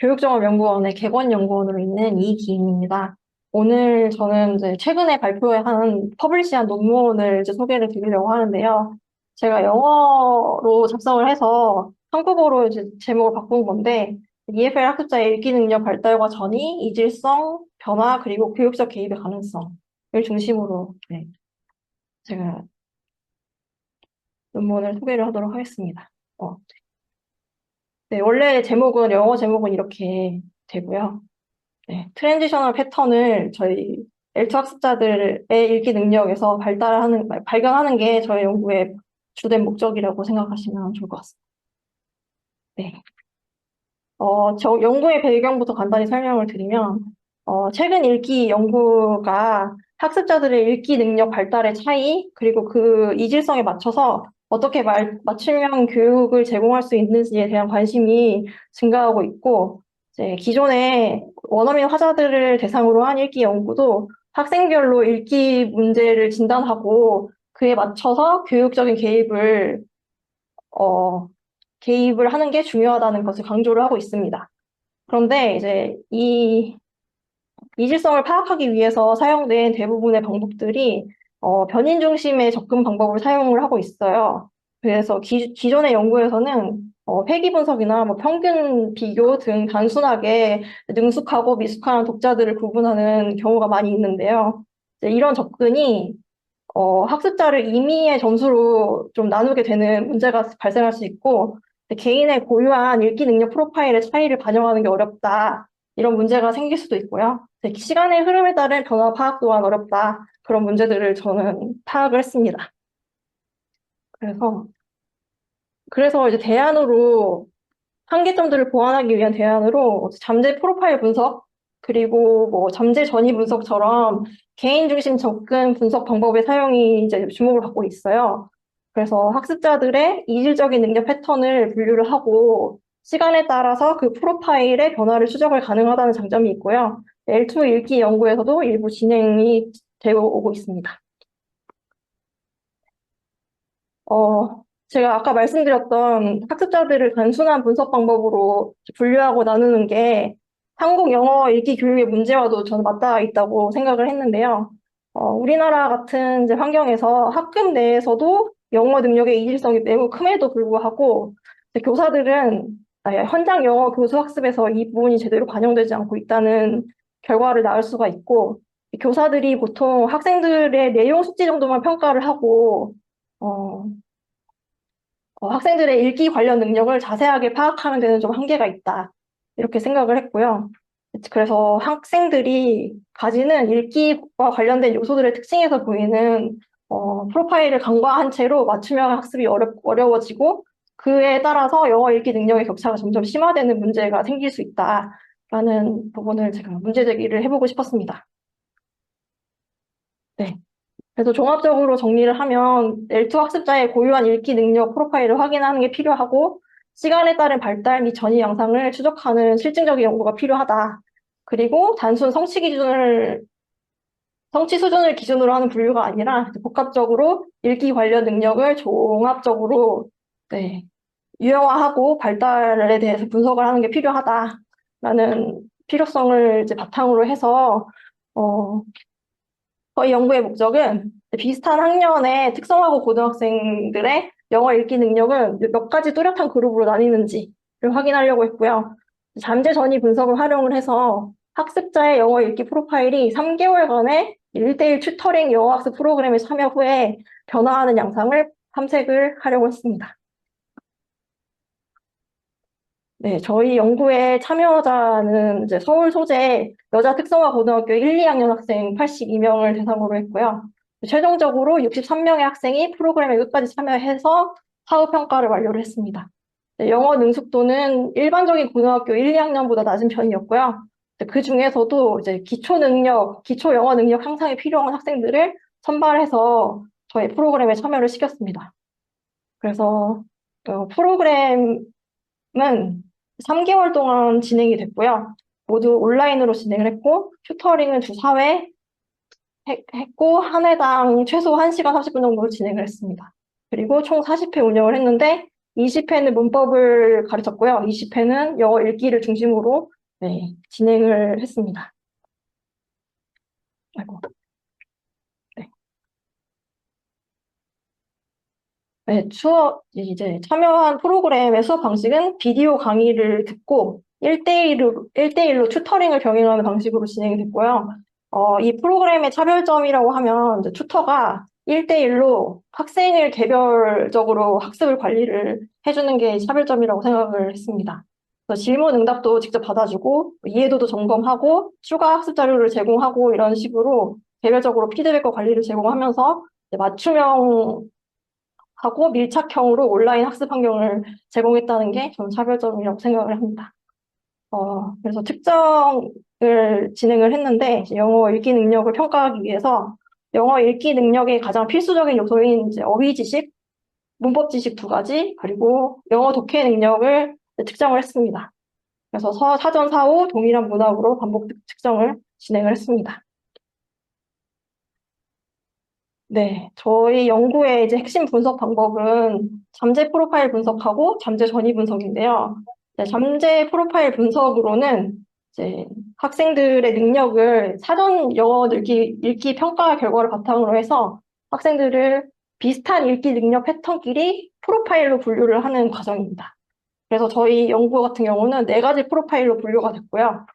교육종합연구원의 객원연구원으로 있는 이기인입니다. 오늘 저는 이제 최근에 발표한 퍼블리시한 논문을 이제 소개를 드리려고 하는데요. 제가 영어로 작성을 해서 한국어로 이제 제목을 바꾼 건데, EFL 학습자의 읽기 능력 발달과 전이, 이질성, 변화, 그리고 교육적 개입의 가능성을 중심으로 제가 논문을 소개를 하도록 하겠습니다. 원래 제목은, 영어 제목은 이렇게 되고요. 트랜지셔널 패턴을 저희 L2 학습자들의 읽기 능력에서 발견하는 게 저희 연구의 주된 목적이라고 생각하시면 좋을 것 같습니다. 네. 저 연구의 배경부터 간단히 설명을 드리면, 최근 읽기 연구가 학습자들의 읽기 능력 발달의 차이, 그리고 그 이질성에 맞춰서 어떻게 맞춤형 교육을 제공할 수 있는지에 대한 관심이 증가하고 있고, 이제 기존의 원어민 화자들을 대상으로 한 읽기 연구도 학생별로 읽기 문제를 진단하고 그에 맞춰서 교육적인 개입을 하는 게 중요하다는 것을 강조를 하고 있습니다. 그런데 이제 이 이질성을 파악하기 위해서 사용된 대부분의 방법들이 변인 중심의 접근 방법을 사용을 하고 있어요. 그래서 기존의 연구에서는 회귀 분석이나 뭐 평균 비교 등 단순하게 능숙하고 미숙한 독자들을 구분하는 경우가 많이 있는데요. 이제 이런 접근이 학습자를 임의의 점수로 좀 나누게 되는 문제가 발생할 수 있고, 개인의 고유한 읽기 능력 프로파일의 차이를 반영하는 게 어렵다. 이런 문제가 생길 수도 있고요. 시간의 흐름에 따른 변화 파악 또한 어렵다. 그런 문제들을 저는 파악을 했습니다. 그래서 이제 한계점들을 보완하기 위한 대안으로 잠재 프로파일 분석, 그리고 뭐 잠재 전이 분석처럼 개인 중심 접근 분석 방법의 사용이 이제 주목을 받고 있어요. 그래서 학습자들의 이질적인 능력 패턴을 분류를 하고 시간에 따라서 그 프로파일의 변화를 추적을 가능하다는 장점이 있고요. L2 읽기 연구에서도 일부 진행이 되고 오고 있습니다. 제가 아까 말씀드렸던 학습자들을 단순한 분석 방법으로 분류하고 나누는 게 한국 영어 읽기 교육의 문제와도 저는 맞닿아 있다고 생각을 했는데요. 우리나라 같은 이제 환경에서 학급 내에서도 영어 능력의 이질성이 매우 큼에도 불구하고 교사들은 현장 영어 교수 학습에서 이 부분이 제대로 반영되지 않고 있다는 결과를 낳을 수가 있고, 교사들이 보통 학생들의 내용 숙지 정도만 평가를 하고 어, 학생들의 읽기 관련 능력을 자세하게 파악하는 데는 좀 한계가 있다. 이렇게 생각을 했고요. 그래서 학생들이 가지는 읽기와 관련된 요소들의 특징에서 보이는 프로파일을 간과한 채로 맞춤형 학습이 어려워지고 그에 따라서 영어 읽기 능력의 격차가 점점 심화되는 문제가 생길 수 있다라는 부분을 제가 문제 제기를 해보고 싶었습니다. 네. 그래서 종합적으로 정리를 하면 L2 학습자의 고유한 읽기 능력 프로파일을 확인하는 게 필요하고 시간에 따른 발달 및 전이 양상을 추적하는 실증적인 연구가 필요하다. 그리고 단순 성취 수준을 기준으로 하는 분류가 아니라 복합적으로 읽기 관련 능력을 종합적으로 유형화하고 발달에 대해서 분석을 하는 게 필요하다라는 필요성을 이제 바탕으로 해서 저희 연구의 목적은 비슷한 학년의 특성화고 고등학생들의 영어 읽기 능력은 몇 가지 뚜렷한 그룹으로 나뉘는지를 확인하려고 했고요. 잠재 전이 분석을 활용을 해서 학습자의 영어 읽기 프로파일이 3개월간의 1대1 튜터링 영어 학습 프로그램에 참여 후에 변화하는 양상을 탐색을 하려고 했습니다. 네, 저희 연구에 참여자는 이제 서울 소재 여자 특성화 고등학교 1, 2학년 학생 82명을 대상으로 했고요. 최종적으로 63명의 학생이 프로그램에 끝까지 참여해서 사후 평가를 완료를 했습니다. 네, 영어 능숙도는 일반적인 고등학교 1, 2학년보다 낮은 편이었고요. 그 중에서도 이제 기초 영어 능력 향상에 필요한 학생들을 선발해서 저희 프로그램에 참여를 시켰습니다. 그래서 프로그램은 3개월 동안 진행이 됐고요. 모두 온라인으로 진행을 했고, 튜터링은 주 4회 했고, 한 회당 최소 1시간 30분 정도 진행을 했습니다. 그리고 총 40회 운영을 했는데, 20회는 문법을 가르쳤고요. 20회는 영어 읽기를 중심으로 진행을 했습니다. 아이고. 네, 이제 참여한 프로그램의 수업 방식은 비디오 강의를 듣고 1대1로 튜터링을 병행하는 방식으로 진행이 됐고요. 이 프로그램의 차별점이라고 하면 이제 튜터가 1대1로 학생을 개별적으로 학습을 관리를 해주는 게 차별점이라고 생각을 했습니다. 그래서 질문 응답도 직접 받아주고 이해도도 점검하고 추가 학습 자료를 제공하고 이런 식으로 개별적으로 피드백과 관리를 제공하면서 맞춤형 하고 밀착형으로 온라인 학습 환경을 제공했다는 게 저는 차별점이라고 생각을 합니다. 그래서 측정을 진행을 했는데 영어 읽기 능력을 평가하기 위해서 영어 읽기 능력의 가장 필수적인 요소인 이제 어휘 지식, 문법 지식 두 가지, 그리고 영어 독해 능력을 측정을 했습니다. 그래서 사전, 사후 동일한 문항으로 반복 측정을 진행을 했습니다. 네, 저희 연구의 이제 핵심 분석 방법은 잠재 프로파일 분석하고 잠재 전위 분석인데요. 잠재 프로파일 분석으로는 이제 학생들의 능력을 사전 영어 읽기 평가 결과를 바탕으로 해서 학생들을 비슷한 읽기 능력 패턴끼리 프로파일로 분류를 하는 과정입니다. 그래서 저희 연구 같은 경우는 4가지 프로파일로 분류가 됐고요.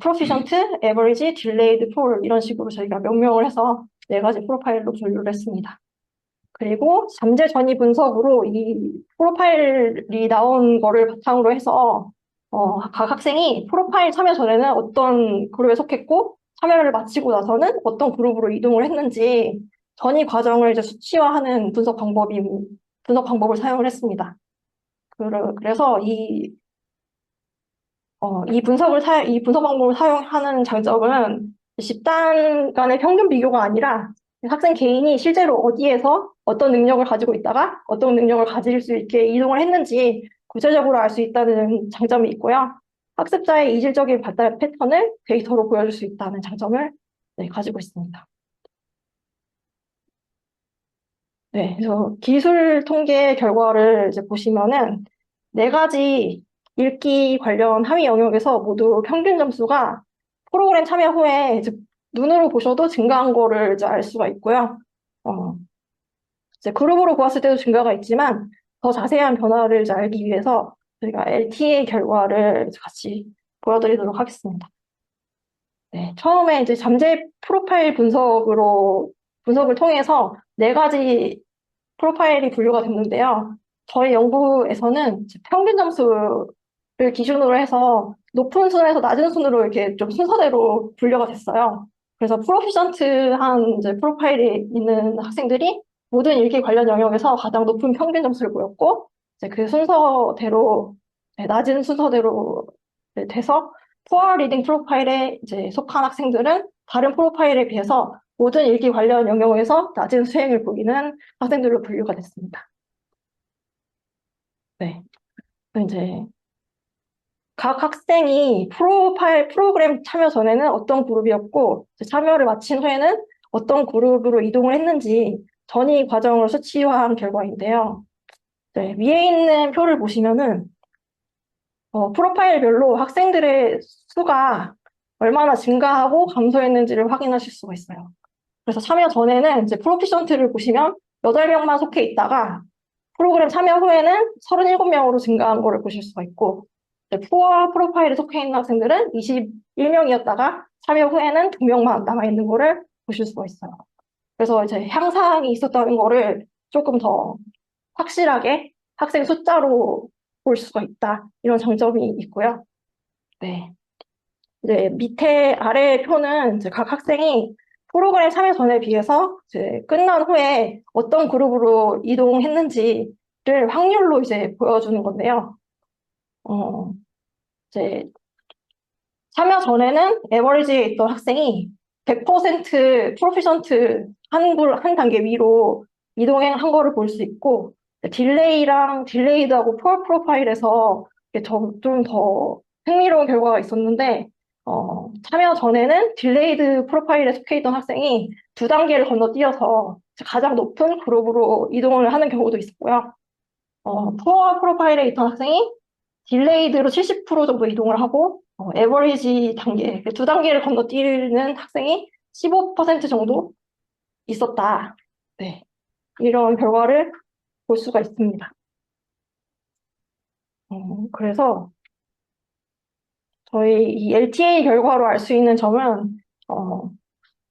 프로피션트, 에버리지, 딜레이드, 폴 이런 식으로 저희가 명명을 해서 4가지 프로파일로 분류를 했습니다. 그리고 잠재 전위 분석으로 이 프로파일이 나온 거를 바탕으로 해서 각 학생이 프로파일 참여 전에는 어떤 그룹에 속했고 참여를 마치고 나서는 어떤 그룹으로 이동을 했는지 전위 과정을 이제 수치화하는 분석 방법을 사용을 했습니다. 그래서 이 분석 방법을 사용하는 장점은 집단 간의 평균 비교가 아니라 학생 개인이 실제로 어디에서 어떤 능력을 가지고 있다가 어떤 능력을 가질 수 있게 이동을 했는지 구체적으로 알 수 있다는 장점이 있고요. 학습자의 이질적인 발달 패턴을 데이터로 보여줄 수 있다는 장점을 가지고 있습니다. 네, 그래서 기술 통계 결과를 이제 보시면은 4가지 읽기 관련 하위 영역에서 모두 평균 점수가 프로그램 참여 후에 이제 눈으로 보셔도 증가한 거를 이제 알 수가 있고요. 이제 그룹으로 보았을 때도 증가가 있지만 더 자세한 변화를 이제 알기 위해서 저희가 LTA 결과를 이제 같이 보여드리도록 하겠습니다. 네, 처음에 이제 잠재 프로파일 분석을 통해서 4가지 프로파일이 분류가 됐는데요. 저희 연구에서는 평균 점수를 기준으로 해서 높은 순에서 낮은 순으로 이렇게 좀 순서대로 분류가 됐어요. 그래서 프로피션트한 이제 프로파일이 있는 학생들이 모든 읽기 관련 영역에서 가장 높은 평균 점수를 보였고, 이제 그 순서대로, 낮은 순서대로 돼서 푸어 리딩 프로파일에 이제 속한 학생들은 다른 프로파일에 비해서 모든 읽기 관련 영역에서 낮은 수행을 보이는 학생들로 분류가 됐습니다. 네. 이제 각 학생이 프로그램 참여 전에는 어떤 그룹이었고 참여를 마친 후에는 어떤 그룹으로 이동을 했는지 전이 과정을 수치화한 결과인데요. 네, 위에 있는 표를 보시면은 프로파일별로 학생들의 수가 얼마나 증가하고 감소했는지를 확인하실 수가 있어요. 그래서 참여 전에는 이제 프로피션트를 보시면 8명만 속해 있다가 프로그램 참여 후에는 37명으로 증가한 거를 보실 수가 있고 푸어 프로파일에 속해 있는 학생들은 21명이었다가 참여 후에는 2명만 남아있는 거를 보실 수가 있어요. 그래서 이제 향상이 있었다는 거를 조금 더 확실하게 학생 숫자로 볼 수가 있다. 이런 장점이 있고요. 네. 이제 아래 표는 이제 각 학생이 프로그램 참여 전에 비해서 이제 끝난 후에 어떤 그룹으로 이동했는지를 확률로 이제 보여주는 건데요. 이제 참여 전에는 에버리지에 있던 학생이 100% 프로피션트 한 단계 위로 이동한 거를 볼 수 있고 딜레이드하고 푸어 프로파일에서 좀 더 흥미로운 결과가 있었는데 참여 전에는 딜레이드 프로파일에 속해 있던 학생이 2단계를 건너뛰어서 가장 높은 그룹으로 이동을 하는 경우도 있었고요. 푸어 프로파일에 있던 학생이 딜레이드로 70% 정도 이동을 하고, 에버리지 단계, 그 두 단계를 건너뛰는 학생이 15% 정도 있었다. 네. 이런 결과를 볼 수가 있습니다. 그래서 저희 이 LTA 결과로 알 수 있는 점은,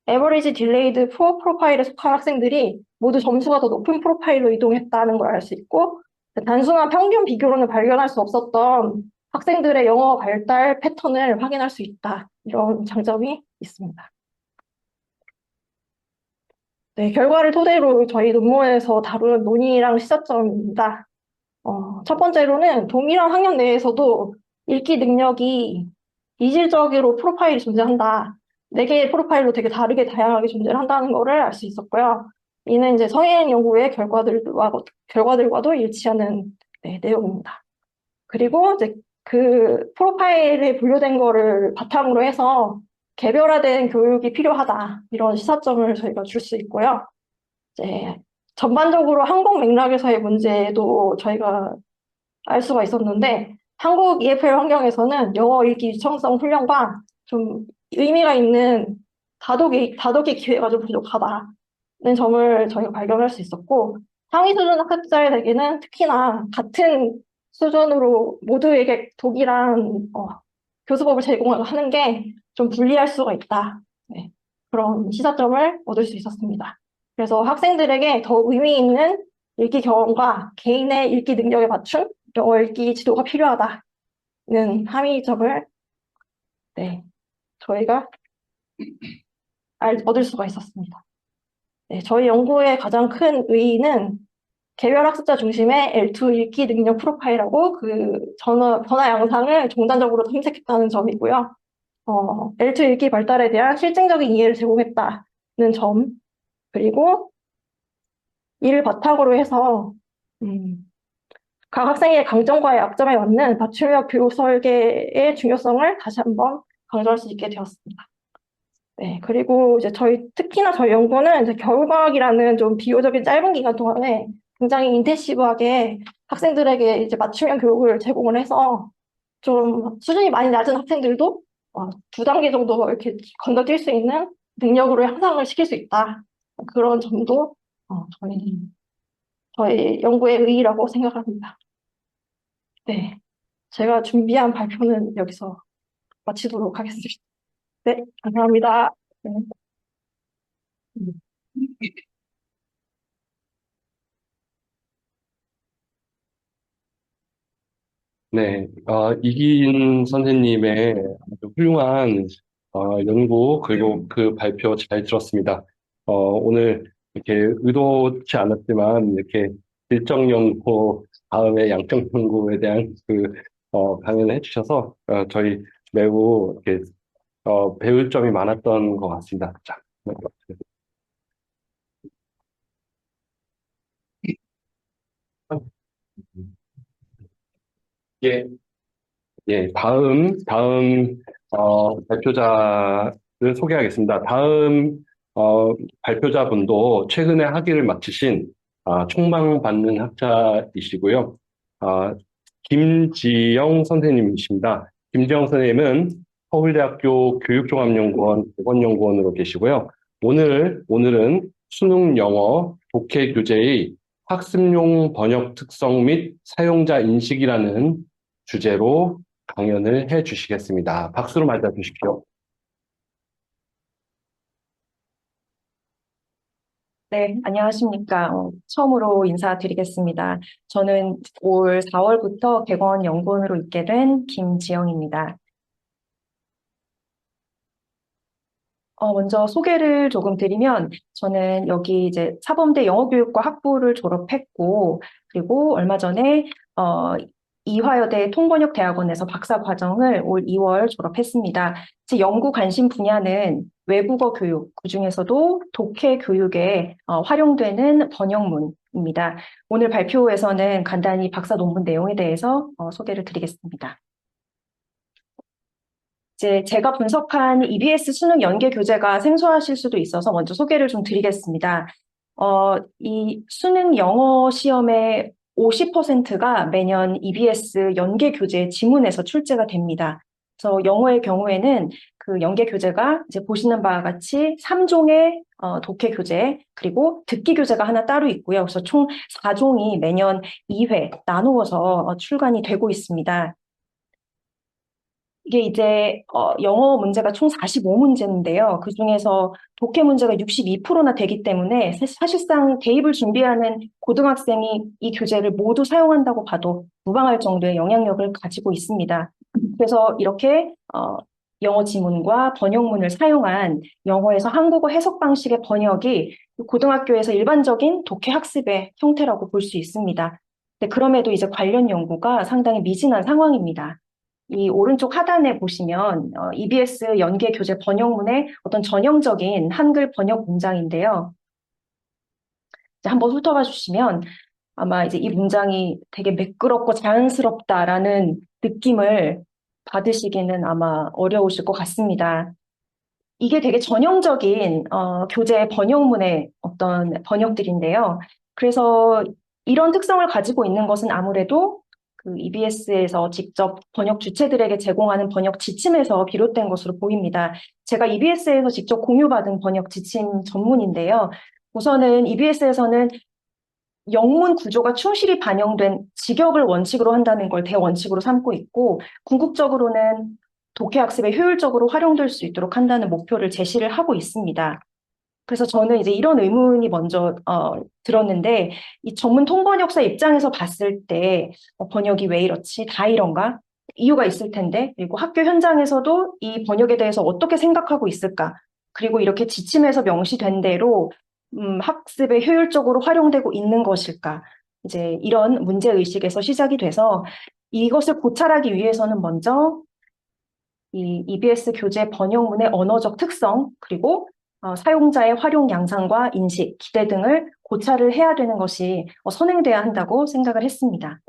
에버리지 딜레이드 푸어 프로파일에 속한 학생들이 모두 점수가 더 높은 프로파일로 이동했다는 걸 알 수 있고, 단순한 평균 비교로는 발견할 수 없었던 학생들의 영어 발달 패턴을 확인할 수 있다. 이런 장점이 있습니다. 네, 결과를 토대로 저희 논문에서 다룬 논의랑 시사점입니다. 첫 번째로는 동일한 학년 내에서도 읽기 능력이 이질적으로 프로파일이 존재한다. 네 개의 프로파일로 되게 다르게 다양하게 존재를 한다는 것을 알 수 있었고요. 이는 이제 성행 연구의 결과들과도 일치하는 내용입니다. 그리고 이제 그 프로파일에 분류된 거를 바탕으로 해서 개별화된 교육이 필요하다. 이런 시사점을 저희가 줄 수 있고요. 이제 전반적으로 한국 맥락에서의 문제도 저희가 알 수가 있었는데, 한국 EFL 환경에서는 영어 읽기 유창성 훈련과 좀 의미가 있는 다독의 기회가 좀 부족하다는 점을 저희가 발견할 수 있었고, 상위 수준 학습자들에게는 특히나 같은 수준으로 모두에게 동일한 교수법을 제공하는 게 좀 불리할 수가 있다. 네, 그런 시사점을 얻을 수 있었습니다. 그래서 학생들에게 더 의미 있는 읽기 경험과 개인의 읽기 능력에 맞춘 영어 읽기 지도가 필요하다는 함의점을 저희가 얻을 수가 있었습니다. 네, 저희 연구의 가장 큰 의의는 개별 학습자 중심의 L2 읽기 능력 프로파일하고 그 전화 양상을 종단적으로 탐색했다는 점이고요. L2 읽기 발달에 대한 실증적인 이해를 제공했다는 점, 그리고 이를 바탕으로 해서 각 학생의 강점과 약점에 맞는 맞춤형 교육 설계의 중요성을 다시 한번 강조할 수 있게 되었습니다. 네, 그리고 이제 특히나 저희 연구는 이제 겨울방학이라는 좀 비교적인 짧은 기간 동안에 굉장히 인텐시브하게 학생들에게 이제 맞춤형 교육을 제공을 해서 좀 수준이 많이 낮은 학생들도 두 단계 정도 이렇게 건너뛸 수 있는 능력으로 향상을 시킬 수 있다. 그런 점도 저희 연구의 의의라고 생각합니다. 네, 제가 준비한 발표는 여기서 마치도록 하겠습니다. 네, 감사합니다. 네. 네, 이기인 선생님의 아주 훌륭한 연구 그리고 그 발표 잘 들었습니다. 오늘 이렇게 의도치 않았지만 이렇게 질적 연구 다음에 양적 연구에 대한 강연을 해주셔서 저희 매우 이렇게 배울 점이 많았던 것 같습니다. 자, 예, 예, 다음, 발표자를 소개하겠습니다. 다음, 발표자분도 최근에 학위를 마치신, 총망받는 학자이시고요. 아, 김지영 선생님이십니다. 김지영 선생님은 서울대학교 교육종합연구원 보건연구원으로 계시고요. 오늘은 수능 영어 독해 교재의 학습용 번역 특성 및 사용자 인식이라는 주제로 강연을 해 주시겠습니다. 박수로 맞아 주십시오. 네, 안녕하십니까. 처음으로 인사드리겠습니다. 저는 올 4월부터 객원 연구원으로 있게 된 김지영입니다. 먼저 소개를 조금 드리면, 저는 여기 이제 사범대 영어교육과 학부를 졸업했고, 그리고 얼마 전에, 이화여대 통번역대학원에서 박사 과정을 올 2월 졸업했습니다. 제 연구 관심 분야는 외국어 교육, 그중에서도 독해 교육에 활용되는 번역문입니다. 오늘 발표에서는 간단히 박사 논문 내용에 대해서 소개를 드리겠습니다. 이제 제가 분석한 EBS 수능 연계 교재가 생소하실 수도 있어서 먼저 소개를 좀 드리겠습니다. 이 수능 영어 시험에 50%가 매년 EBS 연계 교재 지문에서 출제가 됩니다. 그래서 영어의 경우에는 그 연계 교재가 이제 보시는 바와 같이 3종의 독해 교재, 그리고 듣기 교재가 하나 따로 있고요. 그래서 총 4종이 매년 2회 나누어서 출간이 되고 있습니다. 이게 이제 영어 문제가 총 45문제인데요. 그중에서 독해 문제가 62%나 되기 때문에 사실상 대입을 준비하는 고등학생이 이 교재를 모두 사용한다고 봐도 무방할 정도의 영향력을 가지고 있습니다. 그래서 이렇게 영어 지문과 번역문을 사용한 영어에서 한국어 해석 방식의 번역이 고등학교에서 일반적인 독해 학습의 형태라고 볼 수 있습니다. 근데 그럼에도 이제 관련 연구가 상당히 미진한 상황입니다. 이 오른쪽 하단에 보시면 EBS 연계 교재 번역문의 어떤 전형적인 한글 번역 문장인데요. 이제 한번 훑어봐 주시면 아마 이제 이 문장이 되게 매끄럽고 자연스럽다라는 느낌을 받으시기는 아마 어려우실 것 같습니다. 이게 되게 전형적인 교재 번역문의 어떤 번역들인데요. 그래서 이런 특성을 가지고 있는 것은 아무래도 그 EBS에서 직접 번역 주체들에게 제공하는 번역 지침에서 비롯된 것으로 보입니다. 제가 EBS에서 직접 공유받은 번역 지침 전문인데요. 우선은 EBS에서는 영문 구조가 충실히 반영된 직역을 원칙으로 한다는 걸 대원칙으로 삼고 있고, 궁극적으로는 독해 학습에 효율적으로 활용될 수 있도록 한다는 목표를 제시를 하고 있습니다. 그래서 저는 이제 이런 의문이 먼저 들었는데, 이 전문 통번역사 입장에서 봤을 때 번역이 왜 이렇지? 다 이런가? 이유가 있을 텐데, 그리고 학교 현장에서도 이 번역에 대해서 어떻게 생각하고 있을까? 그리고 이렇게 지침에서 명시된 대로 학습에 효율적으로 활용되고 있는 것일까? 이제 이런 문제의식에서 시작이 돼서 이것을 고찰하기 위해서는 먼저 이 EBS 교재 번역문의 언어적 특성, 그리고 사용자의 활용 양상과 인식, 기대 등을 고찰을 해야 되는 것이 선행돼야 한다고 생각을 했습니다.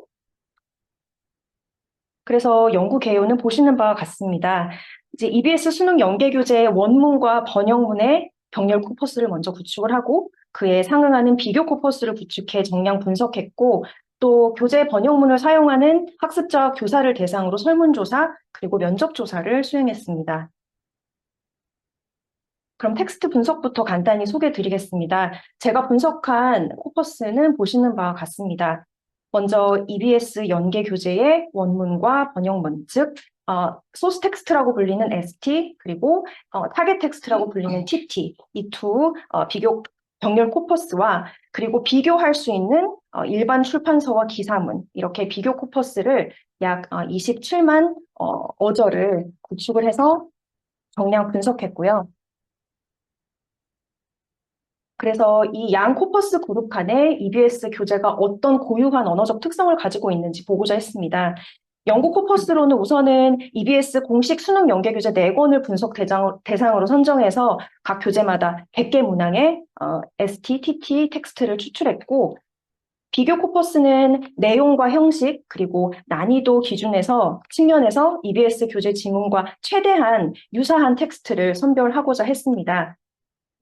그래서 연구 개요는 보시는 바와 같습니다. 이제 EBS 수능 연계 교재의 원문과 번역문의 병렬 코퍼스를 먼저 구축을 하고 그에 상응하는 비교 코퍼스를 구축해 정량 분석했고, 또 교재 번역문을 사용하는 학습자와 교사를 대상으로 설문조사 그리고 면접조사를 수행했습니다. 그럼 텍스트 분석부터 간단히 소개해 드리겠습니다. 제가 분석한 코퍼스는 보시는 바와 같습니다. 먼저 EBS 연계 교재의 원문과 번역문, 즉 소스 텍스트라고 불리는 ST, 그리고 타겟 텍스트라고 불리는 TT, 이 두 비교 병렬 코퍼스와 그리고 비교할 수 있는 일반 출판서와 기사문, 이렇게 비교 코퍼스를 약 27만 어절을 구축을 해서 정량 분석했고요. 그래서 이 양 코퍼스 그룹 간에 EBS 교재가 어떤 고유한 언어적 특성을 가지고 있는지 보고자 했습니다. 영국 코퍼스로는 우선은 EBS 공식 수능 연계 교재 4권을 분석 대상으로 선정해서 각 교재마다 100개 문항의 ST, TT 텍스트를 추출했고, 비교 코퍼스는 내용과 형식 그리고 난이도 측면에서 EBS 교재 지문과 최대한 유사한 텍스트를 선별하고자 했습니다.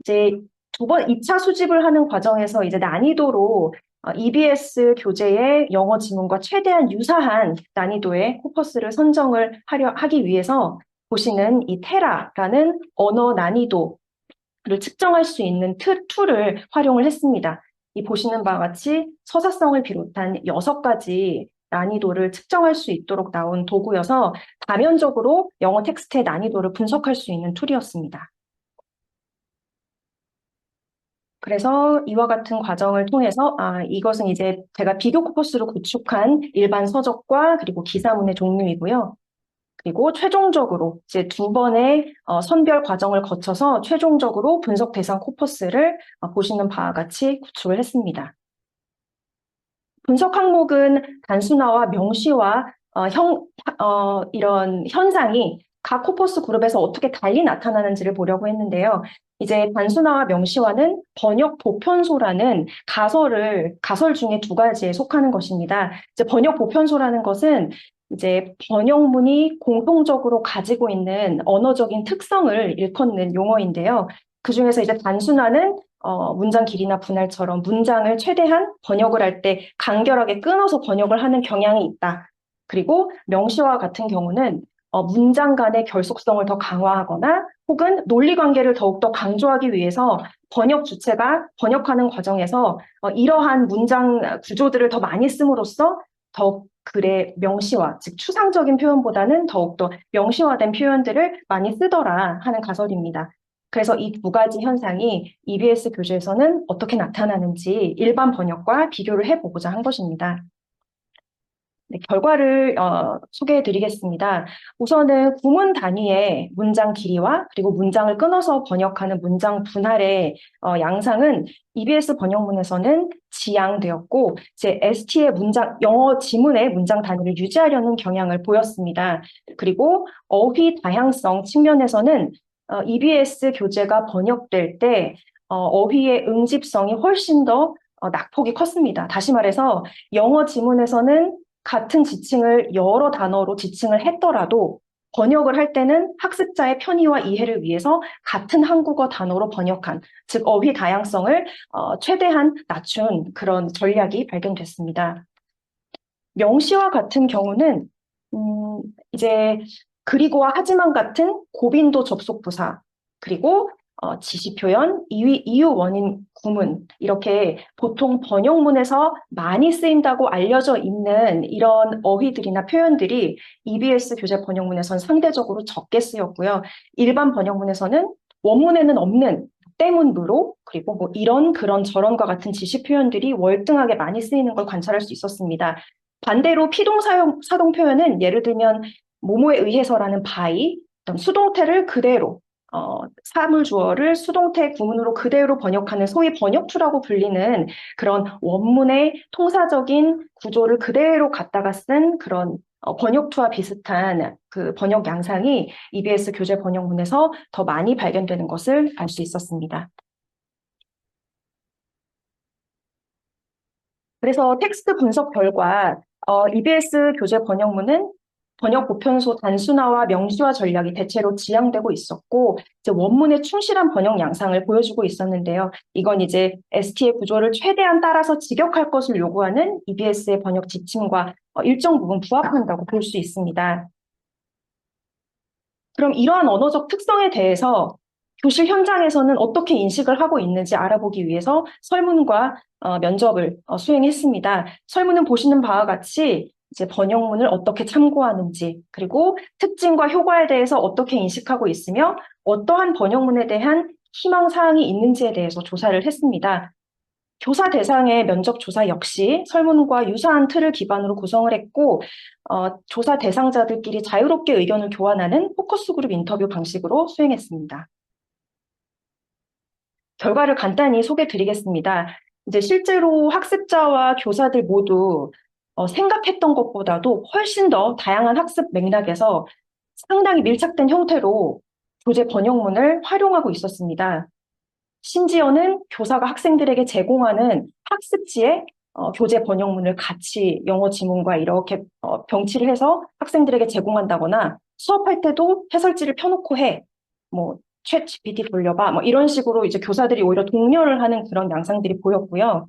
이제 2차 수집을 하는 과정에서 이제 난이도로 EBS 교재의 영어 지문과 최대한 유사한 난이도의 코퍼스를 선정을 하기 위해서 보시는 이 테라라는 언어 난이도를 측정할 수 있는 툴을 활용을 했습니다. 이 보시는 바와 같이 서사성을 비롯한 6가지 난이도를 측정할 수 있도록 나온 도구여서 다면적으로 영어 텍스트의 난이도를 분석할 수 있는 툴이었습니다. 그래서 이와 같은 과정을 통해서 이것은 이제 제가 비교 코퍼스로 구축한 일반 서적과 그리고 기사문의 종류이고요. 그리고 최종적으로 이제 2번의 선별 과정을 거쳐서 최종적으로 분석 대상 코퍼스를 보시는 바와 같이 구축을 했습니다. 분석 항목은 단순화와 명시와 이런 현상이 각 코퍼스 그룹에서 어떻게 달리 나타나는지를 보려고 했는데요. 이제 단순화와 명시화는 번역 보편소라는 가설 중에 2가지에 속하는 것입니다. 이제 번역 보편소라는 것은 이제 번역문이 공통적으로 가지고 있는 언어적인 특성을 일컫는 용어인데요. 그중에서 이제 단순화는 문장 길이나 분할처럼 문장을 최대한 번역을 할 때 간결하게 끊어서 번역을 하는 경향이 있다. 그리고 명시와 같은 경우는 문장 간의 결속성을 더 강화하거나 혹은 논리 관계를 더욱더 강조하기 위해서 번역 주체가 번역하는 과정에서 이러한 문장 구조들을 더 많이 씀으로써 더욱 글의 명시화, 즉 추상적인 표현보다는 더욱더 명시화된 표현들을 많이 쓰더라 하는 가설입니다. 그래서 이 두 가지 현상이 EBS 교재에서는 어떻게 나타나는지 일반 번역과 비교를 해보고자 한 것입니다. 네, 결과를 소개해 드리겠습니다. 우선은 구문 단위의 문장 길이와 그리고 문장을 끊어서 번역하는 문장 분할의 양상은 EBS 번역문에서는 지양되었고, 이제 ST의 영어 지문의 문장 단위를 유지하려는 경향을 보였습니다. 그리고 어휘 다양성 측면에서는 EBS 교재가 번역될 때 어휘의 응집성이 훨씬 더 낙폭이 컸습니다. 다시 말해서 영어 지문에서는 같은 지칭을 여러 단어로 지칭을 했더라도 번역을 할 때는 학습자의 편의와 이해를 위해서 같은 한국어 단어로 번역한, 즉 어휘 다양성을 최대한 낮춘 그런 전략이 발견됐습니다. 명시와 같은 경우는 이제 그리고와 하지만 같은 고빈도 접속 부사, 그리고 지시 표현, 이유, 원인, 구문, 이렇게 보통 번역문에서 많이 쓰인다고 알려져 있는 이런 어휘들이나 표현들이 EBS 교재 번역문에선 상대적으로 적게 쓰였고요. 일반 번역문에서는 원문에는 없는 때문부로, 그리고 뭐 이런, 그런, 저런과 같은 지시 표현들이 월등하게 많이 쓰이는 걸 관찰할 수 있었습니다. 반대로 피동사동 표현은 예를 들면 뭐뭐에 의해서라는 by, 수동태를 그대로 사물 주어를 수동태 구문으로 그대로 번역하는 소위 번역투라고 불리는 그런 원문의 통사적인 구조를 그대로 갖다가 쓴 그런 번역투와 비슷한 그 번역 양상이 EBS 교재 번역문에서 더 많이 발견되는 것을 알 수 있었습니다. 그래서 텍스트 분석 결과 EBS 교재 번역문은 번역 보편소 단순화와 명시화 전략이 대체로 지향되고 있었고, 이제 원문에 충실한 번역 양상을 보여주고 있었는데요. 이건 이제 ST의 구조를 최대한 따라서 직역할 것을 요구하는 EBS의 번역 지침과 일정 부분 부합한다고 볼 수 있습니다. 그럼 이러한 언어적 특성에 대해서 교실 현장에서는 어떻게 인식을 하고 있는지 알아보기 위해서 설문과 면접을 수행했습니다. 설문은 보시는 바와 같이 이제 번역문을 어떻게 참고하는지, 그리고 특징과 효과에 대해서 어떻게 인식하고 있으며 어떠한 번역문에 대한 희망 사항이 있는지에 대해서 조사를 했습니다. 교사 대상의 면접 조사 역시 설문과 유사한 틀을 기반으로 구성을 했고, 조사 대상자들끼리 자유롭게 의견을 교환하는 포커스 그룹 인터뷰 방식으로 수행했습니다. 결과를 간단히 소개해 드리겠습니다. 이제 실제로 학습자와 교사들 모두 생각했던 것보다도 훨씬 더 다양한 학습 맥락에서 상당히 밀착된 형태로 교재 번역문을 활용하고 있었습니다. 심지어는 교사가 학생들에게 제공하는 학습지에 교재 번역문을 같이 영어 지문과 이렇게 병치를 해서 학생들에게 제공한다거나 수업할 때도 해설지를 펴놓고 해. 뭐 챗 GPT 돌려봐. 뭐 이런 식으로 이제 교사들이 오히려 독려를 하는 그런 양상들이 보였고요.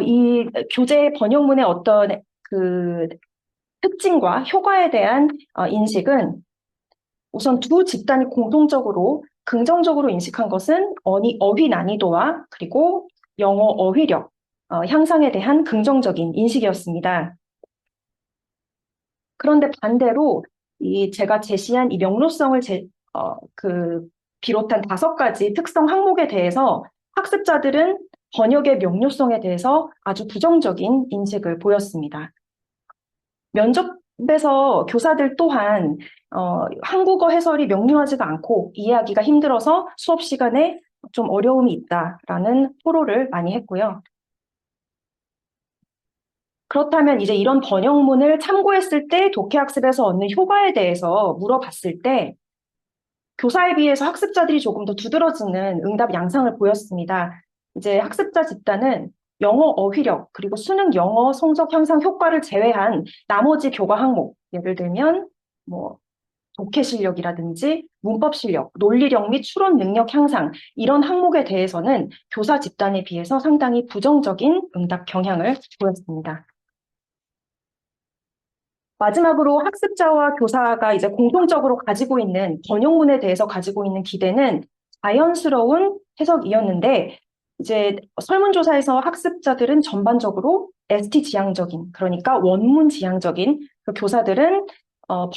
이 교재 번역문의 어떤 그 특징과 효과에 대한 인식은 우선 두 집단이 공통적으로 긍정적으로 인식한 것은 어휘 난이도와 그리고 영어 어휘력 향상에 대한 긍정적인 인식이었습니다. 그런데 반대로 제가 제시한 이 명료성을 비롯한 5가지 특성 항목에 대해서 학습자들은 번역의 명료성에 대해서 아주 부정적인 인식을 보였습니다. 면접에서 교사들 또한 한국어 해설이 명료하지가 않고 이해하기가 힘들어서 수업 시간에 좀 어려움이 있다라는 토로를 많이 했고요. 그렇다면 이제 이런 번역문을 참고했을 때 독해학습에서 얻는 효과에 대해서 물어봤을 때 교사에 비해서 학습자들이 조금 더 두드러지는 응답 양상을 보였습니다. 이제 학습자 집단은 영어 어휘력 그리고 수능 영어 성적 향상 효과를 제외한 나머지 교과 항목, 예를 들면 뭐 독해 실력이라든지 문법 실력, 논리력 및 추론 능력 향상 이런 항목에 대해서는 교사 집단에 비해서 상당히 부정적인 응답 경향을 보였습니다. 마지막으로 학습자와 교사가 이제 공통적으로 가지고 있는 번역문에 대해서 가지고 있는 기대는 자연스러운 해석이었는데 이제 설문조사에서 학습자들은 전반적으로 ST 지향적인, 그러니까 원문 지향적인, 그 교사들은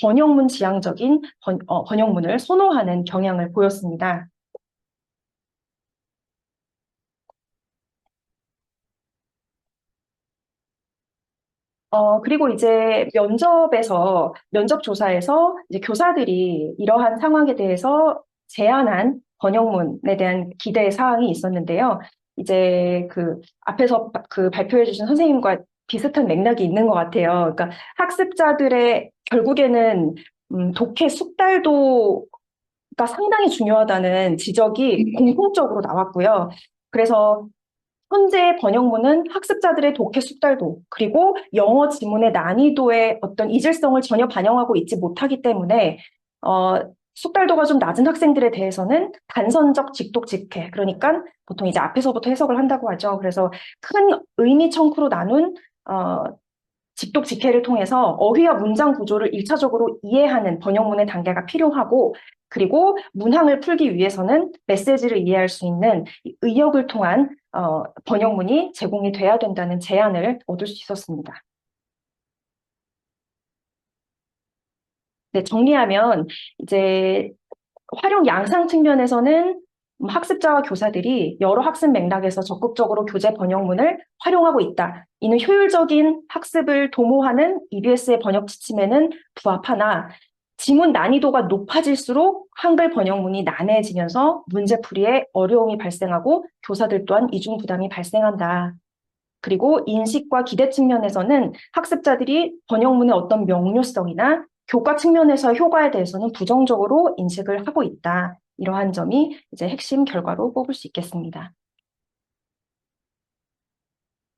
번역문 지향적인 번역문을 선호하는 경향을 보였습니다. 그리고 이제 면접 조사에서 이제 교사들이 이러한 상황에 대해서 제안한 번역문에 대한 기대 사항이 있었는데요. 이제 그 앞에서 그 발표해 주신 선생님과 비슷한 맥락이 있는 것 같아요. 그러니까 학습자들의 결국에는 독해 숙달도가 상당히 중요하다는 지적이 공통적으로 나왔고요. 그래서 현재 번역문은 학습자들의 독해 숙달도, 그리고 영어 지문의 난이도의 어떤 이질성을 전혀 반영하고 있지 못하기 때문에, 숙달도가 좀 낮은 학생들에 대해서는 단선적 직독 직해, 그러니까 보통 이제 앞에서부터 해석을 한다고 하죠. 그래서 큰 의미 청구로 나눈, 직독 직해를 통해서 어휘와 문장 구조를 1차적으로 이해하는 번역문의 단계가 필요하고, 그리고 문항을 풀기 위해서는 메시지를 이해할 수 있는 의역을 통한 번역문이 제공이 돼야 된다는 제안을 얻을 수 있었습니다. 네, 정리하면 이제 활용 양상 측면에서는 학습자와 교사들이 여러 학습 맥락에서 적극적으로 교재 번역문을 활용하고 있다. 이는 효율적인 학습을 도모하는 EBS의 번역 지침에는 부합하나 지문 난이도가 높아질수록 한글 번역문이 난해지면서 문제풀이에 어려움이 발생하고 교사들 또한 이중 부담이 발생한다. 그리고 인식과 기대 측면에서는 학습자들이 번역문의 어떤 명료성이나 교과 측면에서 효과에 대해서는 부정적으로 인식을 하고 있다. 이러한 점이 이제 핵심 결과로 꼽을 수 있겠습니다.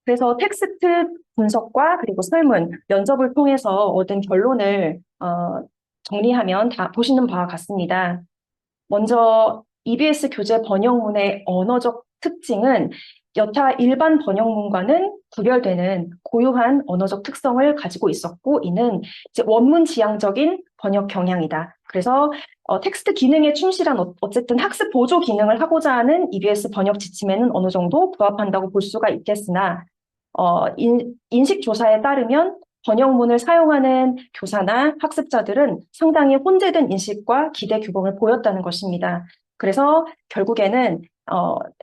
그래서 텍스트 분석과 그리고 설문, 면접을 통해서 얻은 결론을 정리하면 다 보시는 바와 같습니다. 먼저 EBS 교재 번역문의 언어적 특징은 여타 일반 번역문과는 구별되는 고유한 언어적 특성을 가지고 있었고, 이는 이제 원문 지향적인 번역 경향이다. 그래서 텍스트 기능에 충실한 어쨌든 학습 보조 기능을 하고자 하는 EBS 번역 지침에는 어느 정도 부합한다고 볼 수가 있겠으나 인식 조사에 따르면 번역문을 사용하는 교사나 학습자들은 상당히 혼재된 인식과 기대 규범을 보였다는 것입니다. 그래서 결국에는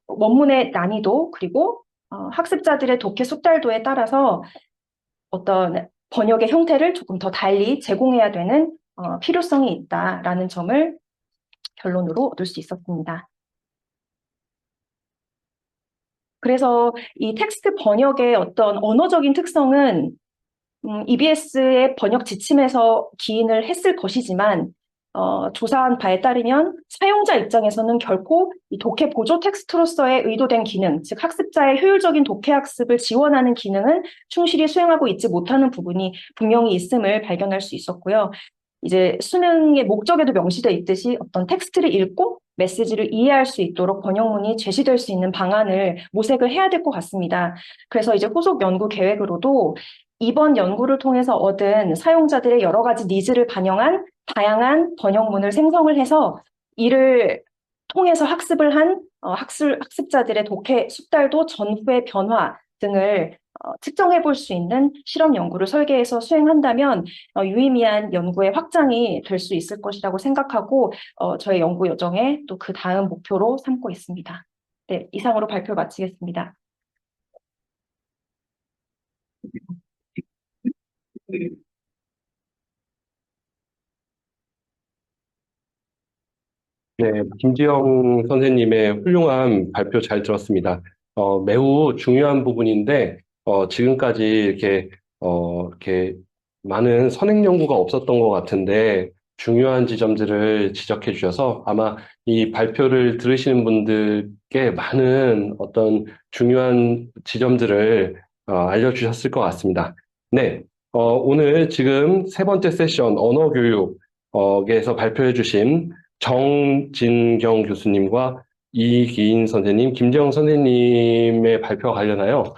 원문의 난이도 그리고 학습자들의 독해 숙달도에 따라서 어떤 번역의 형태를 조금 더 달리 제공해야 되는 필요성이 있다라는 점을 결론으로 얻을 수 있었습니다. 그래서 이 텍스트 번역의 어떤 언어적인 특성은 EBS의 번역 지침에서 기인을 했을 것이지만 조사한 바에 따르면 사용자 입장에서는 결코 이 독해 보조 텍스트로서의 의도된 기능, 즉 학습자의 효율적인 독해 학습을 지원하는 기능은 충실히 수행하고 있지 못하는 부분이 분명히 있음을 발견할 수 있었고요. 이제 수능의 목적에도 명시되어 있듯이 어떤 텍스트를 읽고 메시지를 이해할 수 있도록 번역문이 제시될 수 있는 방안을 모색을 해야 될 것 같습니다. 그래서 이제 후속 연구 계획으로도 이번 연구를 통해서 얻은 사용자들의 여러 가지 니즈를 반영한 다양한 번역문을 생성을 해서 이를 통해서 학습을 한 학습자들의 독해 숙달도 전후의 변화 등을 측정해 볼 수 있는 실험 연구를 설계해서 수행한다면 유의미한 연구의 확장이 될 수 있을 것이라고 생각하고 저의 연구 여정에 또 그 다음 목표로 삼고 있습니다. 네, 이상으로 발표 마치겠습니다. 네, 김지영 선생님의 훌륭한 발표 잘 들었습니다. 매우 중요한 부분인데, 지금까지 이렇게 많은 선행 연구가 없었던 것 같은데, 중요한 지점들을 지적해 주셔서 아마 이 발표를 들으시는 분들께 많은 어떤 중요한 지점들을 알려주셨을 것 같습니다. 네, 오늘 지금 세 번째 세션 언어교육에서 발표해 주신 정진경 교수님과 이기인 선생님, 김재영 선생님의 발표와 관련하여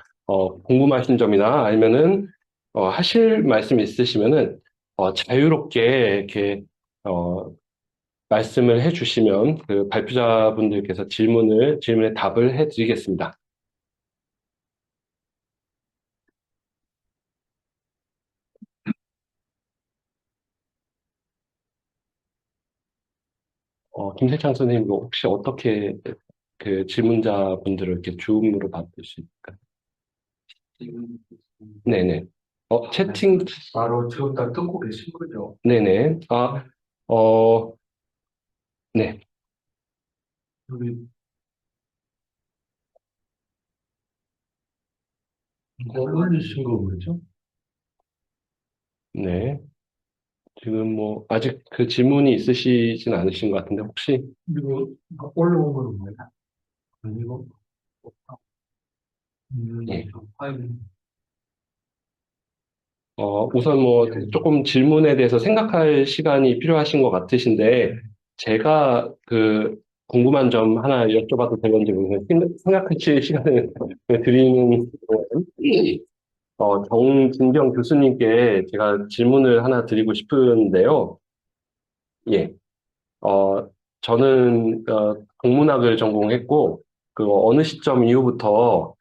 궁금하신 점이나 아니면은 하실 말씀 있으시면은 자유롭게 이렇게 어, 말씀을 해주시면 그 발표자분들께서 질문에 답을 해드리겠습니다. 김세창 선생님, 혹시 어떻게 그 질문자분들을 이렇게 줌으로 받으실까요? 네네. 채팅, 바로 지금 다 듣고 계신 거죠? 네네. 어, 네. 여기 올리신 거 뭐죠? 네. 지금 뭐, 아직 그 질문이 있으시진 않으신 것 같은데, 혹시, 이거 올라온 거는 뭐야? 아니고, 예. 파일. 우선 뭐, 조금 질문에 대해서 생각할 시간이 필요하신 것 같으신데, 제가 그, 궁금한 점 하나 여쭤봐도 되는지 모르겠는데, 생각하실 시간을 드리는, 정진경 교수님께 제가 질문을 하나 드리고 싶은데요. 예. 어, 저는 국문학을 전공했고 그 어느 시점 이후부터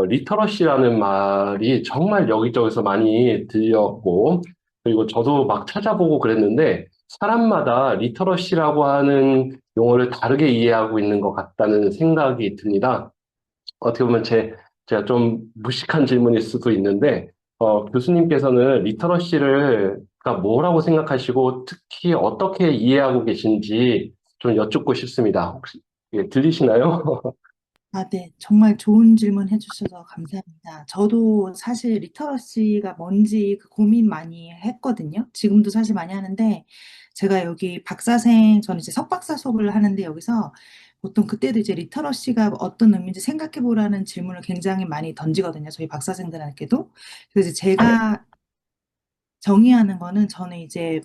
리터러시라는 말이 정말 여기저기서 많이 들렸고 그리고 저도 막 찾아보고 그랬는데 사람마다 리터러시라고 하는 용어를 다르게 이해하고 있는 것 같다는 생각이 듭니다. 어떻게 보면 제가 좀 무식한 질문일 수도 있는데, 교수님께서는 리터러시를 가 뭐라고 생각하시고, 특히 어떻게 이해하고 계신지 좀 여쭙고 싶습니다. 혹시, 예, 들리시나요? 아, 네. 정말 좋은 질문 해주셔서 감사합니다. 저도 사실 리터러시가 뭔지 그 고민 많이 했거든요. 지금도 사실 많이 하는데, 제가 여기 저는 이제 석박사 수업을 하는데 여기서 보통 그때도 이제 리터러시가 어떤 의미인지 생각해 보라는 질문을 굉장히 많이 던지거든요. 저희 박사생들한테도. 그래서 이제 제가 정의하는 거는 저는 이제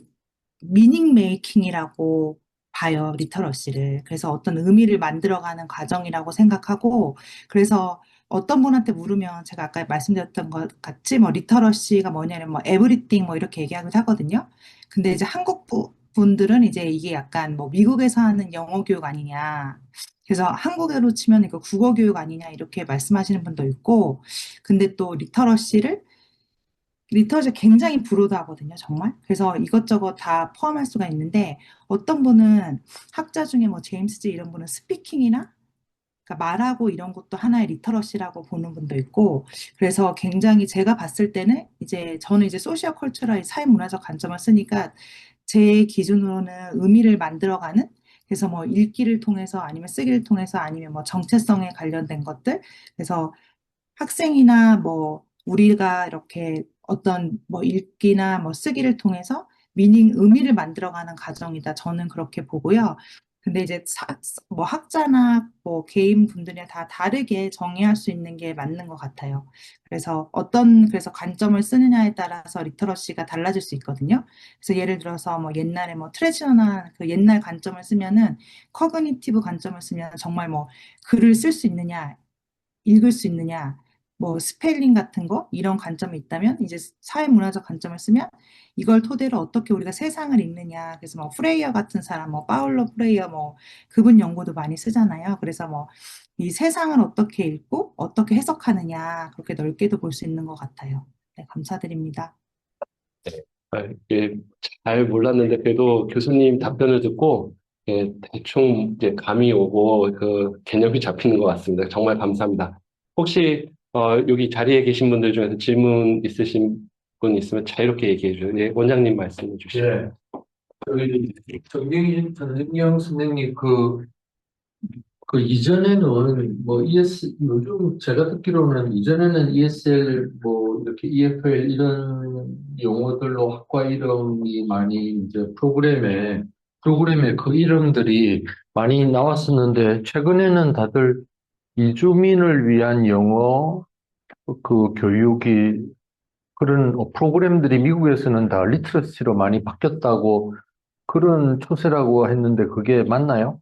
미닝 메이킹이라고 봐요, 리터러시를. 그래서 어떤 의미를 만들어가는 과정이라고 생각하고, 그래서 어떤 분한테 물으면 제가 아까 말씀드렸던 것 같이 뭐 리터러시가 뭐냐면 뭐 에브리띵 뭐 이렇게 얘기하기도 하거든요. 근데 이제 한국 분들은 이제 이게 약간 뭐 미국에서 하는 영어 교육 아니냐. 그래서 한국어로 치면 이거 국어 교육 아니냐 이렇게 말씀하시는 분도 있고, 근데 또 리터러시 굉장히 브로드하거든요, 정말. 그래서 이것저것 다 포함할 수가 있는데, 어떤 분은 학자 중에 뭐 제임스 이런 분은 스피킹이나 그러니까 말하고 이런 것도 하나의 리터러시라고 보는 분도 있고, 그래서 굉장히 제가 봤을 때는 저는 이제 소시오 컬처럴 사회문화적 관점을 쓰니까 제 기준으로는 의미를 만들어가는 그래서 뭐 읽기를 통해서 아니면 쓰기를 통해서 아니면 뭐 정체성에 관련된 것들 그래서 학생이나 뭐 우리가 이렇게 어떤 뭐 읽기나 뭐 쓰기를 통해서 의미를 만들어가는 과정이다. 저는 그렇게 보고요. 근데 이제 뭐 학자나 뭐 개인 분들이 다 다르게 정의할 수 있는 게 맞는 것 같아요. 그래서 관점을 쓰느냐에 따라서 리터러시가 달라질 수 있거든요. 그래서 예를 들어서 뭐 옛날에 뭐 트레디셔널 그 옛날 관점을 쓰면은 커그니티브 관점을 쓰면 정말 뭐 글을 쓸 수 있느냐 읽을 수 있느냐, 뭐 스펠링 같은 거 이런 관점이 있다면 이제 사회문화적 관점을 쓰면 이걸 토대로 어떻게 우리가 세상을 읽느냐. 그래서 뭐 프레이어 같은 사람, 뭐 파울로 프레이어 뭐 그분 연구도 많이 쓰잖아요. 그래서 뭐 이 세상을 어떻게 읽고 어떻게 해석하느냐 그렇게 넓게도 볼 수 있는 것 같아요. 네, 감사드립니다. 예, 잘 몰랐는데, 그래도 교수님 답변을 듣고, 예, 대충 이제 감이 오고, 그 개념이 잡히는 것 같습니다. 정말 감사합니다. 혹시, 여기 자리에 계신 분들 중에서 질문 있으신 분 있으면 자유롭게 얘기해 주세요. 예, 원장님 말씀해 주시죠. 예. 여기 정경 선생님 그 이전에는 뭐 요즘 제가 듣기로는 이전에는 ESL 뭐 이렇게 EFL 이런 용어들로 학과 이름이 많이 이제 프로그램에 그 이름들이 많이 나왔었는데 최근에는 다들 이주민을 위한 영어 그 교육이 그런 프로그램들이 미국에서는 다 리트러시로 많이 바뀌었다고 그런 추세라고 했는데 그게 맞나요?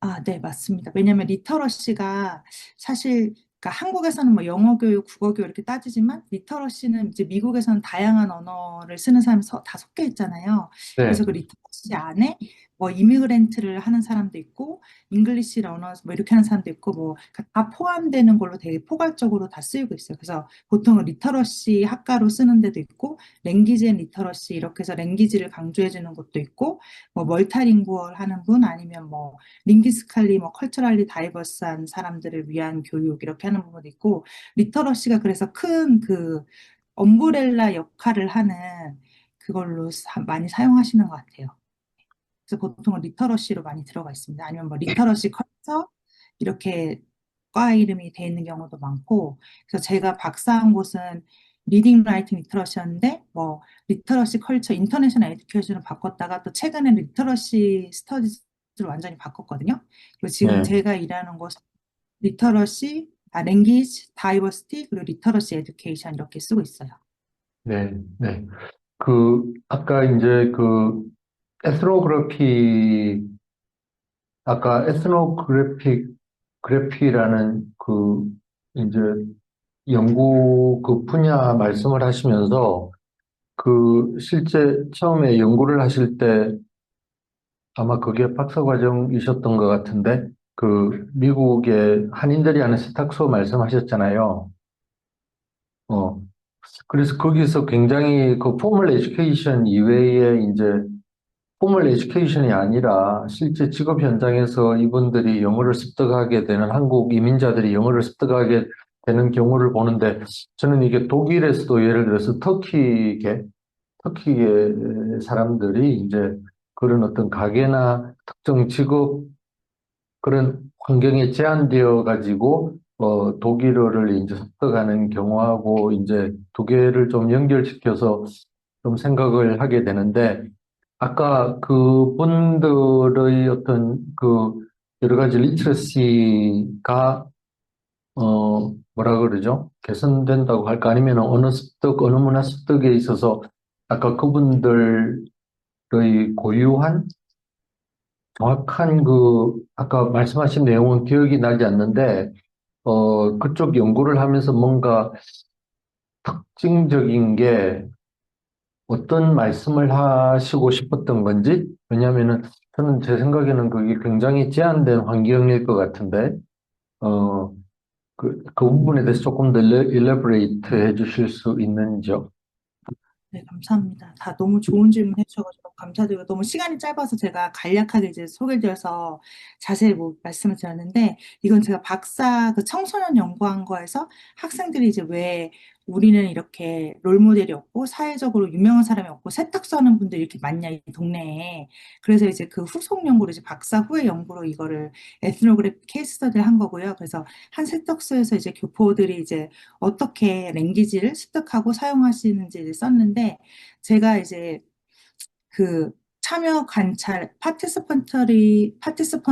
아, 네, 맞습니다. 왜냐하면 리터러시가 사실 그러니까 한국에서는 뭐 영어 교육, 국어 교육 이렇게 따지지만 리터러시는 이제 미국에서는 다양한 언어를 쓰는 사람이 다 섞여 있잖아요. 네, 그래서 그 리터러시 안에 뭐 이미그랜트를 하는 사람도 있고 잉글리시 러너스 뭐 이렇게 하는 사람도 있고 뭐 다 포함되는 걸로 되게 포괄적으로 다 쓰이고 있어요. 그래서 보통은 리터러시 학과로 쓰는 데도 있고 랭귀지 앤 리터러시 이렇게 해서 랭귀지를 강조해 주는 것도 있고 뭐 멀타링구얼 하는 분 아니면 뭐 링기스칼리 뭐 컬처럴리 다이버스한 사람들을 위한 교육 이렇게 하는 부분도 있고 리터러시가 그래서 큰 그 엄브렐라 역할을 하는 그걸로 많이 사용하시는 것 같아요. 그래서 보통은 리터러시로 많이 들어가 있습니다. 아니면 뭐 리터러시 컬처 이렇게 과 이름이 돼 있는 경우도 많고 그래서 제가 박사한 곳은 리딩 라이팅 리터러시였는데 뭐 리터러시 컬처 인터내셔널 에듀케이션을 바꿨다가 또 최근에 리터러시 스터디즈를 완전히 바꿨거든요. 그리고 지금 네, 제가 일하는 곳은 리터러시, 랭귀지, 다이버시티 그리고 리터러시 에듀케이션 이렇게 쓰고 있어요. 네, 네. 아까 이제 에스노그래피, 아까 그래피라는 이제 연구 분야 말씀을 하시면서 실제 처음에 연구를 하실 때 아마 그게 박사과정이셨던 것 같은데, 미국의 한인들이 하는 세탁소 말씀하셨잖아요. 어, 그래서 거기서 굉장히 포멀 에듀케이션 이외에 이제 포멀 에듀케이션이 아니라 실제 직업 현장에서 이분들이 영어를 습득하게 되는 한국 이민자들이 영어를 습득하게 되는 경우를 보는데 저는 이게 독일에서도 예를 들어서 터키계 사람들이 이제 그런 어떤 가게나 특정 직업 그런 환경에 제한되어 가지고 독일어를 이제 습득하는 경우하고 이제 두 개를 좀 연결시켜서 좀 생각을 하게 되는데 아까 그분들의 어떤 여러 가지 리트러시가 뭐라 그러죠? 개선된다고 할까? 아니면 언어 습득, 언어 문화 습득에 있어서 아까 그분들의 고유한 정확한 아까 말씀하신 내용은 기억이 나지 않는데, 그쪽 연구를 하면서 뭔가 특징적인 게 어떤 말씀을 하시고 싶었던 건지, 왜냐하면은 저는 제 생각에는 그게 굉장히 제한된 환경일 것 같은데, 어, 그 부분에 대해서 조금 더 일러브레이트 해 주실 수 있는지요? 네, 감사합니다. 다 너무 좋은 질문 해주셔가지고 감사드리고 너무 시간이 짧아서 제가 간략하게 이제 소개드려서 자세히 뭐 말씀을 드렸는데 이건 제가 박사 그 청소년 연구한 거에서 학생들이 이제 왜 우리는 이렇게 롤모델이 없고 사회적으로 유명한 사람이 없고 세탁소 하는 분들이 이렇게 많냐 이 동네에 그래서 이제 그 후속 연구로 이제 박사 후의 연구로 이거를 에스노그래피 케이스 스터디를 한 거고요. 그래서 한 세탁소에서 이제 교포들이 이제 어떻게 랭귀지를 습득하고 사용하시는지 이제 썼는데 제가 이제 그 참여 관찰 파티스펀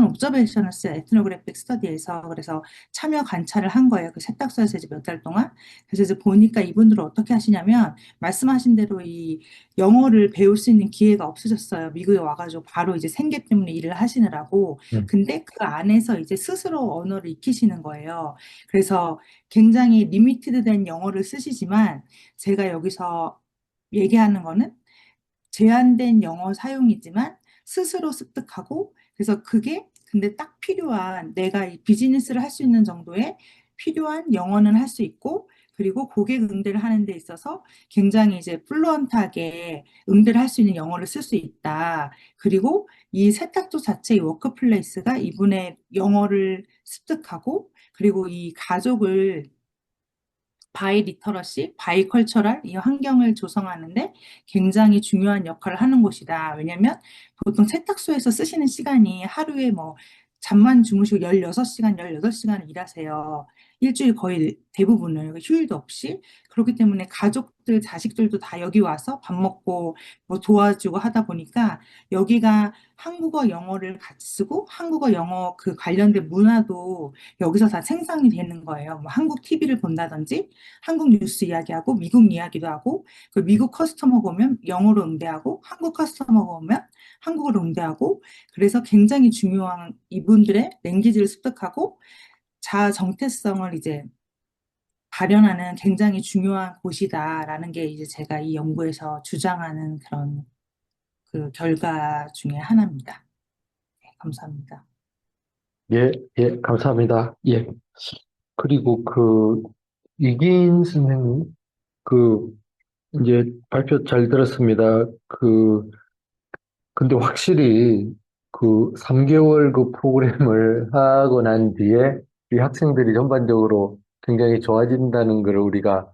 옵저베이셔널스 에트노그래픽 스터디에서 그래서 참여 관찰을 한 거예요. 그 세탁소에서 이제 몇 달 동안. 그래서 이제 보니까 이분들은 어떻게 하시냐면 말씀하신 대로 이 영어를 배울 수 있는 기회가 없으셨어요. 미국에 와가지고 바로 이제 생계 때문에 일을 하시느라고. 근데 그 안에서 이제 스스로 언어를 익히시는 거예요. 그래서 굉장히 리미티드된 영어를 쓰시지만 제가 여기서 얘기하는 거는 제한된 영어 사용이지만 스스로 습득하고 그래서 그게 근데 딱 필요한 내가 이 비즈니스를 할 수 있는 정도의 필요한 영어는 할 수 있고 그리고 고객 응대를 하는 데 있어서 굉장히 이제 플루언트하게 응대를 할 수 있는 영어를 쓸 수 있다. 그리고 이 세탁소 자체의 워크플레이스가 이분의 영어를 습득하고 그리고 이 가족을 바이 리터러시, 바이 컬처럴 이 환경을 조성하는데 굉장히 중요한 역할을 하는 곳이다. 왜냐하면 보통 세탁소에서 쓰시는 시간이 하루에 뭐 잠만 주무시고 16시간, 18시간을 일하세요. 일주일 거의 대부분을 휴일도 없이 그렇기 때문에 가족들, 자식들도 다 여기 와서 밥 먹고 뭐 도와주고 하다 보니까 여기가 한국어, 영어를 같이 쓰고 한국어, 영어 그 관련된 문화도 여기서 다 생성이 되는 거예요. 뭐 한국 TV를 본다든지 한국 뉴스 이야기하고 미국 이야기도 하고 그 미국 커스터머가 오면 영어로 응대하고 한국 커스터머가 오면 한국어로 응대하고 그래서 굉장히 중요한 이분들의 랭귀지를 습득하고 자아 정체성을 이제 발현하는 굉장히 중요한 곳이다라는 게 이제 제가 이 연구에서 주장하는 그런 그 결과 중에 하나입니다. 네, 감사합니다. 예, 예, 감사합니다. 예. 그리고 이긴 선생님, 그, 이제 발표 잘 들었습니다. 근데 확실히 3개월 그 프로그램을 하고 난 뒤에 이 학생들이 전반적으로 굉장히 좋아진다는 걸 우리가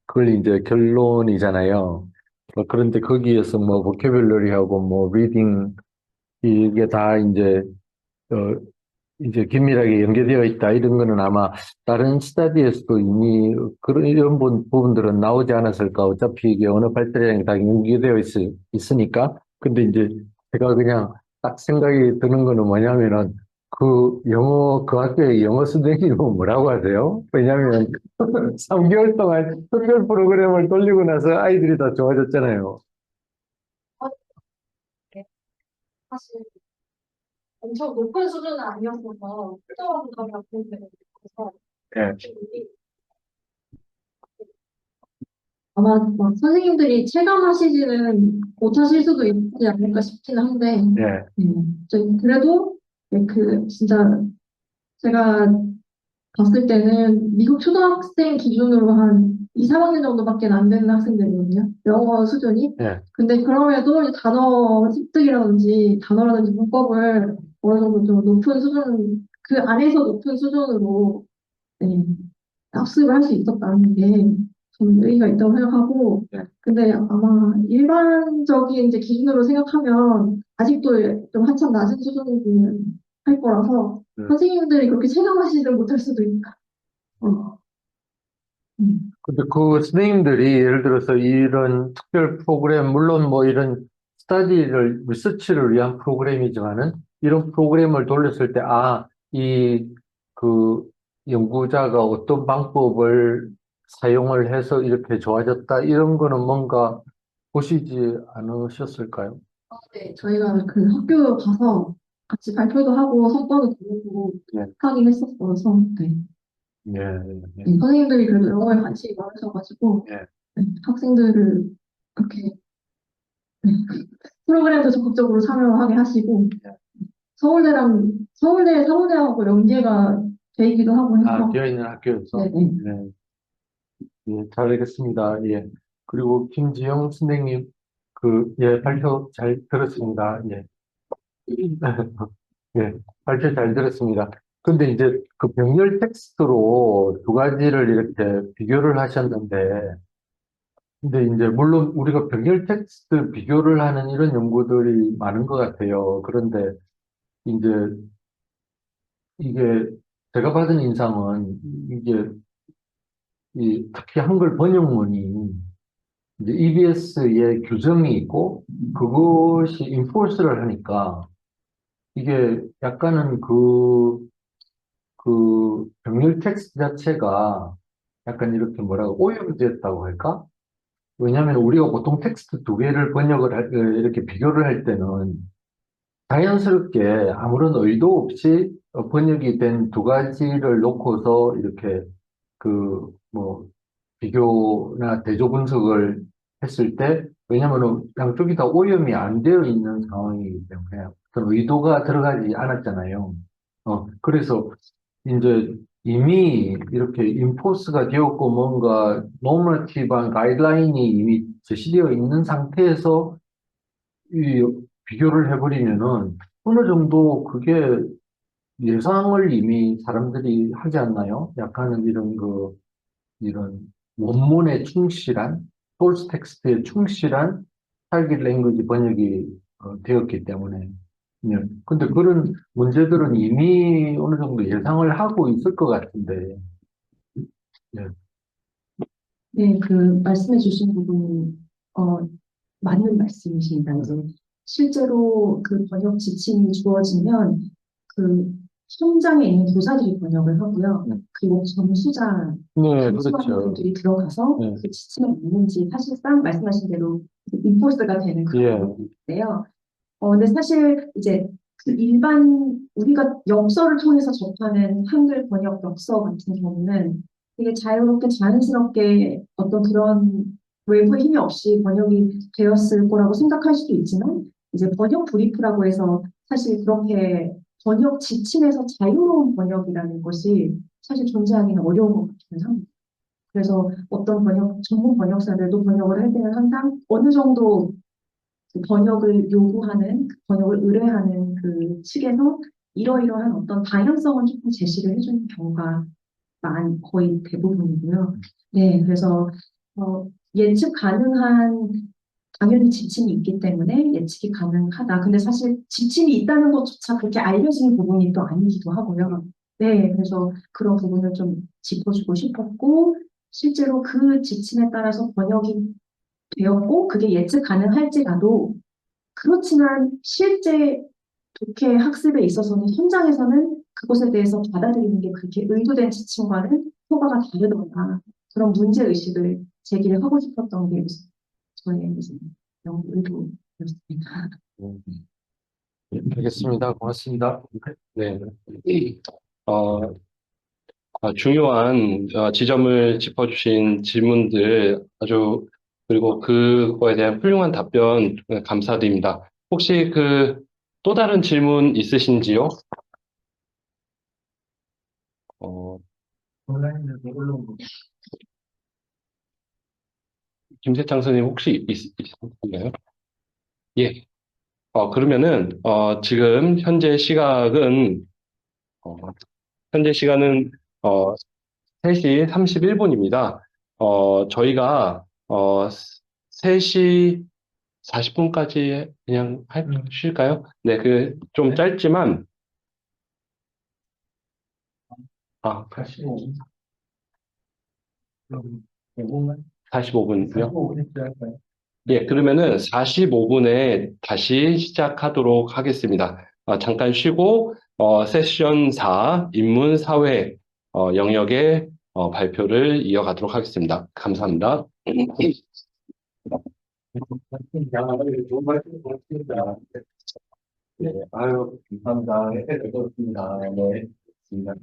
그걸 이제 결론이잖아요. 그런데 거기에서 뭐 보캐블러리하고 뭐 리딩 이게 다 어, 이제 긴밀하게 연계되어 있다. 이런 거는 아마 다른 스터디에서도 이미 이런 부분들은 나오지 않았을까. 어차피 이게 언어 발달이랑 다 연계되어 있으니까. 근데 이제 제가 그냥 딱 생각이 드는 거는 뭐냐면은 그 학교의 영어 선생님은 뭐라고 하세요? 왜냐면 3개월 동안 특별 프로그램을 돌리고 나서 아이들이 다 좋아졌잖아요. 사실 엄청 높은 수준은 아니었어서 필요한 감이 없어서 예. 아마 막 선생님들이 체감하시지는 못하실 수도 있지 않을까 싶기는 한데, 예. 그래도 진짜 제가 봤을 때는 미국 초등학생 기준으로 한 2, 3학년 정도밖에 안 되는 학생들이거든요. 영어 수준이. 예. 근데 그럼에도 이제 단어 습득이라든지 단어라든지 문법을 어느 정도 좀 높은 수준, 그 안에서 높은 수준으로 네, 학습을 할 수 있었다는 게 저는 의의가 있다고 생각하고, 근데 아마 일반적인 이제 기준으로 생각하면 아직도 좀 한참 낮은 수준이긴 할 거라서 선생님들이 그렇게 체감하시지 못할 수도 있다. 어. 근데 선생님들이 예를 들어서 이런 특별 프로그램, 물론 뭐 이런 리서치를 위한 프로그램이지만은 이런 프로그램을 돌렸을 때, 그 연구자가 어떤 방법을 사용을 해서 이렇게 좋아졌다, 이런 거는 뭔가 보시지 않으셨을까요? 네, 저희가 그 학교 가서 같이 발표도 하고 성과도 보고 예, 하긴 했었어서, 네. 예, 예, 선생님들이 그래도 영어에 관심이 많으셔가지고, 예. 학생들을 이렇게 프로그램도 적극적으로 참여하게 하시고, 서울대 사무대하고 연계가 되기도 하고 해서, 되어 있는 학교에서. 네네. 네. 예, 잘 알겠습니다. 예. 그리고 김지영 선생님, 예, 발표 잘 들었습니다. 예. 예, 발표 잘 들었습니다. 근데 이제 그 병렬 텍스트로 두 가지를 이렇게 비교를 하셨는데, 근데 이제 물론 우리가 병렬 텍스트 비교를 하는 이런 연구들이 많은 것 같아요. 그런데 이제 이게 제가 받은 인상은 이게 특히 한글 번역문이 이제 EBS의 규정이 있고 그것이 인포스를 하니까 이게 약간은 병렬 텍스트 자체가 약간 이렇게 뭐라고 오염됐다고 할까? 왜냐하면 우리가 보통 텍스트 두 개를 이렇게 비교를 할 때는 자연스럽게 아무런 의도 없이 번역이 된 두 가지를 놓고서 이렇게 뭐 비교나 대조 분석을 했을 때, 왜냐하면 양쪽이 다 오염이 안 되어 있는 상황이기 때문에 어떤 의도가 들어가지 않았잖아요. 그래서 이제 이미 이렇게 인포스가 되었고 뭔가 노멀티브한 가이드라인이 이미 제시되어 있는 상태에서 이 비교를 해버리면은 어느 정도 그게 예상을 이미 사람들이 하지 않나요? 약간은 이런 원문에 충실한, 소스 텍스트에 충실한 타깃 랭귀지 번역이 되었기 때문에. 예. 근데 그런 문제들은 이미 어느 정도 예상을 하고 있을 것 같은데. 예. 네, 그 말씀해 주신 부분이 어, 맞는 말씀이십니다. 이제 실제로 그 번역 지침이 주어지면 그 현장에 있는 교사들이 번역을 하고요. 그리고 점수자, 네, 감수하는 그렇죠. 분들이 들어가서 네. 그 지침에 맞는지 사실상 말씀하신 대로 인포스가 되는 예. 그런 건데요. 근데 사실 이제 그 일반 우리가 엽서를 통해서 접하는 한글 번역 엽서 같은 경우는 되게 자유롭게 자연스럽게 어떤 그런 외부의 힘이 없이 번역이 되었을 거라고 생각할 수도 있지만 이제 번역 브리프라고 해서 사실 그렇게 번역 지침에서 자유로운 번역이라는 것이 사실 존재하기는 어려운 것 같기는 합니다. 그래서 어떤 전문 번역사들도 번역을 할 때는 항상 어느 정도 그 번역을 요구하는, 그 번역을 의뢰하는 그 측에서 이러이러한 어떤 방향성을 조금 제시를 해주는 경우가 거의 대부분이고요. 네, 그래서 예측 가능한 당연히 지침이 있기 때문에 예측이 가능하다. 근데 사실 지침이 있다는 것조차 그렇게 알려진 부분이 또 아니기도 하고요. 네, 그래서 그런 부분을 좀 짚어주고 싶었고, 실제로 그 지침에 따라서 번역이 되었고, 그게 예측 가능할지라도, 그렇지만 실제 독해 학습에 있어서는 현장에서는 그것에 대해서 받아들이는 게 그렇게 의도된 지침과는 효과가 다르더라. 그런 문제의식을 제기를 하고 싶었던 게 저의 이제 영어 의도였습니다. 알겠습니다. 고맙습니다. 네. 어, 중요한 지점을 짚어주신 질문들 아주 그리고 그거에 대한 훌륭한 답변 감사드립니다. 혹시 그 또 다른 질문 있으신지요? 온라인에서 올라온 거. 김세창 선생님 혹시 있으신가요? 예. 그러면은 지금 어, 현재 시간은 3시 31분입니다. 저희가 3시 40분까지 그냥 쉴까요? 네, 좀 짧지만, 45분. 그럼 5분만? 45분이요? 45분 시작할까요? 예, 그러면은 45분에 다시 시작하도록 하겠습니다. 잠깐 쉬고, 세션 4, 인문사회 영역의 발표를 이어가도록 하겠습니다. 감사합니다. 좋은 말씀 고맙습니다. 네, 아유, 감사합니다. 네, 즐거웠습니다. 네, 좋습니다.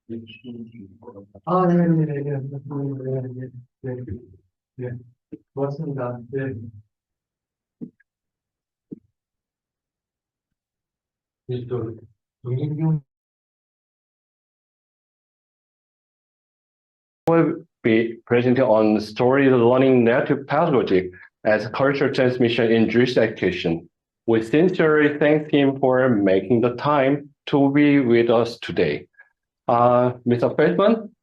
네, 네, 네, 네, 네, 네, 네, 고맙습니다. 네. 또, 동인경 Be presenting on story learning narrative pedagogy as cultural transmission in Jewish education. We sincerely thank him for making the time to be with us today. Mr. Feldman?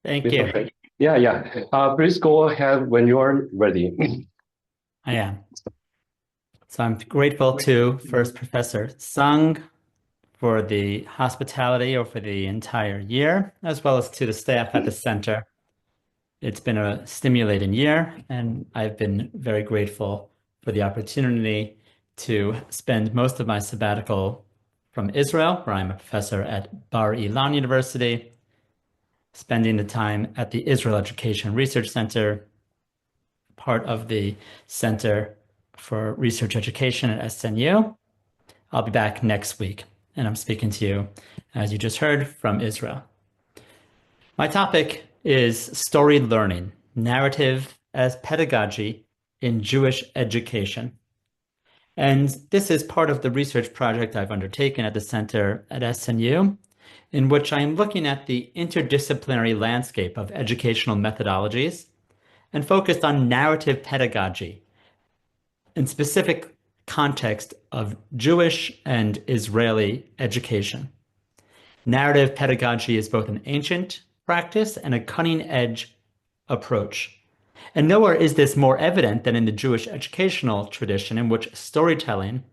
Thank Mr. you. Feldman? Yeah. Please go ahead when you are ready. I am. So I'm grateful to first Professor Sung for the hospitality over the entire year, as well as to the staff at the center. It's been a stimulating year, and I've been very grateful for the opportunity to spend most of my sabbatical from Israel, where I'm a professor at Bar Ilan University, spending the time at the Israel Education Research Center, part of the Center for Research Education at SNU. I'll be back next week, and I'm speaking to you, as you just heard, from Israel. My topic is story learning, narrative as pedagogy in Jewish education. And this is part of the research project I've undertaken at the center at SNU, in which I am looking at the interdisciplinary landscape of educational methodologies and focused on narrative pedagogy in specific context of Jewish and Israeli education. Narrative pedagogy is both an ancient practice and a cutting-edge approach. And nowhere is this more evident than in the Jewish educational tradition, in which storytelling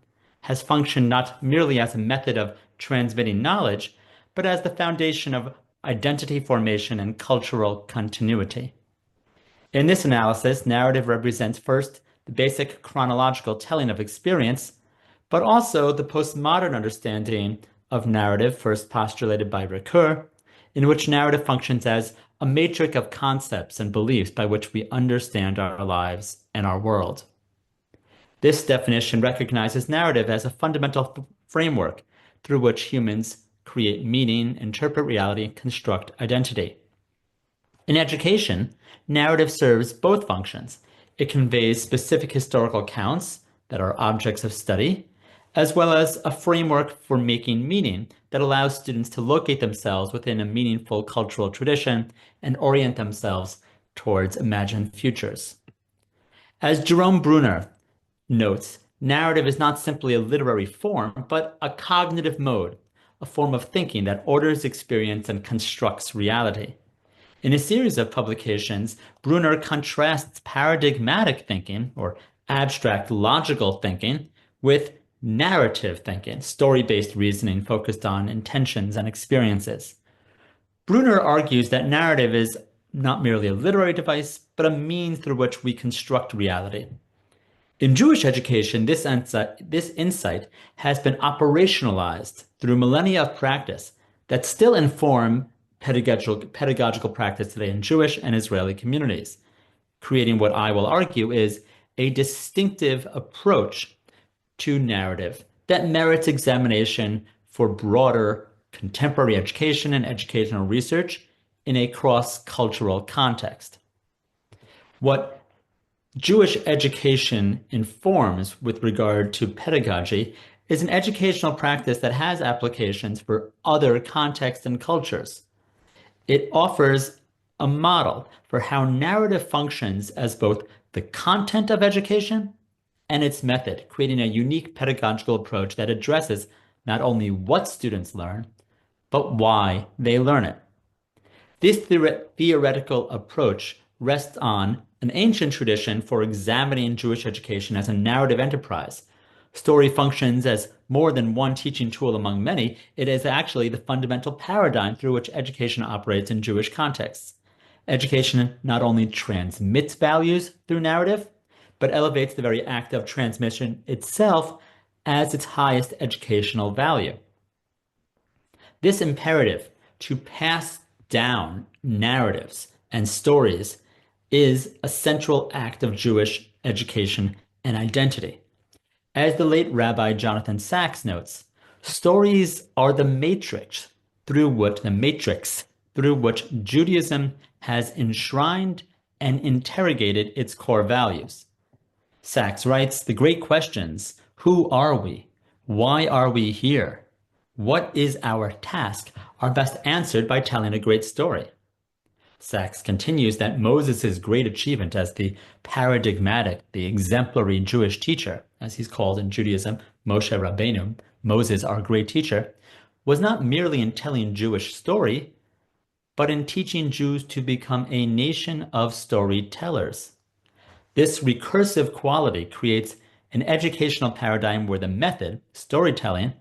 has functioned not merely as a method of transmitting knowledge, but as the foundation of identity formation and cultural continuity. In this analysis, narrative represents first the basic chronological telling of experience, but also the postmodern understanding of narrative, first postulated by Ricoeur, in which narrative functions as a matrix of concepts and beliefs by which we understand our lives and our world. This definition recognizes narrative as a fundamental framework through which humans create meaning, interpret reality, and construct identity. In education, narrative serves both functions. It conveys specific historical accounts that are objects of study, as well as a framework for making meaning that allows students to locate themselves within a meaningful cultural tradition and orient themselves towards imagined futures. As Jerome Bruner notes, narrative is not simply a literary form, but a cognitive mode, a form of thinking that orders experience and constructs reality. In a series of publications, Bruner contrasts paradigmatic thinking, or abstract logical thinking, with narrative thinking, story-based reasoning focused on intentions and experiences. Bruner argues that narrative is not merely a literary device, but a means through which we construct reality. In Jewish education, this insight has been operationalized through millennia of practice that still inform pedagogical practice today in Jewish and Israeli communities, creating what I will argue is a distinctive approach to narrative that merits examination for broader contemporary education and educational research in a cross-cultural context. What Jewish education informs with regard to pedagogy is an educational practice that has applications for other contexts and cultures. It offers a model for how narrative functions as both the content of education and its method, creating a unique pedagogical approach that addresses not only what students learn, but why they learn it. This theoretical approach rests on an ancient tradition for examining Jewish education as a narrative enterprise. Story functions as more than one teaching tool among many. It is actually the fundamental paradigm through which education operates in Jewish contexts. Education not only transmits values through narrative, but elevates the very act of transmission itself as its highest educational value. This imperative to pass down narratives and stories is a central act of Jewish education and identity. As the late Rabbi Jonathan Sacks notes, stories are the matrix through which Judaism has enshrined and interrogated its core values. Sacks writes, the great questions, who are we? Why are we here? What is our task? Are best answered by telling a great story. Sacks continues that Moses' great achievement as the paradigmatic, the exemplary Jewish teacher, as he's called in Judaism, Moshe Rabbeinu, Moses, our great teacher, was not merely in telling Jewish story, but in teaching Jews to become a nation of storytellers. This recursive quality creates an educational paradigm where the method, storytelling,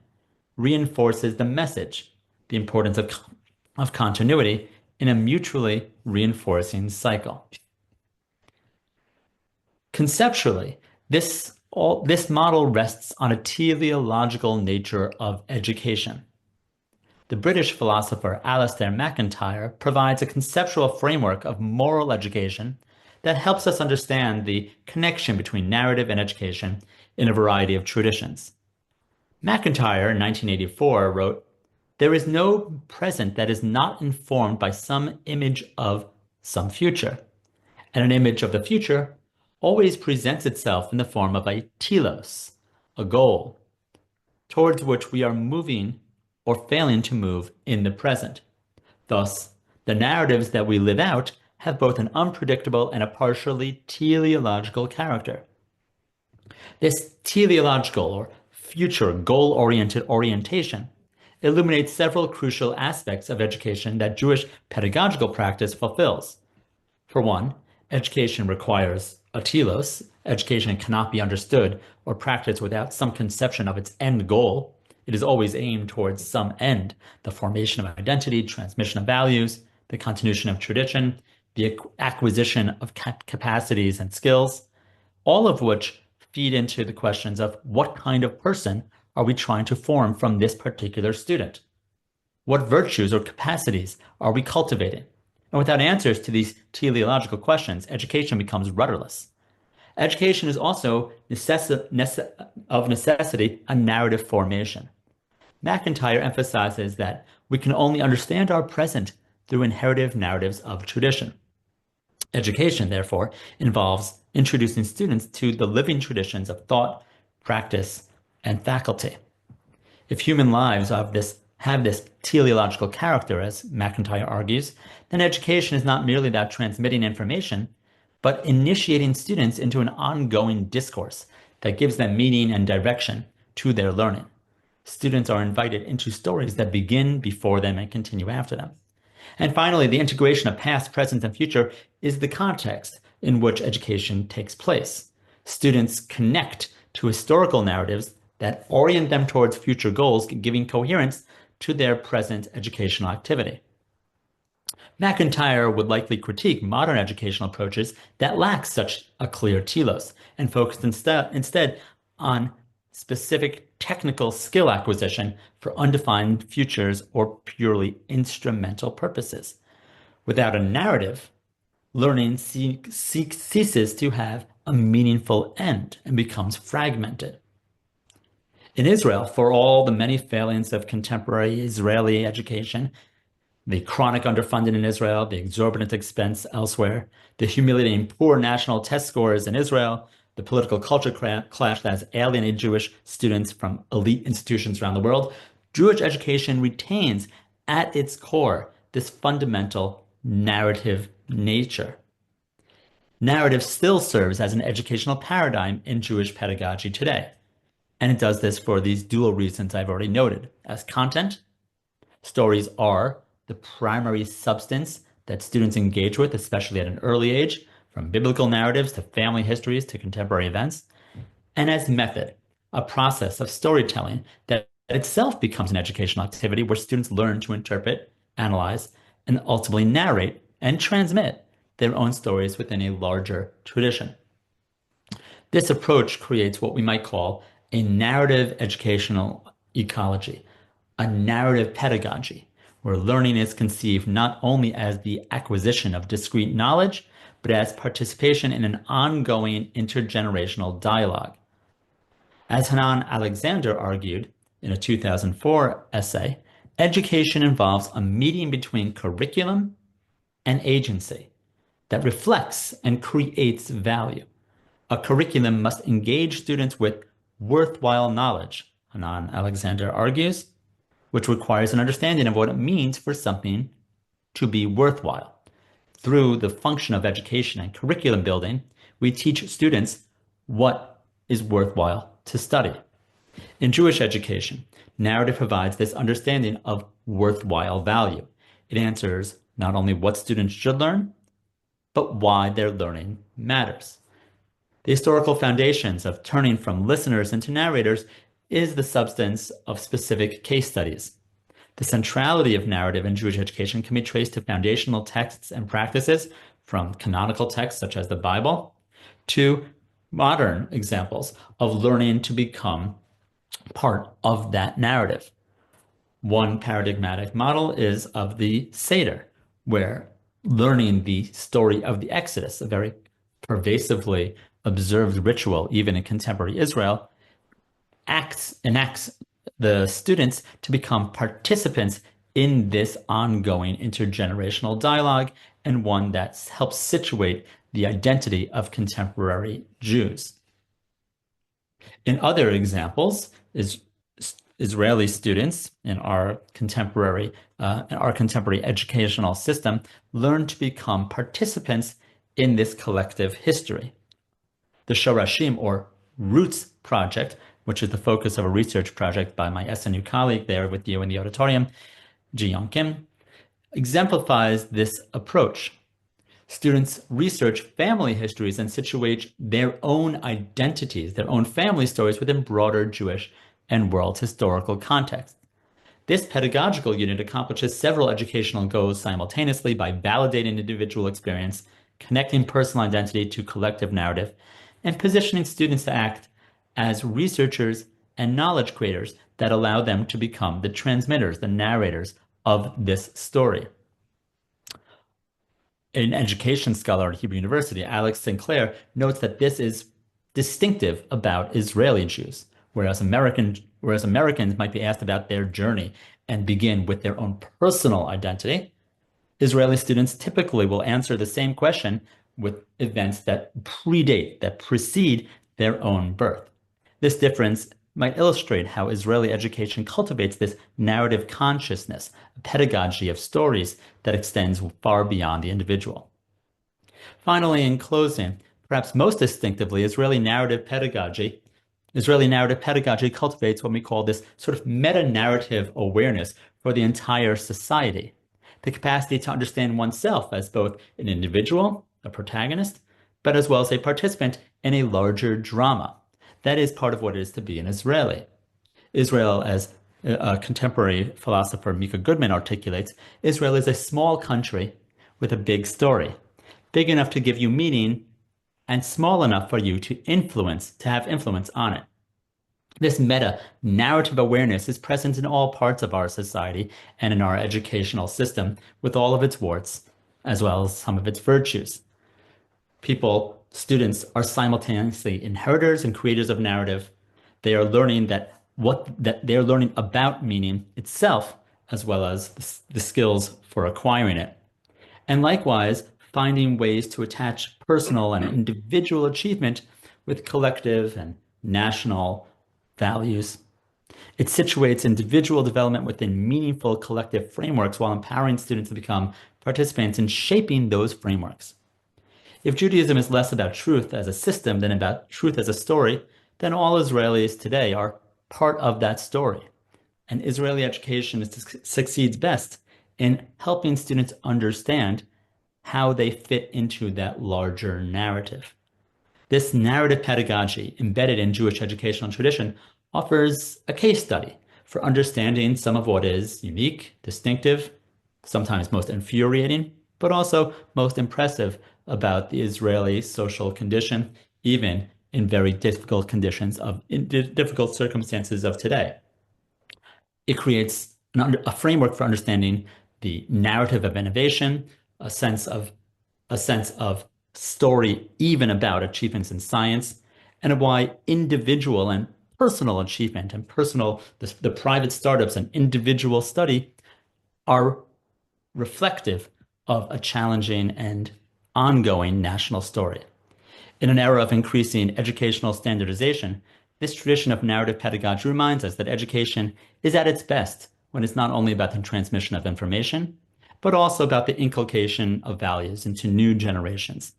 reinforces the message, the importance of continuity in a mutually reinforcing cycle. Conceptually, this model rests on a teleological nature of education. The British philosopher Alistair MacIntyre provides a conceptual framework of moral education that helps us understand the connection between narrative and education in a variety of traditions. MacIntyre, in 1984, wrote, "There is no present that is not informed by some image of some future, and an image of the future always presents itself in the form of a telos, a goal, towards which we are moving or failing to move in the present. Thus, the narratives that we live out have both an unpredictable and a partially teleological character. This teleological or future goal-oriented orientation illuminates several crucial aspects of education that Jewish pedagogical practice fulfills. For one, education requires a telos. Education cannot be understood or practiced without some conception of its end goal. It is always aimed towards some end, the formation of identity, transmission of values, the continuation of tradition, the acquisition of capacities and skills, all of which feed into the questions of what kind of person are we trying to form from this particular student? What virtues or capacities are we cultivating? And without answers to these teleological questions, education becomes rudderless. Education is also of necessity a narrative formation. MacIntyre emphasizes that we can only understand our present through inherited narratives of tradition. Education, therefore, involves introducing students to the living traditions of thought, practice, and faculty. If human lives have this teleological character, as MacIntyre argues, then education is not merely about transmitting information, but initiating students into an ongoing discourse that gives them meaning and direction to their learning. Students are invited into stories that begin before them and continue after them. And finally, the integration of past, present, and future is the context in which education takes place. Students connect to historical narratives that orient them towards future goals, giving coherence to their present educational activity. MacIntyre would likely critique modern educational approaches that lack such a clear telos and focus instead on specific technical skill acquisition for undefined futures or purely instrumental purposes. Without a narrative, learning ceases to have a meaningful end and becomes fragmented. In Israel, for all the many failings of contemporary Israeli education, the chronic underfunding in Israel, the exorbitant expense elsewhere, the humiliating poor national test scores in Israel, the political culture clash that has alienated Jewish students from elite institutions around the world, Jewish education retains at its core this fundamental narrative nature. Narrative still serves as an educational paradigm in Jewish pedagogy today. And it does this for these dual reasons I've already noted. As content, stories are the primary substance that students engage with, especially at an early age, from biblical narratives to family histories to contemporary events. And as method, a process of storytelling that itself becomes an educational activity where students learn to interpret, analyze, and ultimately narrate and transmit their own stories within a larger tradition. This approach creates what we might call a narrative educational ecology, a narrative pedagogy, where learning is conceived not only as the acquisition of discrete knowledge, but as participation in an ongoing intergenerational dialogue. As Hanan Alexander argued in a 2004 essay, education involves a meeting between curriculum and agency that reflects and creates value. A curriculum must engage students with worthwhile knowledge, Hanan Alexander argues, which requires an understanding of what it means for something to be worthwhile. Through the function of education and curriculum building, we teach students what is worthwhile to study. In Jewish education, narrative provides this understanding of worthwhile value. It answers not only what students should learn, but why their learning matters. The historical foundations of turning from listeners into narrators is the substance of specific case studies. The centrality of narrative in Jewish education can be traced to foundational texts and practices, from canonical texts such as the Bible, to modern examples of learning to become part of that narrative. One paradigmatic model is of the Seder, where learning the story of the Exodus, a very pervasively observed ritual even in contemporary Israel, enacts the students to become participants in this ongoing intergenerational dialogue, and one that helps situate the identity of contemporary Jews. In other examples, Israeli students in our contemporary educational system learn to become participants in this collective history. The Shorashim, or Roots Project, which is the focus of a research project by my SNU colleague there with you in the auditorium, Ji Young Kim, exemplifies this approach. Students research family histories and situate their own identities, their own family stories within broader Jewish and world historical context. This pedagogical unit accomplishes several educational goals simultaneously by validating individual experience, connecting personal identity to collective narrative, and positioning students to act as researchers and knowledge creators that allow them to become the transmitters, the narrators of this story. An education scholar at Hebrew University, Alex Sinclair, notes that this is distinctive about Israeli Jews, whereas Americans might be asked about their journey and begin with their own personal identity. Israeli students typically will answer the same question with events that precede their own birth. This difference might illustrate how Israeli education cultivates this narrative consciousness, a pedagogy of stories that extends far beyond the individual. Finally, in closing, perhaps most distinctively, Israeli narrative pedagogy cultivates what we call this sort of meta-narrative awareness for the entire society, the capacity to understand oneself as both an individual, a protagonist, but as well as a participant in a larger drama. That is part of what it is to be an Israeli. Israel, as a contemporary philosopher Mika Goodman articulates, Israel is a small country with a big story, big enough to give you meaning and small enough for you to have influence on it. This meta-narrative awareness is present in all parts of our society and in our educational system, with all of its warts, as well as some of its virtues. Students are simultaneously inheritors and creators of narrative. They are learning they're learning about meaning itself, as well as the skills for acquiring it. And likewise, finding ways to attach personal and individual achievement with collective and national values. It situates individual development within meaningful collective frameworks while empowering students to become participants in shaping those frameworks. If Judaism is less about truth as a system than about truth as a story, then all Israelis today are part of that story. And Israeli education succeeds best in helping students understand how they fit into that larger narrative. This narrative pedagogy embedded in Jewish educational tradition offers a case study for understanding some of what is unique, distinctive, sometimes most infuriating, but also most impressive about the Israeli social condition, even in very difficult difficult circumstances of today. It creates a framework for understanding the narrative of innovation, a sense of story even about achievements in science, and why individual and personal achievement and the private startups and individual study are reflective of a challenging and ongoing national story. In an era of increasing educational standardization, this tradition of narrative pedagogy reminds us that education is at its best when it's not only about the transmission of information, but also about the inculcation of values into new generations.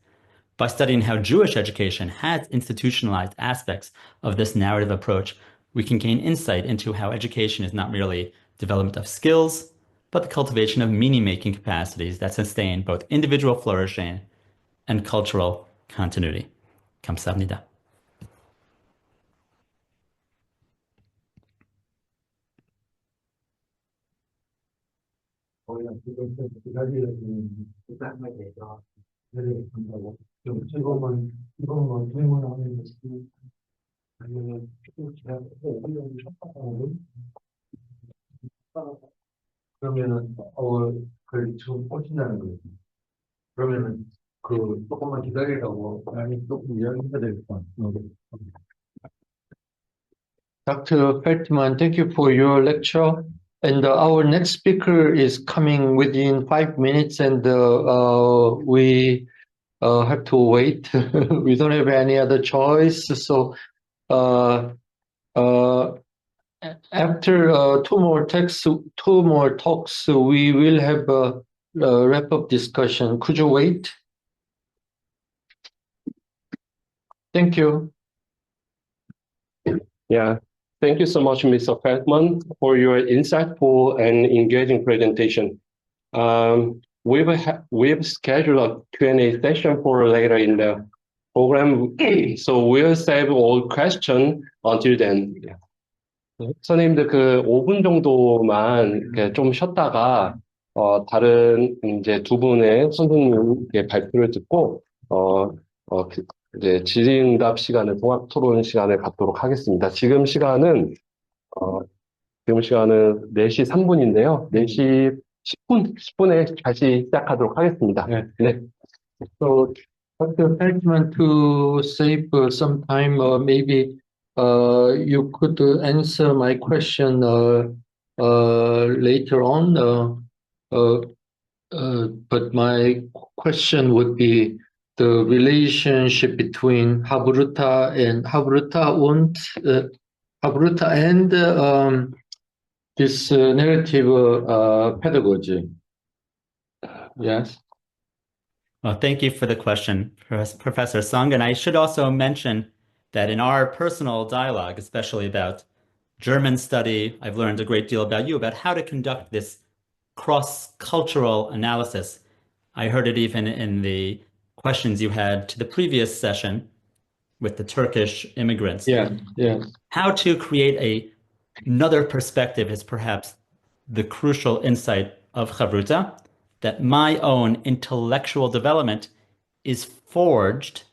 By studying how Jewish education has institutionalized aspects of this narrative approach, we can gain insight into how education is not merely development of skills, but the cultivation of meaning-making capacities that sustain both individual flourishing and cultural continuity. 감사합니다. 그러면은 그걸 지금 오신다는 거예요. 그러면은 조금만 기다리라고 아니 조금 이야기해야 될 것 같아요. Dr. Feldman, thank you for your lecture. And our next speaker is coming within 5 minutes, and we have to wait. We don't have any other choice. So after two more talks, we will have a wrap-up discussion. Could you wait? Thank you. Yeah, thank you so much, Mr. Feldman, for your insightful and engaging presentation. we've scheduled a Q&A session for later in the program, so we'll save all questions until then. 선생님들 그 5분 정도만 이렇게 좀 쉬었다가 다른 이제 두 분의 선생님 발표를 듣고 이제 질의응답 시간을 통합 토론 시간을 갖도록 하겠습니다. 지금 시간은 4시 3분인데요. 4시 10분에 다시 시작하도록 하겠습니다. 네. 네. So, Dr. Feldman, to save some time, maybe you could answer my question later on. But my question would be the relationship between Habruta and this narrative pedagogy. Yes. Well, thank you for the question, Professor Sung. And I should also mention that in our personal dialogue, especially about German study, I've learned a great deal about you, about how to conduct this cross-cultural analysis. I heard it even in the questions you had to the previous session with the Turkish immigrants. Yeah. How to create another perspective is perhaps the crucial insight of Chavruta, that my own intellectual development is forged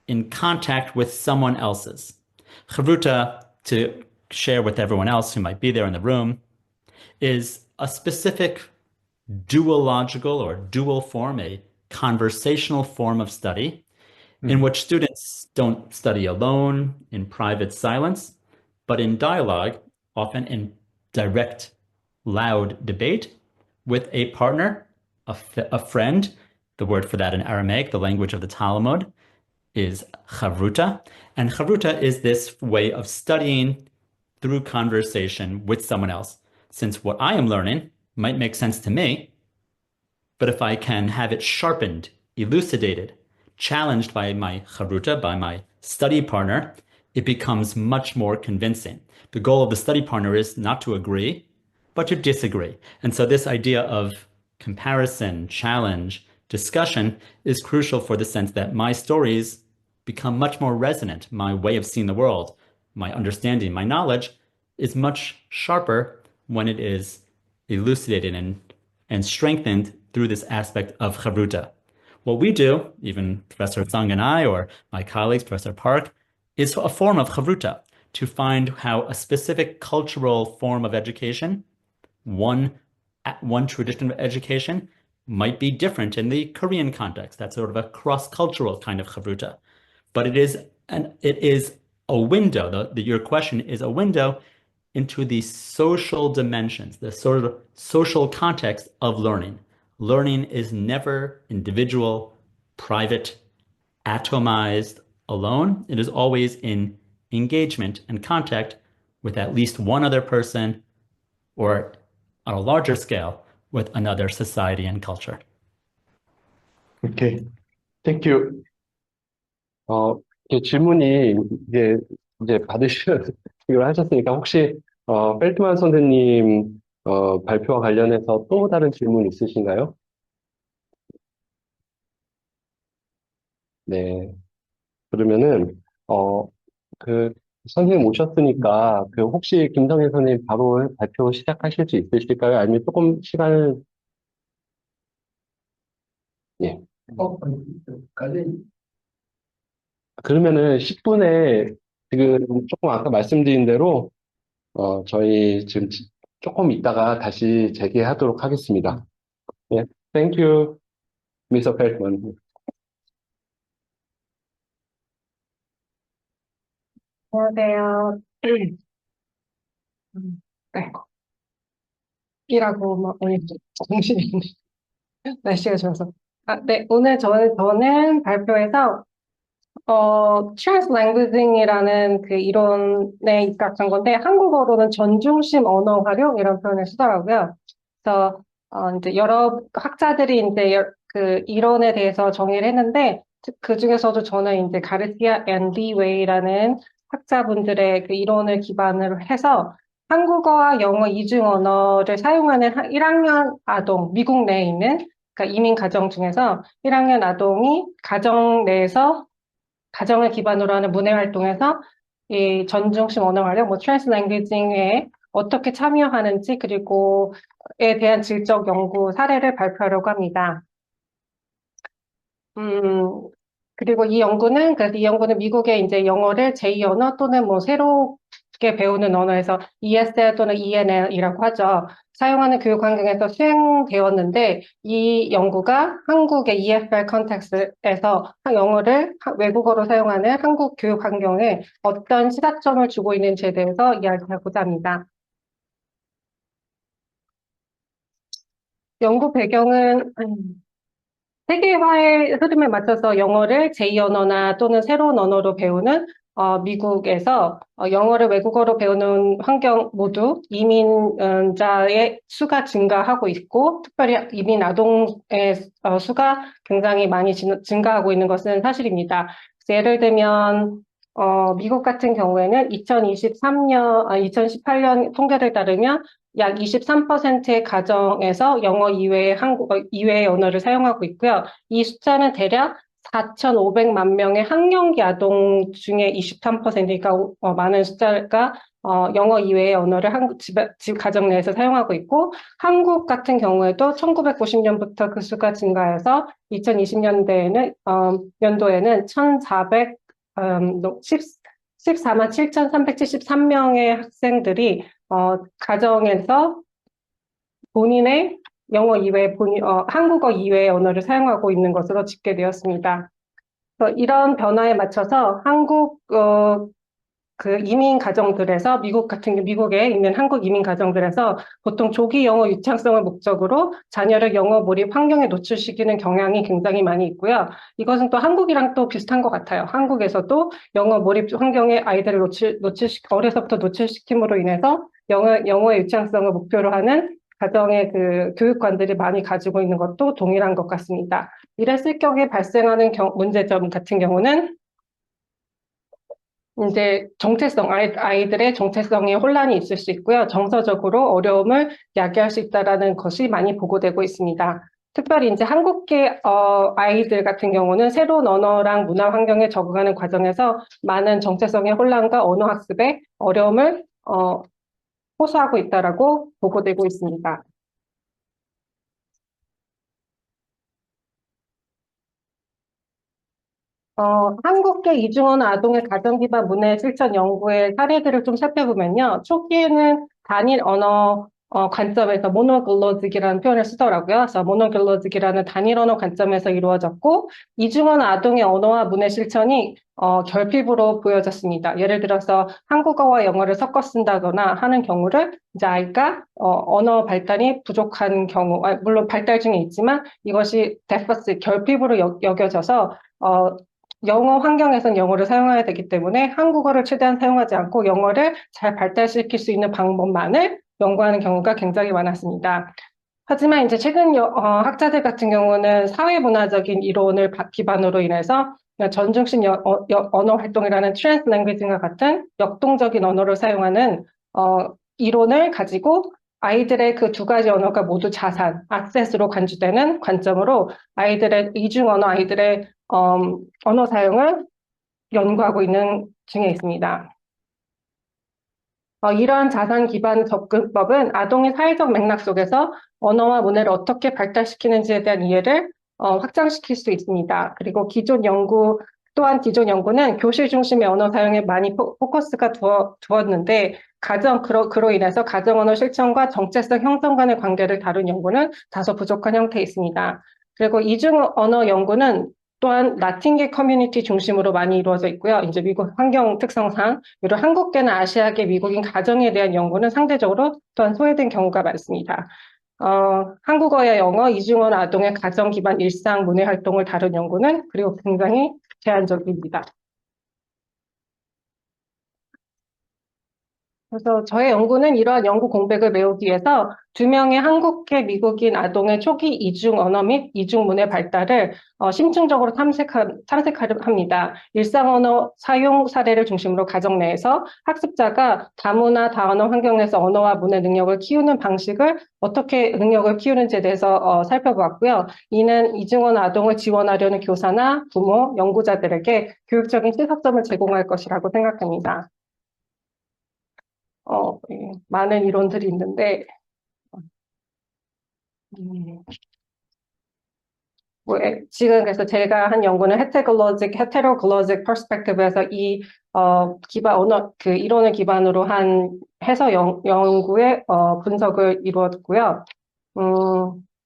in contact with someone else's. Chavruta, to share with everyone else who might be there in the room, is a specific duological or dual form, a conversational form of study in which students don't study alone in private silence, but in dialogue, often in direct, loud debate with a partner, a friend. The word for that in Aramaic, the language of the Talmud, is chavruta. And chavruta is this way of studying through conversation with someone else. Since what I am learning might make sense to me, but if I can have it sharpened, elucidated, challenged by my chavruta, by my study partner, it becomes much more convincing. The goal of the study partner is not to agree, but to disagree. And so this idea of comparison, challenge, discussion is crucial for the sense that my stories become much more resonant. My way of seeing the world, my understanding, my knowledge is much sharper when it is elucidated and strengthened through this aspect of chavruta. What we do, even Professor Sung and I, or my colleagues, Professor Park, is a form of chavruta, to find how a specific cultural form of education, one tradition of education, might be different in the Korean context. That's sort of a cross-cultural kind of chavruta. But it is a window, your question is a window into the social dimensions, the sort of social context of learning. Learning is never individual, private, atomized, alone. It is always in engagement and contact with at least one other person, or on a larger scale, with another society and culture. Okay. Thank you. 질문이 이제 받으시기로 하셨으니까 혹시 펠트만 선생님 발표와 관련해서 또 다른 질문 있으신가요? 네. 그러면은 그 선생님 오셨으니까 그 혹시 김성일 선생님 바로 발표 시작하실 수 있으실까요? 아니면 조금 시간을 예. 그러면은 10분에 지금 조금 아까 말씀드린 대로 저희 지금 조금 있다가 다시 재개하도록 하겠습니다. 예. Thank you, Mr. Feldman. 안녕하세요. 네. 일하고 막 오늘 정신이 날씨가 좋아서. 네. 오늘 저는 발표에서 translanguaging이라는 그 이론에 입각한 건데 한국어로는 전중심 언어 활용이라는 표현을 쓰더라고요. 그래서 이제 여러 학자들이 이제 그 이론에 대해서 정의를 했는데 그 중에서도 저는 이제 가르시아 앤 리 웨이라는 학자분들의 그 이론을 기반으로 해서 한국어와 영어 이중 언어를 사용하는 1학년 아동, 미국 내에 있는 그러니까 이민 가정 중에서 1학년 아동이 가정 내에서 가정을 기반으로 하는 문해 활동에서 이 전중심 언어 활용, 뭐 트랜스랭귀징에 어떻게 참여하는지 그리고에 대한 질적 연구 사례를 발표하려고 합니다. 그리고 그래서 이 연구는 미국의 이제 영어를 제2 언어 또는 뭐 새롭게 배우는 언어에서 ESL 또는 ENL이라고 하죠. 사용하는 교육 환경에서 수행되었는데 이 연구가 한국의 EFL 컨텍스트에서 영어를 외국어로 사용하는 한국 교육 환경에 어떤 시사점을 주고 있는지에 대해서 이야기하고자 합니다. 연구 배경은 세계화의 흐름에 맞춰서 영어를 제2 언어나 또는 새로운 언어로 배우는 미국에서 영어를 외국어로 배우는 환경 모두 이민자의 수가 증가하고 있고 특별히 이민 아동의 수가 굉장히 많이 증가하고 있는 것은 사실입니다. 예를 들면 미국 같은 경우에는 2018년 통계를 따르면 약 23%의 가정에서 영어 이외의 언어를 사용하고 있고요. 이 숫자는 대략 4,500만 명의 학령기 아동 중에 23%니까 많은 숫자가 영어 이외의 언어를 집 가정 내에서 사용하고 있고 한국 같은 경우에도 1990년부터 그 수가 증가해서 2020년도에는 14만 7,373명의 학생들이 가정에서 본인의 한국어 이외의 언어를 사용하고 있는 것으로 집계되었습니다. 이런 변화에 맞춰서 그 이민 가정들에서 미국에 있는 한국 이민 가정들에서 보통 조기 영어 유창성을 목적으로 자녀를 영어 몰입 환경에 노출시키는 경향이 굉장히 많이 있고요. 이것은 또 한국이랑 또 비슷한 것 같아요. 한국에서도 영어 몰입 환경에 아이들을 어려서부터 노출시킴으로 인해서 영어의 유창성을 목표로 하는 가정의 그 교육관들이 많이 가지고 있는 것도 동일한 것 같습니다. 이랬을 경우에 발생하는 문제점 같은 경우는 이제 아이들의 정체성에 혼란이 있을 수 있고요. 정서적으로 어려움을 야기할 수 있다라는 것이 많이 보고되고 있습니다. 특별히 이제 한국계 아이들 같은 경우는 새로운 언어랑 문화 환경에 적응하는 과정에서 많은 정체성의 혼란과 언어 학습에 어려움을 호소하고 있다라고 보고되고 있습니다. 한국계 이중언어 아동의 가정 기반 문해 실천 연구의 사례들을 좀 살펴보면요. 초기에는 단일 언어 관점에서 모노글로직이라는 표현을 쓰더라고요. 그래서 모노글로직이라는 단일 언어 관점에서 이루어졌고 이중언어 아동의 언어와 문해 실천이 결핍으로 보여졌습니다. 예를 들어서 한국어와 영어를 섞어 쓴다거나 하는 경우를 이제 아이가 언어 발달이 부족한 경우, 물론 발달 중에 있지만 이것이 결핍으로 여겨져서 영어 환경에선 영어를 사용해야 되기 때문에 한국어를 최대한 사용하지 않고 영어를 잘 발달시킬 수 있는 방법만을 연구하는 경우가 굉장히 많았습니다. 하지만 이제 최근 학자들 같은 경우는 사회문화적인 이론을 기반으로 인해서 전중심 언어 활동이라는 트랜스랭귀징과 같은 역동적인 언어를 사용하는 이론을 가지고 아이들의 그 두 가지 언어가 모두 자산, 아셋으로 간주되는 관점으로 아이들의 언어 사용을 연구하고 있는 중에 있습니다. 이러한 자산 기반 접근법은 아동의 사회적 맥락 속에서 언어와 문해를 어떻게 발달시키는지에 대한 이해를 확장시킬 수 있습니다. 그리고 기존 연구는 교실 중심의 언어 사용에 많이 포커스가 두었는데 그로 인해서 가정 언어 실천과 정체성 형성 간의 관계를 다룬 연구는 다소 부족한 형태에 있습니다. 그리고 이중 언어 연구는 또한 라틴계 커뮤니티 중심으로 많이 이루어져 있고요. 이제 미국 환경 특성상 이런 한국계나 아시아계 미국인 가정에 대한 연구는 상대적으로 또한 소외된 경우가 많습니다. 한국어와 영어, 이중언어 아동의 가정 기반 일상 문해 활동을 다룬 연구는 그리고 굉장히 제한적입니다. 그래서 저의 연구는 이러한 연구 공백을 메우기 위해서 2명의 한국계 미국인 아동의 초기 이중 언어 및 이중 문해 발달을 심층적으로 탐색합니다. 일상 언어 사용 사례를 중심으로 가정 내에서 학습자가 다문화 다언어 환경 내에서 언어와 문해 능력을 키우는 방식을 어떻게 능력을 키우는지에 대해서 살펴보았고요. 이는 이중언어 아동을 지원하려는 교사나 부모, 연구자들에게 교육적인 시사점을 제공할 것이라고 생각합니다. 예, 많은 이론들이 있는데, 지금 그래서 제가 한 연구는 헤테로글로직 퍼스펙티브에서 이 언어 그 이론을 기반으로 해서 연구의 분석을 이루었고요.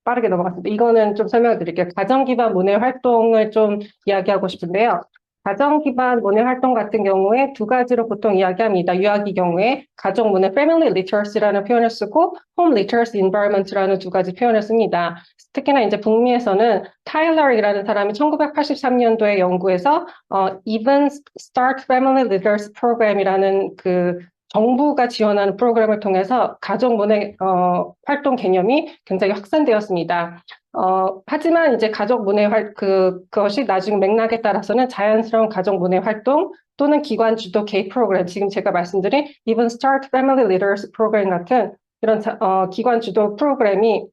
빠르게 넘어갔습니다. 이거는 좀 설명을 드릴게요. 가정 기반 문해 활동을 좀 이야기하고 싶은데요. 가정 기반 문해 활동 같은 경우에 2가지로 보통 이야기합니다. 유아기 경우에 가족 문해 family literacy라는 표현을 쓰고 home literacy environment라는 2가지 표현을 씁니다. 특히나 이제 북미에서는 타일러이라는 사람이 1983년도에 연구해서 Even Start Family Literacy Program이라는 그 정부가 지원하는 프로그램을 통해서 가족 문해 활동 개념이 굉장히 확산되었습니다. 하지만 이제 가족 문해 그것이 나중 맥락에 따라서는 자연스러운 가족 문해 활동 또는 기관 주도 개입 프로그램, 지금 제가 말씀드린 Even Start Family Literacy Program 같은 이런 기관 주도 프로그램이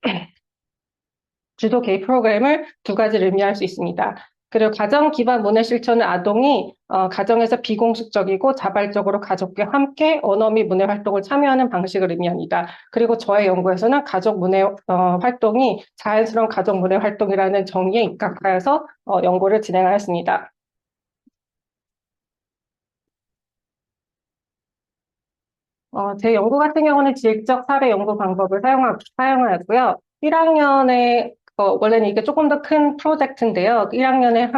주도 개입 프로그램을 2가지를 의미할 수 있습니다. 그리고 가정 기반 문해 실천은 아동이 가정에서 비공식적이고 자발적으로 가족과 함께 언어 및 문해 활동을 참여하는 방식을 의미합니다. 그리고 저의 연구에서는 가족 문해 활동이 자연스러운 가족 문해 활동이라는 정의에 입각하여서 연구를 진행하였습니다. 제 연구 같은 경우는 지역적 사례 연구 방법을 사용하였고요. 1학년에 원래는 이게 조금 더 큰 프로젝트인데요. 1학년에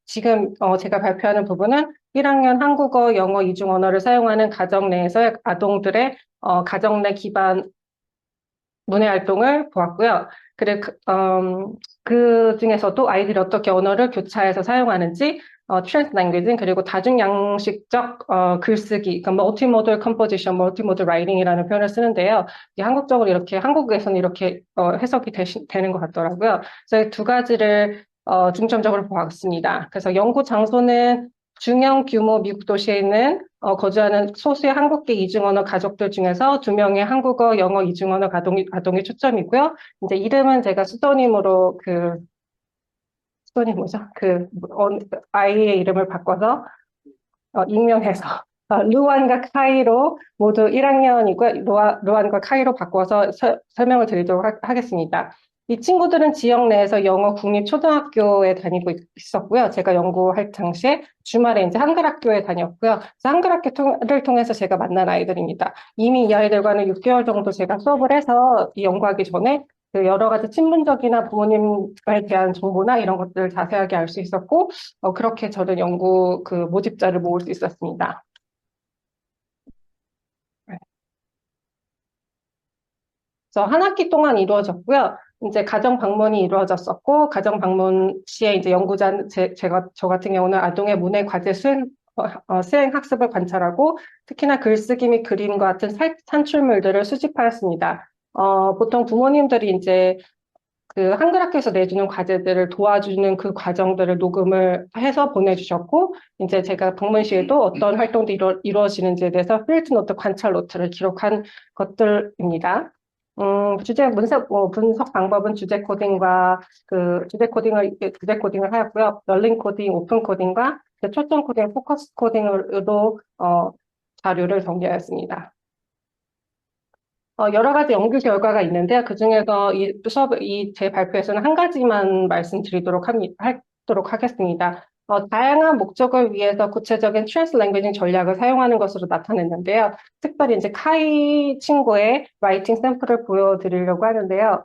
지금 제가 발표하는 부분은 1학년 한국어, 영어 이중 언어를 사용하는 가정 내에서의 아동들의 가정 내 기반 문해 활동을 보았고요. 그리고 그 중에서도 아이들이 어떻게 언어를 교차해서 사용하는지, 트랜스랭귀지 그리고 다중양식적 글쓰기, 그러니까 multimodal composition, multimodal writing이라는 표현을 쓰는데요. 이게 한국에서는 이렇게 해석이 되는 것 같더라고요. 그래서 2가지를 중점적으로 보았습니다. 그래서 연구 장소는 중형 규모 미국 도시에 있는 거주하는 소수의 한국계 이중언어 가족들 중에서 2명의 한국어, 영어 이중언어 아동이 초점이고요. 이제 이름은 제가 수도님으로 수도님 뭐죠? 아이의 이름을 바꿔서 익명해서 루안과 카이로 모두 1학년이고요. 루안과 카이로 바꿔서 설명을 드리도록 하겠습니다. 이 친구들은 지역 내에서 영어 국립초등학교에 다니고 있었고요. 제가 연구할 당시에 주말에 이제 한글 학교에 다녔고요. 그래서 한글 학교를 통해서 제가 만난 아이들입니다. 이미 이 아이들과는 6개월 정도 제가 수업을 해서 연구하기 전에 그 여러 가지 친분적이나 부모님에 대한 정보나 이런 것들을 자세하게 알 수 있었고, 그렇게 저는 연구 모집자를 모을 수 있었습니다. 그래서 한 학기 동안 이루어졌고요. 이제 가정 방문이 이루어졌었고, 가정 방문 시에 이제 저 같은 경우는 아동의 문해 과제 수행 학습을 관찰하고, 특히나 글쓰기 및 그림과 같은 산출물들을 수집하였습니다. 보통 부모님들이 이제 그 한글 학교에서 내주는 과제들을 도와주는 그 과정들을 녹음을 해서 보내주셨고, 이제 제가 방문 시에도 어떤 활동들이 이루어지는지에 대해서 필드 노트, 관찰 노트를 기록한 것들입니다. 분석 방법은 주제 코딩과 주제 코딩을 하였고요. 널링 코딩, 오픈 코딩과 초점 코딩, 포커스 코딩으로 자료를 정리하였습니다. 여러 가지 연구 결과가 있는데요. 그 중에서 제 발표에서는 한 가지만 말씀드리도록 하겠습니다. 다양한 목적을 위해서 구체적인 트랜스랭귀징 전략을 사용하는 것으로 나타냈는데요. 특별히 이제 카이 친구의 라이팅 샘플을 보여드리려고 하는데요.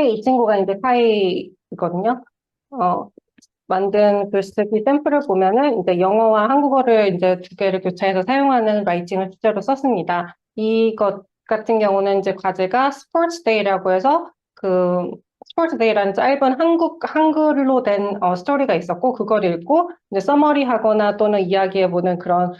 이 친구가 이제 카이거든요. 만든 글쓰기 샘플을 보면은 이제 영어와 한국어를 이제 2개를 교차해서 사용하는 라이팅을 실제로 썼습니다. 이것 같은 경우는 이제 과제가 스포츠 데이라고 해서 스포츠 데이라는 짧은 한글로 된 스토리가 있었고, 그걸 읽고, 이제 서머리 하거나 또는 이야기해보는 그런,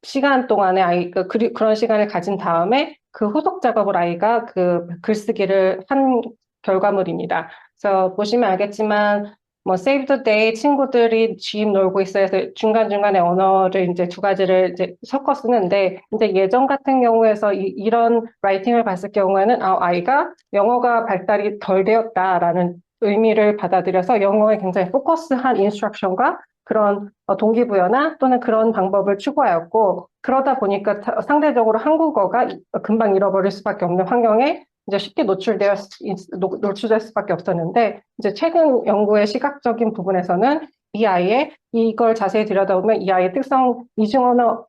시간 동안에 그런 시간을 가진 다음에 그 후속 작업을 아이가 그 글쓰기를 한 결과물입니다. 그래서 보시면 알겠지만, 뭐, Save the Day 친구들이 쥐입 놀고 있어요. 해서 중간중간에 언어를 이제 두 가지를 이제 섞어 쓰는데, 이제 예전 같은 경우에서 이런 라이팅을 봤을 경우에는, 아이가 영어가 발달이 덜 되었다라는 의미를 받아들여서 영어에 굉장히 포커스한 인스트럭션과 그런 동기부여나 또는 그런 방법을 추구하였고, 그러다 보니까 상대적으로 한국어가 금방 잃어버릴 수밖에 없는 환경에 이제 쉽게 노출될 수밖에 없었는데, 이제 최근 연구의 시각적인 부분에서는 이 아이의 이걸 자세히 들여다보면 이 아이의 특성, 이중언어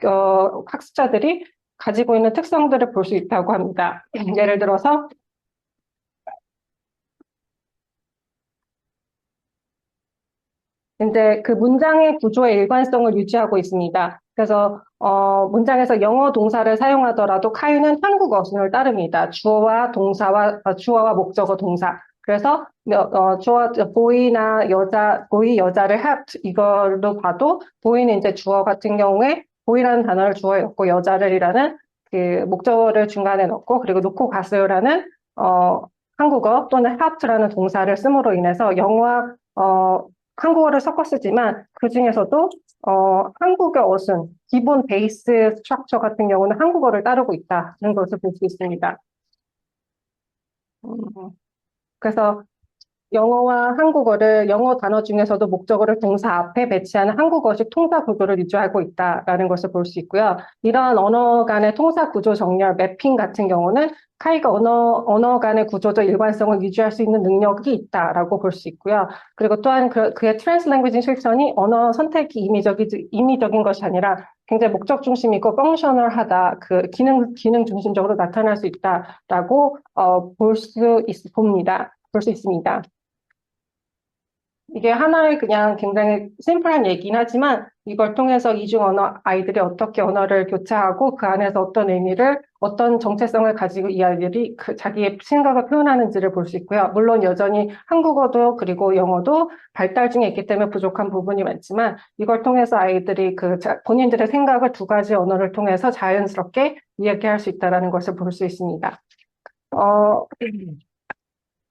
학습자들이 가지고 있는 특성들을 볼 수 있다고 합니다. 예를 들어서 이제 그 문장의 구조의 일관성을 유지하고 있습니다. 그래서 문장에서 영어 동사를 사용하더라도 카이는 한국어 순을 따릅니다. 주어와 목적어 동사. 그래서 보이나 보이 여자를 have 이걸로 봐도 보이는 이제 주어 같은 경우에 보이라는 단어를 주어에 넣고 여자를이라는 그 목적어를 중간에 넣고 그리고 놓고 가세요라는 한국어 또는 have라는 동사를 씀으로 인해서 영어와 한국어를 섞어 쓰지만 그 중에서도 한국의 어순, 기본 베이스 스트럭처 같은 경우는 한국어를 따르고 있다는 것을 볼 수 있습니다. 그래서 영어와 한국어를 영어 단어 중에서도 목적어를 동사 앞에 배치하는 한국어식 통사 구조를 유지하고 있다라는 것을 볼 수 있고요. 이러한 언어 간의 통사 구조 정렬, 매핑 같은 경우는 카이가 언어 간의 구조적 일관성을 유지할 수 있는 능력이 있다라고 볼 수 있고요. 그리고 또한 그의 트랜스랭귀지 실천이 언어 선택이 임의적인 것이 아니라 굉장히 목적 중심이고 펑셔널하다, 그 기능 중심적으로 나타날 수 있다라고 볼 수 있습니다. 이게 하나의 그냥 굉장히 심플한 얘기긴 하지만 이걸 통해서 이중 언어 아이들이 어떻게 언어를 교차하고 그 안에서 어떤 의미를, 어떤 정체성을 가지고 이 아이들이 자기의 생각을 표현하는지를 볼 수 있고요. 물론 여전히 한국어도 그리고 영어도 발달 중에 있기 때문에 부족한 부분이 많지만 이걸 통해서 아이들이 본인들의 생각을 두 가지 언어를 통해서 자연스럽게 이야기할 수 있다는 것을 볼 수 있습니다.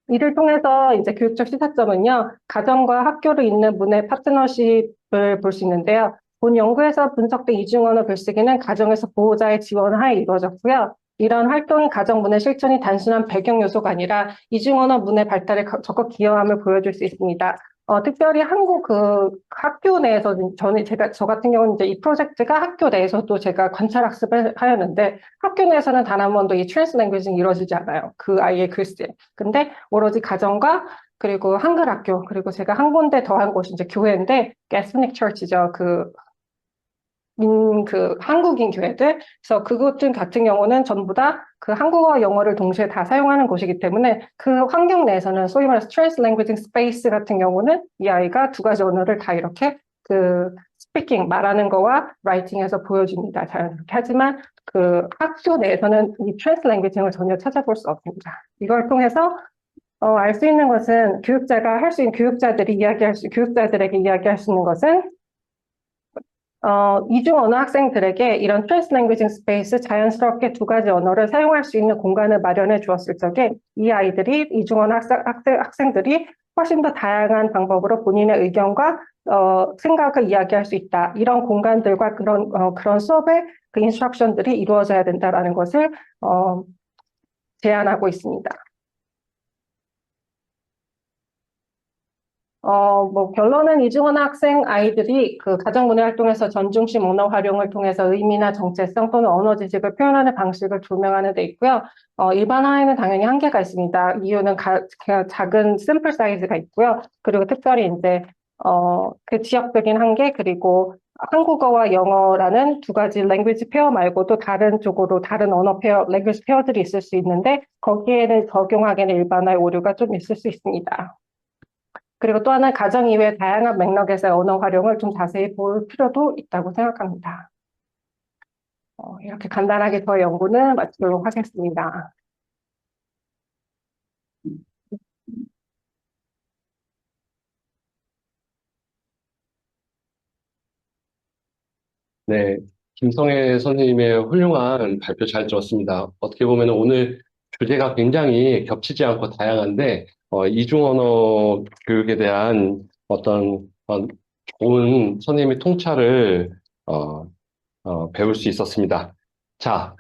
이를 통해서 이제 교육적 시사점은요, 가정과 학교를 잇는 문의 파트너십을 볼 수 있는데요. 본 연구에서 분석된 이중언어 글쓰기는 가정에서 보호자의 지원하에 이루어졌고요. 이런 활동이 가정 문의 실천이 단순한 배경 요소가 아니라 이중언어 문의 발달에 적극 기여함을 보여줄 수 있습니다. 특별히 한국 학교 내에서 저 같은 경우는 이제 이 프로젝트가 학교 내에서도 제가 관찰 학습을 하였는데 학교 내에서는 단 한 번도 이 트랜스랭귀지는 이루어지지 않아요. 그 아이의 글쓰기. 근데 오로지 가정과 그리고 한글 학교 그리고 제가 한 군데 더 한 곳이 이제 교회인데 에스닉 처치죠. 한국인 교회들. 그래서 그것들 같은 경우는 전부 다 그 한국어와 영어를 동시에 다 사용하는 곳이기 때문에 그 환경 내에서는 소위 말해서 트랜스랭귀지 스페이스 같은 경우는 이 아이가 두 가지 언어를 다 이렇게 스피킹, 말하는 거와 라이팅에서 보여줍니다. 자연스럽게. 하지만 그 학교 내에서는 이 트랜스랭귀지를 전혀 찾아볼 수 없습니다. 이걸 통해서 알 수 있는 것은 교육자들에게 이야기할 수 있는 것은 이중 언어 학생들에게 이런 트랜스랭귀지 스페이스 자연스럽게 두 가지 언어를 사용할 수 있는 공간을 마련해 주었을 적에 이 아이들이 이중 언어 학생들이 훨씬 더 다양한 방법으로 본인의 의견과 생각을 이야기할 수 있다. 이런 공간들과 그런 수업의 그 인스트럭션들이 이루어져야 된다라는 것을 제안하고 있습니다. 결론은 이중언어 학생 아이들이 그 가정문화 활동에서 전중심 언어 활용을 통해서 의미나 정체성 또는 언어 지식을 표현하는 방식을 조명하는 데 있고요. 일반화에는 당연히 한계가 있습니다. 이유는 작은 샘플 사이즈가 있고요. 그리고 특별히 이제, 그 지역적인 한계, 그리고 한국어와 영어라는 두 가지 랭귀지 페어 말고도 다른 쪽으로 다른 언어 페어, 랭귀지 페어들이 있을 수 있는데 거기에는 적용하기에는 일반화의 오류가 좀 있을 수 있습니다. 그리고 또 하나는 가정 이외의 다양한 맥락에서의 언어 활용을 좀 자세히 볼 필요도 있다고 생각합니다. 이렇게 간단하게 저의 연구는 마치도록 하겠습니다. 네, 김성애 선생님의 훌륭한 발표 잘 들었습니다. 어떻게 보면 오늘 주제가 굉장히 겹치지 않고 다양한데, 이중언어 교육에 대한 어떤 좋은 선생님의 통찰을 어, 배울 수 있었습니다. 자,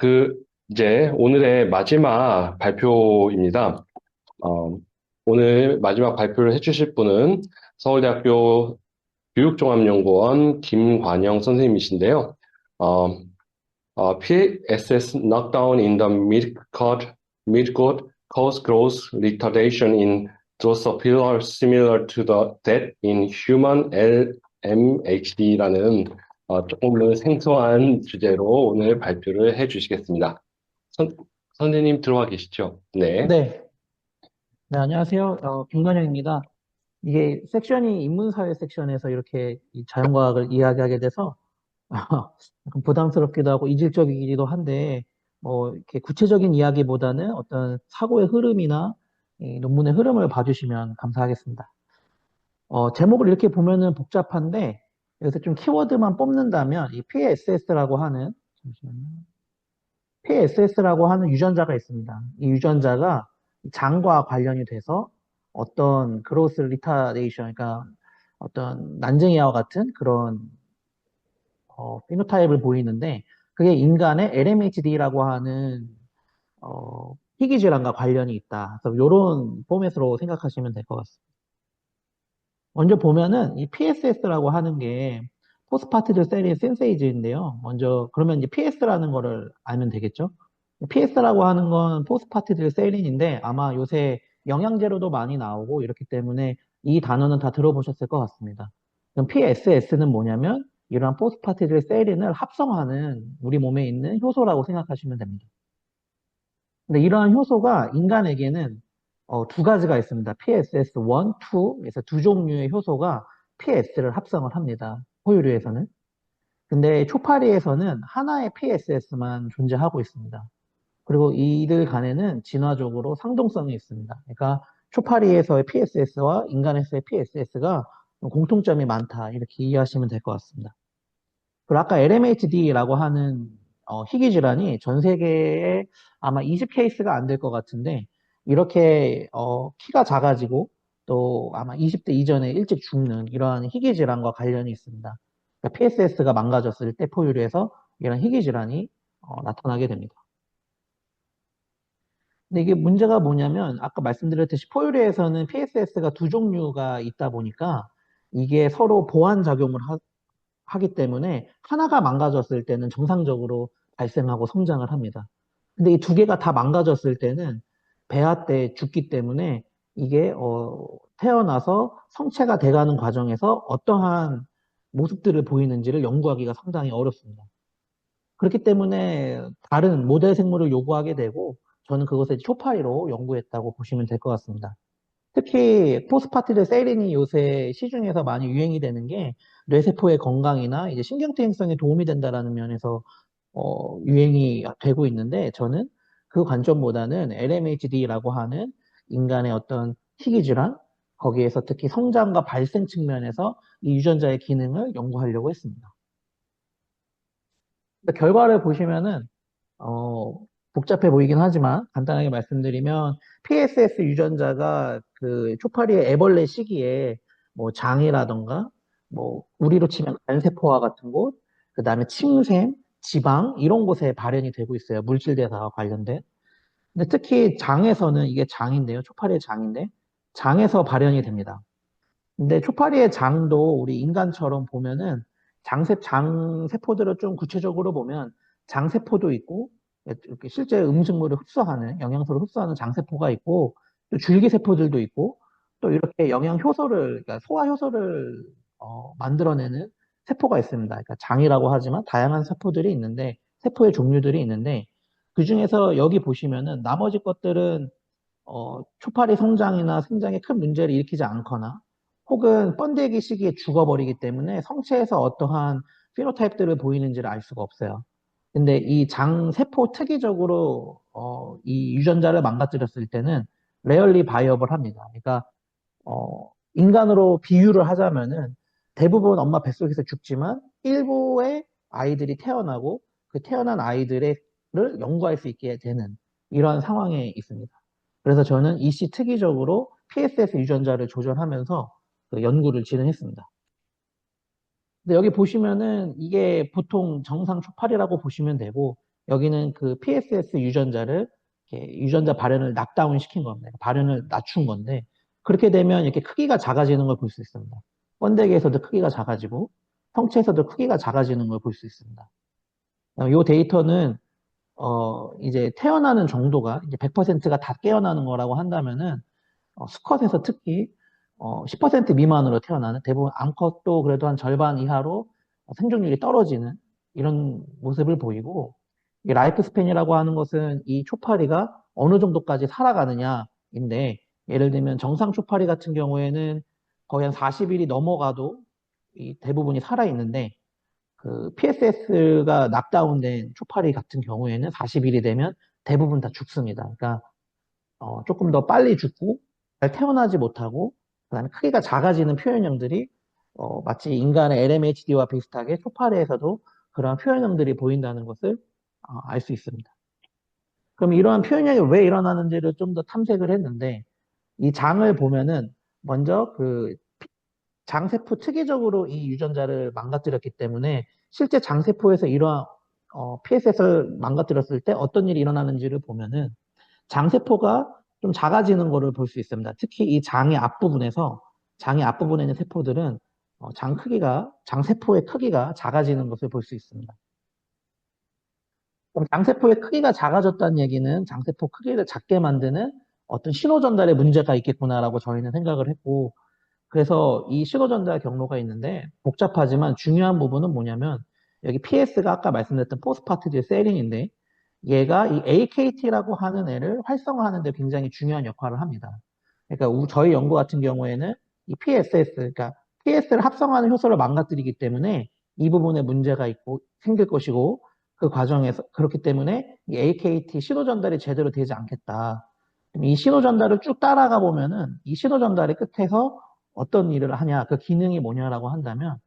이제 오늘의 마지막 발표입니다. 어, 오늘 마지막 발표를 해주실 분은 서울대학교 교육종합연구원 김관영 선생님이신데요. 어, PSS knockdown in the midcourt cause growth retardation in Drosophila similar to that in human LMHD라는 조금 생소한 주제로 오늘 발표를 해주시겠습니다. 선생님 들어와 계시죠? 네. 네, 네, 안녕하세요. 김관영입니다. 이게 섹션이 인문사회 섹션에서 이렇게 이 자연과학을 이야기하게 돼서 약간 부담스럽기도 하고 이질적이기도 한데, 뭐, 이렇게 구체적인 이야기보다는 어떤 사고의 흐름이나 이 논문의 흐름을 봐주시면 감사하겠습니다. 제목을 이렇게 보면은 복잡한데, 여기서 좀 키워드만 뽑는다면, 이 PSS라고 하는, 잠시만요. PSS라고 하는 유전자가 있습니다. 이 유전자가 장과 관련이 돼서 어떤 그로스 리타데이션, 그러니까 어떤 난쟁이와 같은 그런 피노타입을 보이는데 그게 인간의 LMHD라고 하는 희귀 질환과 관련이 있다. 그래서 이런 포맷으로 생각하시면 될 것 같습니다. 먼저 보면은 이 PSS라고 하는 게 포스파티딜 세린 신세이즈인데요. 먼저 그러면 이제 PS라는 거를 알면 되겠죠. PS라고 하는 건 포스파티딜 세린인데 아마 요새 영양제로도 많이 나오고 이렇기 때문에 이 단어는 다 들어보셨을 것 같습니다. 그럼 PSS는 뭐냐면 이러한 포스파티딜 세린을 합성하는 우리 몸에 있는 효소라고 생각하시면 됩니다. 근데 이러한 효소가 인간에게는 두 가지가 있습니다. PSS1, 2, 그래서 두 종류의 효소가 PS를 합성을 합니다. 포유류에서는. 근데 초파리에서는 하나의 PSS만 존재하고 있습니다. 그리고 이들 간에는 진화적으로 상동성이 있습니다. 그러니까 초파리에서의 PSS와 인간에서의 PSS가 공통점이 많다. 이렇게 이해하시면 될 것 같습니다. 그리고 아까 LMHD라고 하는 희귀 질환이 전 세계에 아마 20케이스가 안 될 것 같은데 이렇게 키가 작아지고 또 아마 20대 이전에 일찍 죽는 이러한 희귀 질환과 관련이 있습니다. 그러니까 PSS가 망가졌을 때 포유류에서 이런 희귀 질환이 나타나게 됩니다. 근데 이게 문제가 뭐냐면 아까 말씀드렸듯이 포유류에서는 PSS가 두 종류가 있다 보니까 이게 서로 보완 작용을 하기 때문에 하나가 망가졌을 때는 정상적으로 발생하고 성장을 합니다. 근데 이 두 개가 다 망가졌을 때는 배아 때 죽기 때문에 이게 태어나서 성체가 돼가는 과정에서 어떠한 모습들을 보이는지를 연구하기가 상당히 어렵습니다. 그렇기 때문에 다른 모델 생물을 요구하게 되고 저는 그것을 초파리로 연구했다고 보시면 될 것 같습니다. 특히 포스파티딜 세린이 요새 시중에서 많이 유행이 되는 게 뇌세포의 건강이나 이제 신경퇴행성에 도움이 된다라는 면에서 유행이 되고 있는데 저는 그 관점보다는 LMHD라고 하는 인간의 어떤 희귀 질환 거기에서 특히 성장과 발생 측면에서 이 유전자의 기능을 연구하려고 했습니다. 결과를 보시면은 복잡해 보이긴 하지만 간단하게 말씀드리면 PSS 유전자가 그 초파리의 애벌레 시기에 뭐 장이라던가 뭐 우리로 치면 간세포화 같은 곳, 그 다음에 침샘, 지방 이런 곳에 발현이 되고 있어요. 물질 대사와 관련된. 근데 특히 장에서는 이게 장인데요. 초파리의 장인데 장에서 발현이 됩니다. 근데 초파리의 장도 우리 인간처럼 보면은 장세포들을 좀 구체적으로 보면 장세포도 있고 이렇게 실제 음식물을 흡수하는 영양소를 흡수하는 장세포가 있고 또 줄기세포들도 있고 또 이렇게 영양 효소를 그러니까 소화 효소를 만들어내는 세포가 있습니다. 그러니까 장이라고 하지만 다양한 세포들이 있는데 세포의 종류들이 있는데 그 중에서 여기 보시면은 나머지 것들은 초파리 성장이나 생장에 큰 문제를 일으키지 않거나 혹은 번데기 시기에 죽어버리기 때문에 성체에서 어떠한 피노타입들을 보이는지를 알 수가 없어요. 근데 이 장세포 특이적으로 이 유전자를 망가뜨렸을 때는 레얼리 바이어블 합니다. 그러니까 인간으로 비유를 하자면은 대부분 엄마 뱃속에서 죽지만 일부의 아이들이 태어나고 그 태어난 아이들을 연구할 수 있게 되는 이런 상황에 있습니다. 그래서 저는 이씨 특이적으로 PSS 유전자를 조절하면서 그 연구를 진행했습니다. 근데 여기 보시면은 이게 보통 정상 초파리라고 보시면 되고, 여기는 그 PSS 유전자를 이렇게 유전자 발현을 낙다운 시킨 겁니다. 발현을 낮춘 건데, 그렇게 되면 이렇게 크기가 작아지는 걸 볼 수 있습니다. 번데기에서도 크기가 작아지고 성체에서도 크기가 작아지는 걸 볼 수 있습니다. 이 데이터는 이제 태어나는 정도가 이제 100%가 다 깨어나는 거라고 한다면은 수컷에서 특히 10% 미만으로 태어나는, 대부분 암컷도 그래도 한 절반 이하로 생존율이 떨어지는 이런 모습을 보이고, 이 라이프 스팬이라고 하는 것은 이 초파리가 어느 정도까지 살아가느냐인데, 예를 들면 정상 초파리 같은 경우에는 거의 한 40일이 넘어가도 이 대부분이 살아 있는데, 그 PSS가 낙다운된 초파리 같은 경우에는 40일이 되면 대부분 다 죽습니다. 그러니까 조금 더 빨리 죽고 잘 태어나지 못하고 그다음에 크기가 작아지는 표현형들이 마치 인간의 LMHD와 비슷하게 초파리에서도 그러한 표현형들이 보인다는 것을 알 수 있습니다. 그럼 이러한 표현형이 왜 일어나는지를 좀 더 탐색을 했는데, 이 장을 보면은 먼저 그 장세포 특이적으로 이 유전자를 망가뜨렸기 때문에 실제 장세포에서 이러한 PSS를 망가뜨렸을 때 어떤 일이 일어나는지를 보면은 장세포가 좀 작아지는 것을 볼 수 있습니다. 특히 이 장의 앞부분에 있는 세포들은 장세포의 크기가 작아지는 것을 볼 수 있습니다. 그럼 장세포의 크기가 작아졌다는 얘기는 장세포 크기를 작게 만드는 어떤 신호 전달에 문제가 있겠구나라고 저희는 생각을 했고, 그래서 이 신호 전달 경로가 있는데 복잡하지만 중요한 부분은 뭐냐면, 여기 PS가 아까 말씀드렸던 포스파티딜 세린인데, 얘가 이 AKT라고 하는 애를 활성화하는 데 굉장히 중요한 역할을 합니다. 그러니까 저희 연구 같은 경우에는 이 PSS, 그러니까 PS를 합성하는 효소를 망가뜨리기 때문에 이 부분에 문제가 있고 생길 것이고, 그 과정에서 그렇기 때문에 이 AKT 신호 전달이 제대로 되지 않겠다. 이 신호 전달을 쭉 따라가 보면은 이 신호 전달의 끝에서 어떤 일을 하냐, 그 기능이 뭐냐라고 한다면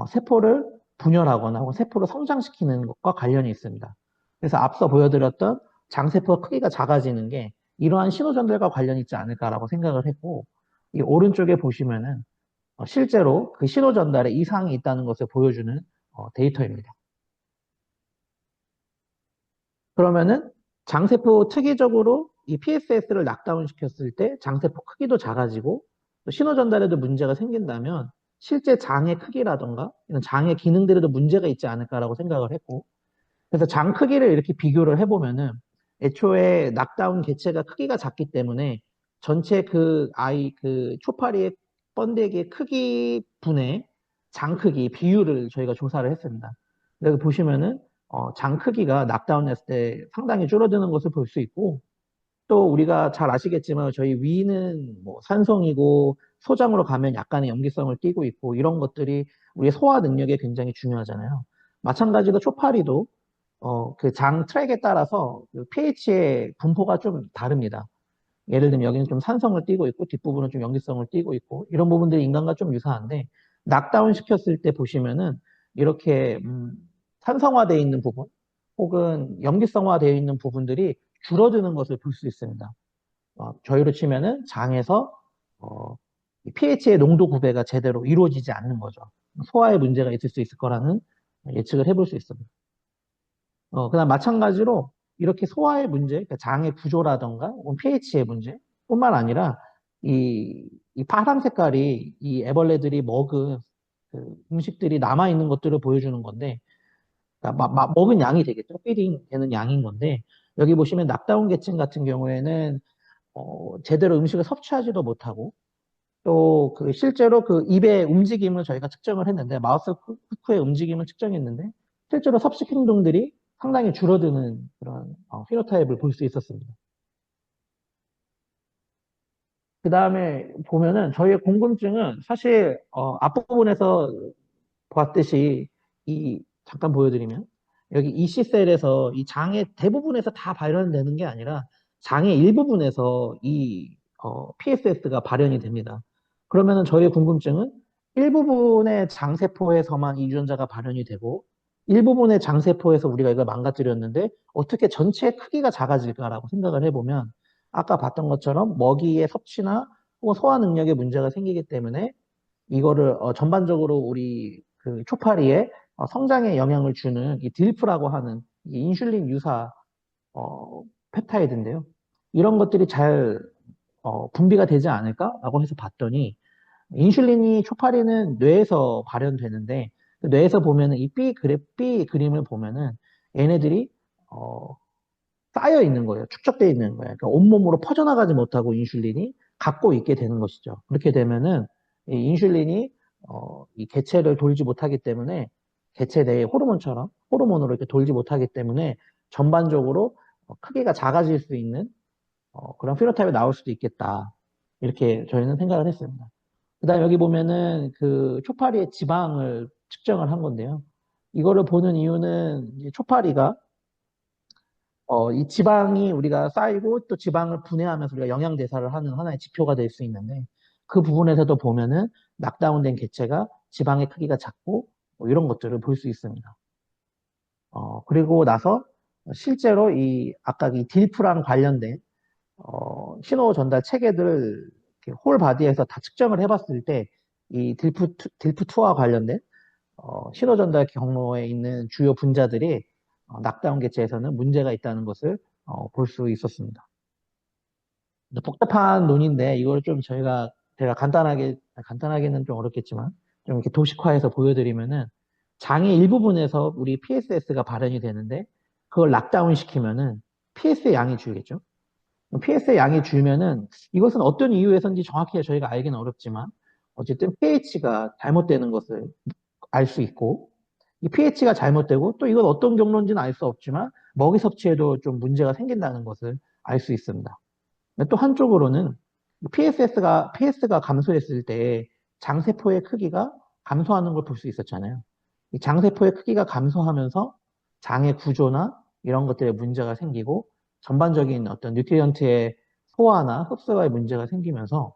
세포를 분열하거나 혹은 세포를 성장시키는 것과 관련이 있습니다. 그래서 앞서 보여드렸던 장세포 크기가 작아지는 게 이러한 신호 전달과 관련이 있지 않을까라고 생각을 했고, 이 오른쪽에 보시면은 실제로 그 신호 전달에 이상이 있다는 것을 보여주는 데이터입니다. 그러면은 장세포 특이적으로 이 PSS를 낙다운 시켰을 때 장세포 크기도 작아지고 또 신호 전달에도 문제가 생긴다면 실제 장의 크기라던가 이런 장의 기능들에도 문제가 있지 않을까라고 생각을 했고, 그래서 장 크기를 이렇게 비교를 해보면은 애초에 낙다운 개체가 크기가 작기 때문에 전체 그 초파리의 번데기의 크기 분의 장 크기 비율을 저희가 조사를 했습니다. 여기 보시면은 장 크기가 낙다운 했을 때 상당히 줄어드는 것을 볼 수 있고, 또 우리가 잘 아시겠지만 저희 위는 뭐 산성이고 소장으로 가면 약간의 염기성을 띠고 있고 이런 것들이 우리 소화 능력에 굉장히 중요하잖아요. 마찬가지로 초파리도 그 장 트랙에 따라서 그 pH의 분포가 좀 다릅니다. 예를 들면 여기는 좀 산성을 띠고 있고 뒷부분은 좀 염기성을 띠고 있고 이런 부분들이 인간과 좀 유사한데, 낙다운 시켰을 때 보시면은 이렇게 산성화되어 있는 부분 혹은 염기성화되어 있는 부분들이 줄어드는 것을 볼 수 있습니다. 저희로 치면은 장에서 pH의 농도 구배가 제대로 이루어지지 않는 거죠. 소화에 문제가 있을 수 있을 거라는 예측을 해볼 수 있습니다. 그다음 마찬가지로 이렇게 소화의 문제, 그러니까 장의 구조라던가 혹은 pH의 문제뿐만 아니라 이 파란 색깔이 이 애벌레들이 먹은 그 음식들이 남아 있는 것들을 보여주는 건데, 그러니까 먹은 양이 되겠죠. 피딩 되는 양인 건데, 여기 보시면 낙다운 계층 같은 경우에는 제대로 음식을 섭취하지도 못하고 또 그 실제로 그 입의 움직임을 저희가 측정을 했는데, 마우스 후크의 움직임을 측정했는데 실제로 섭식 행동들이 상당히 줄어드는 그런 피노타입을 볼 수 있었습니다. 그 다음에 보면은 저희의 궁금증은 사실 앞부분에서 봤듯이 잠깐 보여드리면 여기 EC셀에서 이 장의 대부분에서 다 발현되는 게 아니라 장의 일부분에서 이 PSS가 발현이 됩니다. 그러면은 저희의 궁금증은 일부분의 장세포에서만 이 유전자가 발현이 되고 일부분의 장세포에서 우리가 이걸 망가뜨렸는데 어떻게 전체 크기가 작아질까라고 생각을 해보면 아까 봤던 것처럼 먹이의 섭취나 혹은 소화 능력에 문제가 생기기 때문에 이거를 전반적으로 우리 그 초파리의 성장에 영향을 주는 이 딜프라고 하는 이 인슐린 유사 펩타이드인데요. 이런 것들이 잘 분비가 되지 않을까라고 해서 봤더니 인슐린이 초파리는 뇌에서 발현되는데 그 뇌에서 보면은 이 B 그림을 보면은 얘네들이 쌓여 있는 거예요. 축적되어 있는 거예요. 그러니까 온몸으로 퍼져나가지 못하고 인슐린이 갖고 있게 되는 것이죠. 그렇게 되면은 이 인슐린이 이 개체를 돌지 못하기 때문에 개체 내의 호르몬으로 이렇게 돌지 못하기 때문에 전반적으로 크기가 작아질 수 있는 그런 피노타입이 나올 수도 있겠다. 이렇게 저희는 생각을 했습니다. 그다음 여기 보면은 그 초파리의 지방을 측정을 한 건데요. 이거를 보는 이유는 이제 초파리가 이 지방이 우리가 쌓이고 또 지방을 분해하면서 우리가 영양 대사를 하는 하나의 지표가 될 수 있는데 그 부분에서도 보면은 낙다운된 개체가 지방의 크기가 작고 뭐 이런 것들을 볼 수 있습니다. 그리고 나서 실제로 이 아까 이 딜프랑 관련된 신호 전달 체계들을 이렇게 홀 바디에서 다 측정을 해봤을 때 이 딜프2와 관련된 신호 전달 경로에 있는 주요 분자들이 낙다운 개체에서는 문제가 있다는 것을 볼 수 있었습니다. 복잡한 논인데 이걸 좀 제가 간단하게는 좀 어렵겠지만 좀 이렇게 도식화해서 보여드리면은 장의 일부분에서 우리 PSS가 발현이 되는데 그걸 락다운 시키면은 PS의 양이 줄겠죠. PS의 양이 줄면은 이것은 어떤 이유에서인지 정확히 저희가 알기는 어렵지만 어쨌든 pH가 잘못되는 것을 알 수 있고 이 pH가 잘못되고 또 이건 어떤 경로인지는 알 수 없지만 먹이 섭취에도 좀 문제가 생긴다는 것을 알 수 있습니다. 또 한쪽으로는 PS가 감소했을 때 장세포의 크기가 감소하는 걸 볼 수 있었잖아요. 이 장세포의 크기가 감소하면서 장의 구조나 이런 것들에 문제가 생기고 전반적인 어떤 뉴트리언트의 소화나 흡수에 문제가 생기면서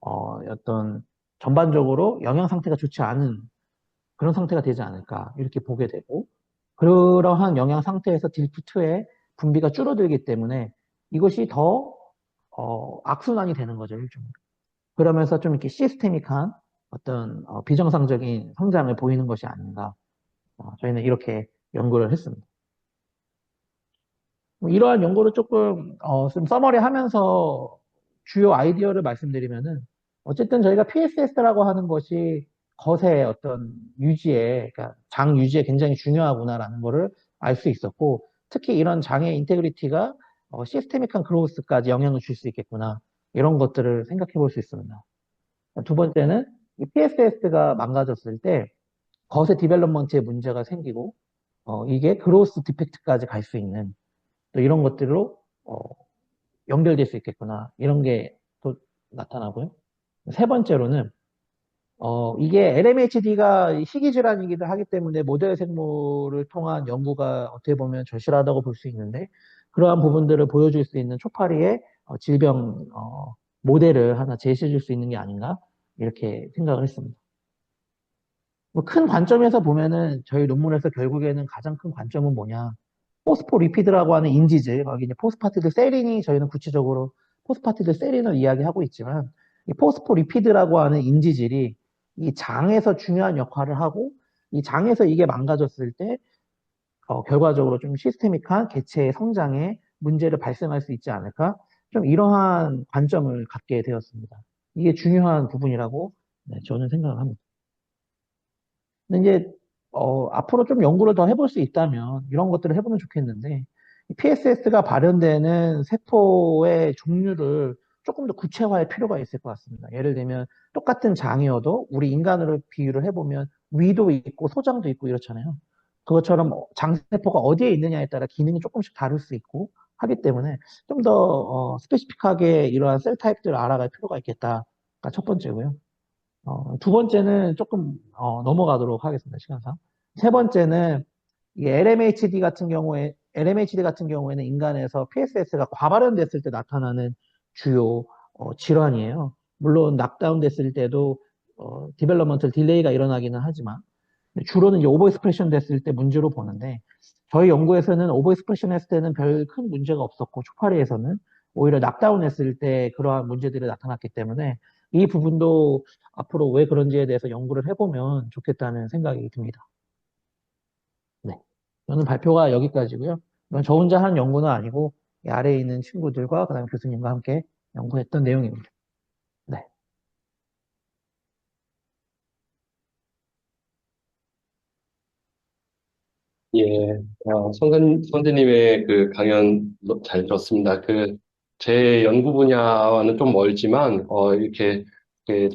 어떤 전반적으로 영양 상태가 좋지 않은 그런 상태가 되지 않을까 이렇게 보게 되고 그러한 영양 상태에서 딜프2의 분비가 줄어들기 때문에 이것이 더 악순환이 되는 거죠, 일종의. 그러면서 좀 이렇게 시스테믹한 어떤 비정상적인 성장을 보이는 것이 아닌가. 저희는 이렇게 연구를 했습니다. 뭐 이러한 연구를 조금 좀 서머리하면서 주요 아이디어를 말씀드리면은 어쨌든 저희가 PSS라고 하는 것이 것의 어떤 유지에, 그러니까 장 유지에 굉장히 중요하구나라는 거를 알 수 있었고 특히 이런 장의 인테그리티가 시스테믹한 그로우스까지 영향을 줄 수 있겠구나 이런 것들을 생각해 볼 수 있습니다. 두 번째는 이 PSS가 망가졌을 때 것의 디벨롭먼트에 문제가 생기고 이게 그로우스 디펙트까지 갈 수 있는 또 이런 것들로 연결될 수 있겠구나 이런 게 또 나타나고요. 세 번째로는 이게 LMHD가 희귀질환이기도 하기 때문에 모델 생물을 통한 연구가 어떻게 보면 절실하다고 볼 수 있는데 그러한 부분들을 보여줄 수 있는 초파리의 질병 모델을 하나 제시해 줄 수 있는 게 아닌가 이렇게 생각을 했습니다. 뭐 큰 관점에서 보면은 저희 논문에서 결국에는 가장 큰 관점은 뭐냐 포스포리피드라고 하는 인지질, 거기 이제 포스파티드 세린이 저희는 구체적으로 포스파티드 세린을 이야기하고 있지만 이 포스포리피드라고 하는 인지질이 이 장에서 중요한 역할을 하고 이 장에서 이게 망가졌을 때 결과적으로 좀 시스테믹한 개체의 성장에 문제를 발생할 수 있지 않을까? 좀 이러한 관점을 갖게 되었습니다. 이게 중요한 부분이라고 네, 저는 생각을 합니다. 근데 이제 앞으로 좀 연구를 더 해볼 수 있다면 이런 것들을 해보면 좋겠는데 PSS가 발현되는 세포의 종류를 조금 더 구체화할 필요가 있을 것 같습니다. 예를 들면 똑같은 장이어도 우리 인간으로 비유를 해보면 위도 있고 소장도 있고 이렇잖아요. 그것처럼 장세포가 어디에 있느냐에 따라 기능이 조금씩 다를 수 있고 하기 때문에 좀 더 스페시픽하게 이러한 셀 타입들을 알아갈 필요가 있겠다가 첫 번째고요. 두 번째는 조금 넘어가도록 하겠습니다. 시간상. 세 번째는 이 LMHD 같은 경우에는 인간에서 PSS가 과발현됐을 때 나타나는 주요 질환이에요. 물론 낙다운 됐을 때도 디벨롭먼트 딜레이가 일어나기는 하지만 주로는 이제 오버 익스프레션 됐을 때 문제로 보는데 저희 연구에서는 오버 익스프레션 했을 때는 별 큰 문제가 없었고 초파리에서는 오히려 낙다운 했을 때 그러한 문제들이 나타났기 때문에 이 부분도 앞으로 왜 그런지에 대해서 연구를 해보면 좋겠다는 생각이 듭니다. 네. 저는 발표가 여기까지고요. 이건 저 혼자 한 연구는 아니고 이 아래에 있는 친구들과 그다음에 교수님과 함께 연구했던 내용입니다. 네. 예, 선생님의 그 강연 잘 들었습니다. 제 연구 분야와는 좀 멀지만, 이렇게, 그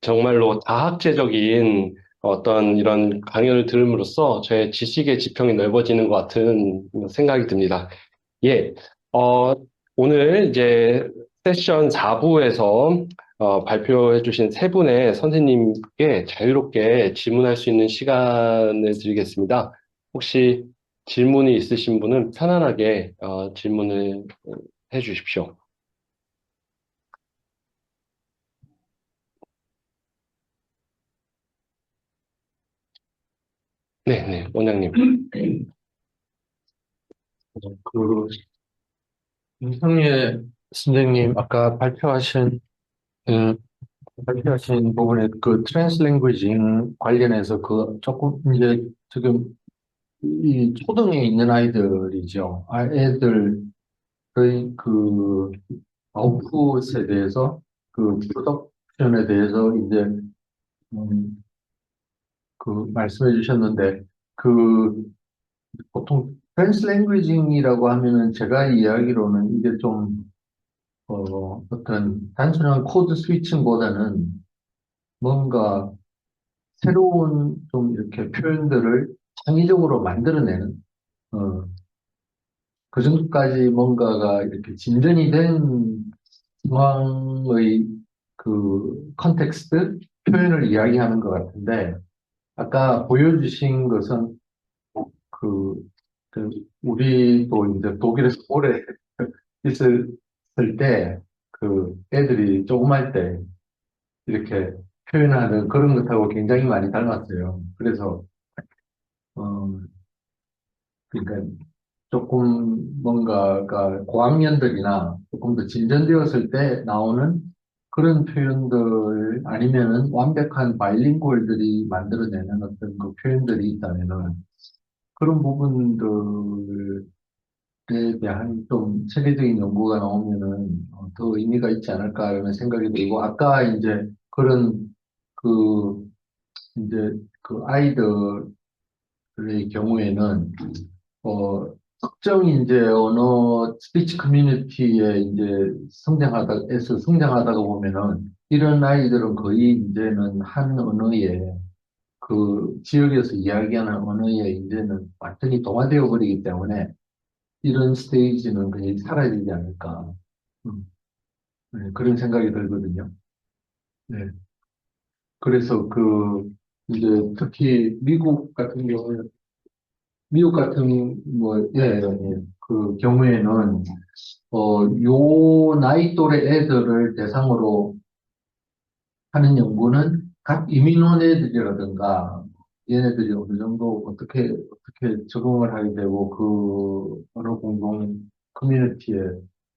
정말로 다학제적인 어떤 이런 강연을 들음으로써 제 지식의 지평이 넓어지는 것 같은 생각이 듭니다. 예, 어, 오늘 이제 세션 4부에서 발표해 주신 세 분의 선생님께 자유롭게 질문할 수 있는 시간을 드리겠습니다. 혹시 질문이 있으신 분은 편안하게 질문을 해 주십시오. 네, 네, 원장님. 그 윤석열 선생님 아까 어, 발표하신 부분에 그 트랜스랭귀징 관련해서 그 조금 이제 지금 이 초등에 있는 아이들이죠. 애들의 그 아웃풋에 대해서 그 프로덕션에 대해서 이제 음, 그 말씀해 주셨는데 그 보통 트랜스랭귀징이라고 하면은 제가 이해하기로는 이게 좀 어떤 단순한 코드 스위칭보다는 뭔가 새로운 좀 이렇게 표현들을 창의적으로 만들어내는 어, 그 정도까지 뭔가가 이렇게 진전이 된 상황의 그 컨텍스트 표현을 이야기하는 것 같은데 아까 보여주신 것은 그, 그 우리도 이제 독일에서 오래 있을 때 그 애들이 조그말 때 이렇게 표현하는 그런 것하고 굉장히 많이 닮았어요. 그래서 어 그러니까 조금 뭔가가 고학년들이나 조금 더 진전되었을 때 나오는 그런 표현들 아니면은 완벽한 바이링구얼들이 만들어내는 어떤 그 표현들이 있다면은 그런 부분들에 대한 좀 체계적인 연구가 나오면은 더 의미가 있지 않을까라는 생각이 들고 아까 이제 그런 그 이제 그 아이들의 경우에는 특정 이제 언어 스피치 커뮤니티에 이제 성장하다가 보면은 이런 아이들은 거의 이제는 한 언어에 그 지역에서 이야기하는 언어에 이제는 완전히 동화되어 버리기 때문에 이런 스테이지는 거의 사라지지 않을까. 음, 네, 그런 생각이 들거든요. 네. 그래서 이제 특히 미국 같은 그 경우에는 요 나이 또래 애들을 대상으로 하는 연구는 각 이민원 애들이라든가 얘네들이 어느 정도 어떻게 적응을 하게 되고 그 언어 공동 커뮤니티에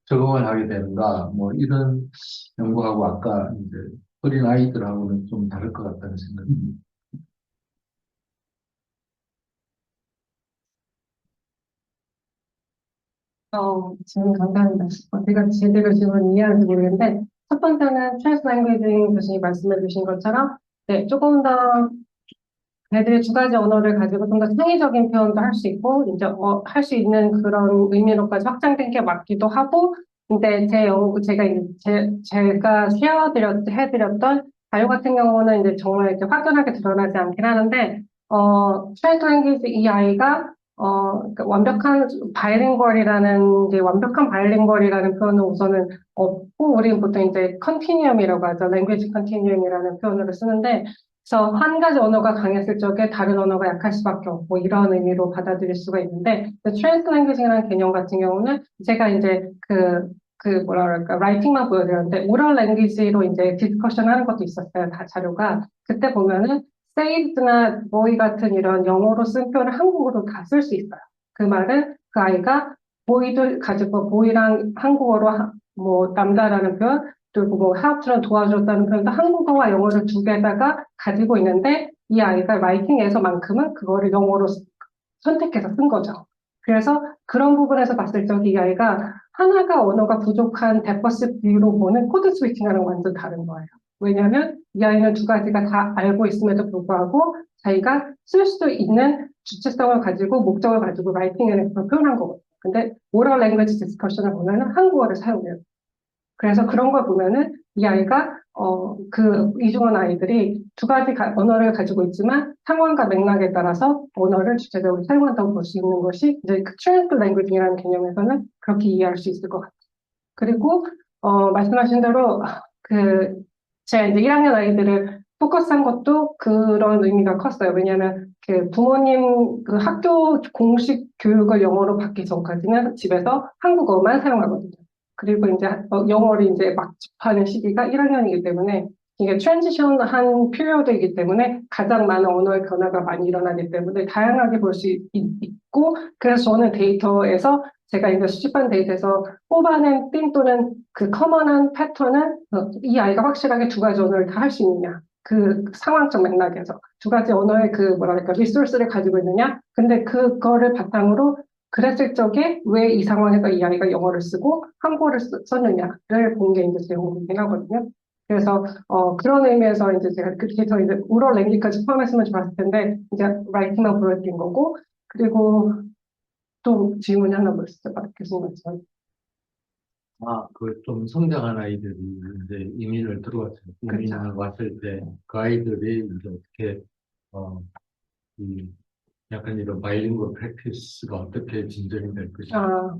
적응을 하게 되는가 뭐 이런 연구하고 아까 이제 어린 아이들하고는 좀 다를 것 같다는 생각입니다. 질문 감사합니다. 제가 제대로 질문 이해하는지 모르겠는데, 첫 번째는 트랜스랭귀징 교수님 말씀해 주신 것처럼, 네, 조금 더 애들이 두 가지 언어를 가지고 좀 더 창의적인 표현도 할 수 있고, 이제, 할 수 있는 그런 의미로까지 확장된 게 맞기도 하고, 근데 제가 이제 제가 해드렸던 자료 같은 경우는 이제 정말 이렇게 확연하게 드러나지 않긴 하는데, 트랜스랭귀지 이 아이가 그러니까 완벽한 바이링걸이라는 표현은 우선은 없고, 우리는 보통 이제 컨티뉴엄이라고 하죠. 랭귀지 컨티뉴엄이라는 표현을 쓰는데, 그래서 한 가지 언어가 강했을 적에 다른 언어가 약할 수밖에 없고, 이런 의미로 받아들일 수가 있는데, 트랜스랭귀징이라는 개념 같은 경우는 제가 이제 뭐라 그럴까, 라이팅만 보여드렸는데, 오럴 랭귀지로 이제 디스커션 하는 것도 있었어요. 다 자료가. 그때 보면은 saved나 boy 같은 이런 영어로 쓴 표현을 한국어로 다 쓸 수 있어요. 그 말은 그 아이가 boy도 가지고 boy랑 한국어로 뭐 남자라는 표현 그리고 뭐 help처럼 도와줬다는 표현도 한국어와 영어를 두 개다가 가지고 있는데 이 아이가 라이팅에서만큼은 그거를 영어로 선택해서 쓴 거죠. 그래서 그런 부분에서 봤을 때 이 아이가 하나가 언어가 부족한 데퍼스 뷰로 보는 코드 스위칭이랑 완전 다른 거예요. 왜냐하면 이 아이는 두 가지가 다 알고 있음에도 불구하고 자기가 쓸 수 있는 주체성을 가지고 목적을 가지고 라이팅에서 표현한 거거든요. 근데 오럴 랭귀지 디스커션을 보면은 한국어를 사용해요. 그래서 그런 걸 보면은 이 아이가 그 이중언 아이들이 두 가지 언어를 가지고 있지만 상황과 맥락에 따라서 언어를 주체적으로 사용한다고 볼 수 있는 것이 이제 그 트랜스 랭귀지라는 개념에서는 그렇게 이해할 수 있을 것 같아요. 그리고 말씀하신 대로 제가 이제 1학년 아이들을 포커스한 것도 그런 의미가 컸어요. 왜냐하면 그 부모님 그 학교 공식 교육을 영어로 받기 전까지는 집에서 한국어만 사용하거든요. 그리고 이제 영어를 이제 막 접하는 시기가 1학년이기 때문에 이게 트랜지션한 피리어드이기 때문에 가장 많은 언어의 변화가 많이 일어나기 때문에 다양하게 볼 수 있고 그래서 저는 데이터에서 제가 이제 수집한 데이터에서 뽑아낸 띵 또는 그 커먼한 패턴은 이 아이가 확실하게 두 가지 언어를 다 할 수 있느냐 그 상황적 맥락에서 두 가지 언어의 그 뭐랄까 리소스를 가지고 있느냐 근데 그거를 바탕으로 그랬을 적에 왜 이 상황에서 이 아이가 영어를 쓰고 한국어를 썼느냐를 본 게 이제 제 연구이긴 하거든요. 그래서 그런 의미에서 이제 제가 그 데이터 이제 우럴 랭귀까지 포함했으면 좋았을 텐데 이제 라이팅만 보여드린 거고 그리고 또 질문이 하나 뭐 있었어요, 교수님처럼. 그 좀 성장한 아이들이 이제 이민을 들어왔을 때, 이민을 왔을 때, 그 아이들이 이제 어떻게, 이 약간 이런 바이링구얼 프랙티스가 어떻게 진전이 될 것인가.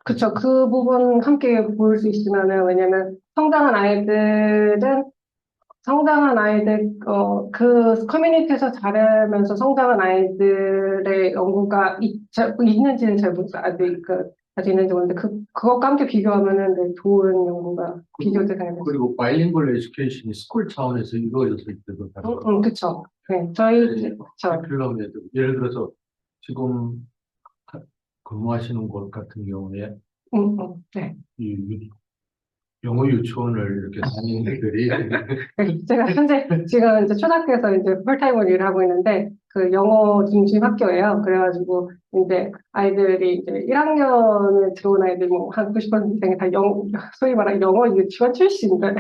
그쵸. 그 부분 함께 볼 수 있으면은, 왜냐면 성장한 아이들, 그 커뮤니티에서 자라면서 성장한 아이들의 연구가 있는지는 잘 모르겠어요. 아직 있는지 모르는데, 그것과 함께 비교하면은 되게 좋은 연구가 비교 대상이 됐어요. 그리고 바이링구얼 에듀케이션이 스쿨 차원에서 이루어졌을 때도 다른 그쵸. 네, 그쵸. 커리큘럼에도 예를 들어서 지금 근무하시는 곳 같은 경우에 네. 이 영어 유치원을 이렇게 다니는 애들이 제가 현재 지금 이제 초등학교에서 이제 풀타임으로 일을 하고 있는데 그 영어 중심 학교예요. 그래가지고 이제 아이들이 이제 1학년에 들어온 아이들 뭐한 90% 이상이 다 소위 말하는 영어 유치원 출신들,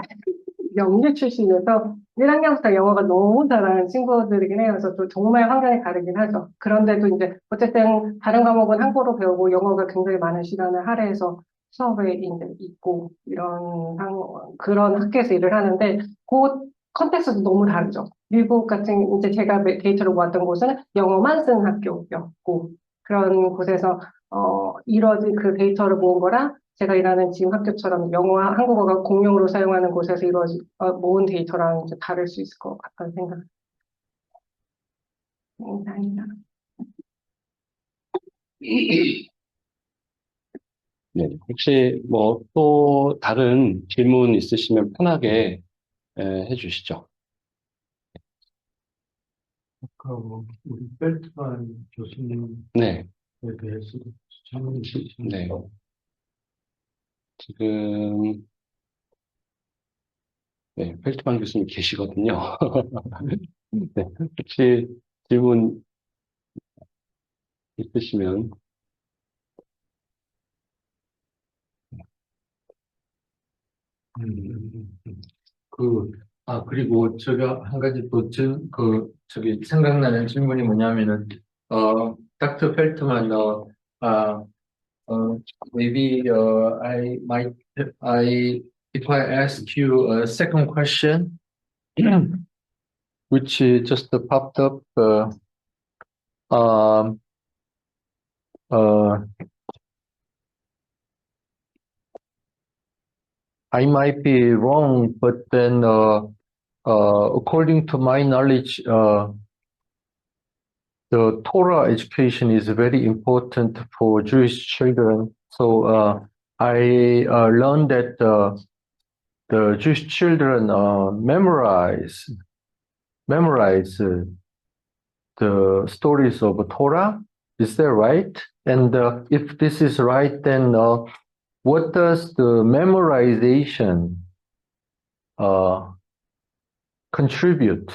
영유 출신에서 1학년부터 영어가 너무 잘하는 친구들이긴 해요. 그래서 또 정말 환경이 다르긴 하죠. 그런데도 이제 어쨌든 다른 과목은 한국어로 배우고 영어가 굉장히 많은 시간을 할애해서 수업에 이제 있고 그런 학교에서 일을 하는데 그 컨텍스트도 너무 다르죠. 미국 같은 이제 제가 데이터를 모았던 곳은 영어만 쓰는 학교였고 그런 곳에서 이루어진 그 데이터를 모은 거랑 제가 일하는 지금 학교처럼 영어와 한국어가 공용으로 사용하는 곳에서 모은 데이터랑 이제 다를 수 있을 것 같다는 생각. 감사합니다. 네, 혹시 뭐 또 다른 질문 있으시면 편하게 해주시죠. 아까 우리 펠트만 교수님에 네, 대해서 질문이 네. 있으신가요? 지금 네, 펠트만 교수님 계시거든요. 네, 혹시 질문 있으시면 그리고 제가 한 가지 또 저기 생각나는 질문이 뭐냐면은, 닥터 펠트만, maybe, if I ask you a second question, which just popped up, I might be wrong, but then, according to my knowledge, the Torah education is very important for Jewish children. So I learned that the Jewish children memorize the stories of Torah. Is that right? And if this is right, then what does the memorization contribute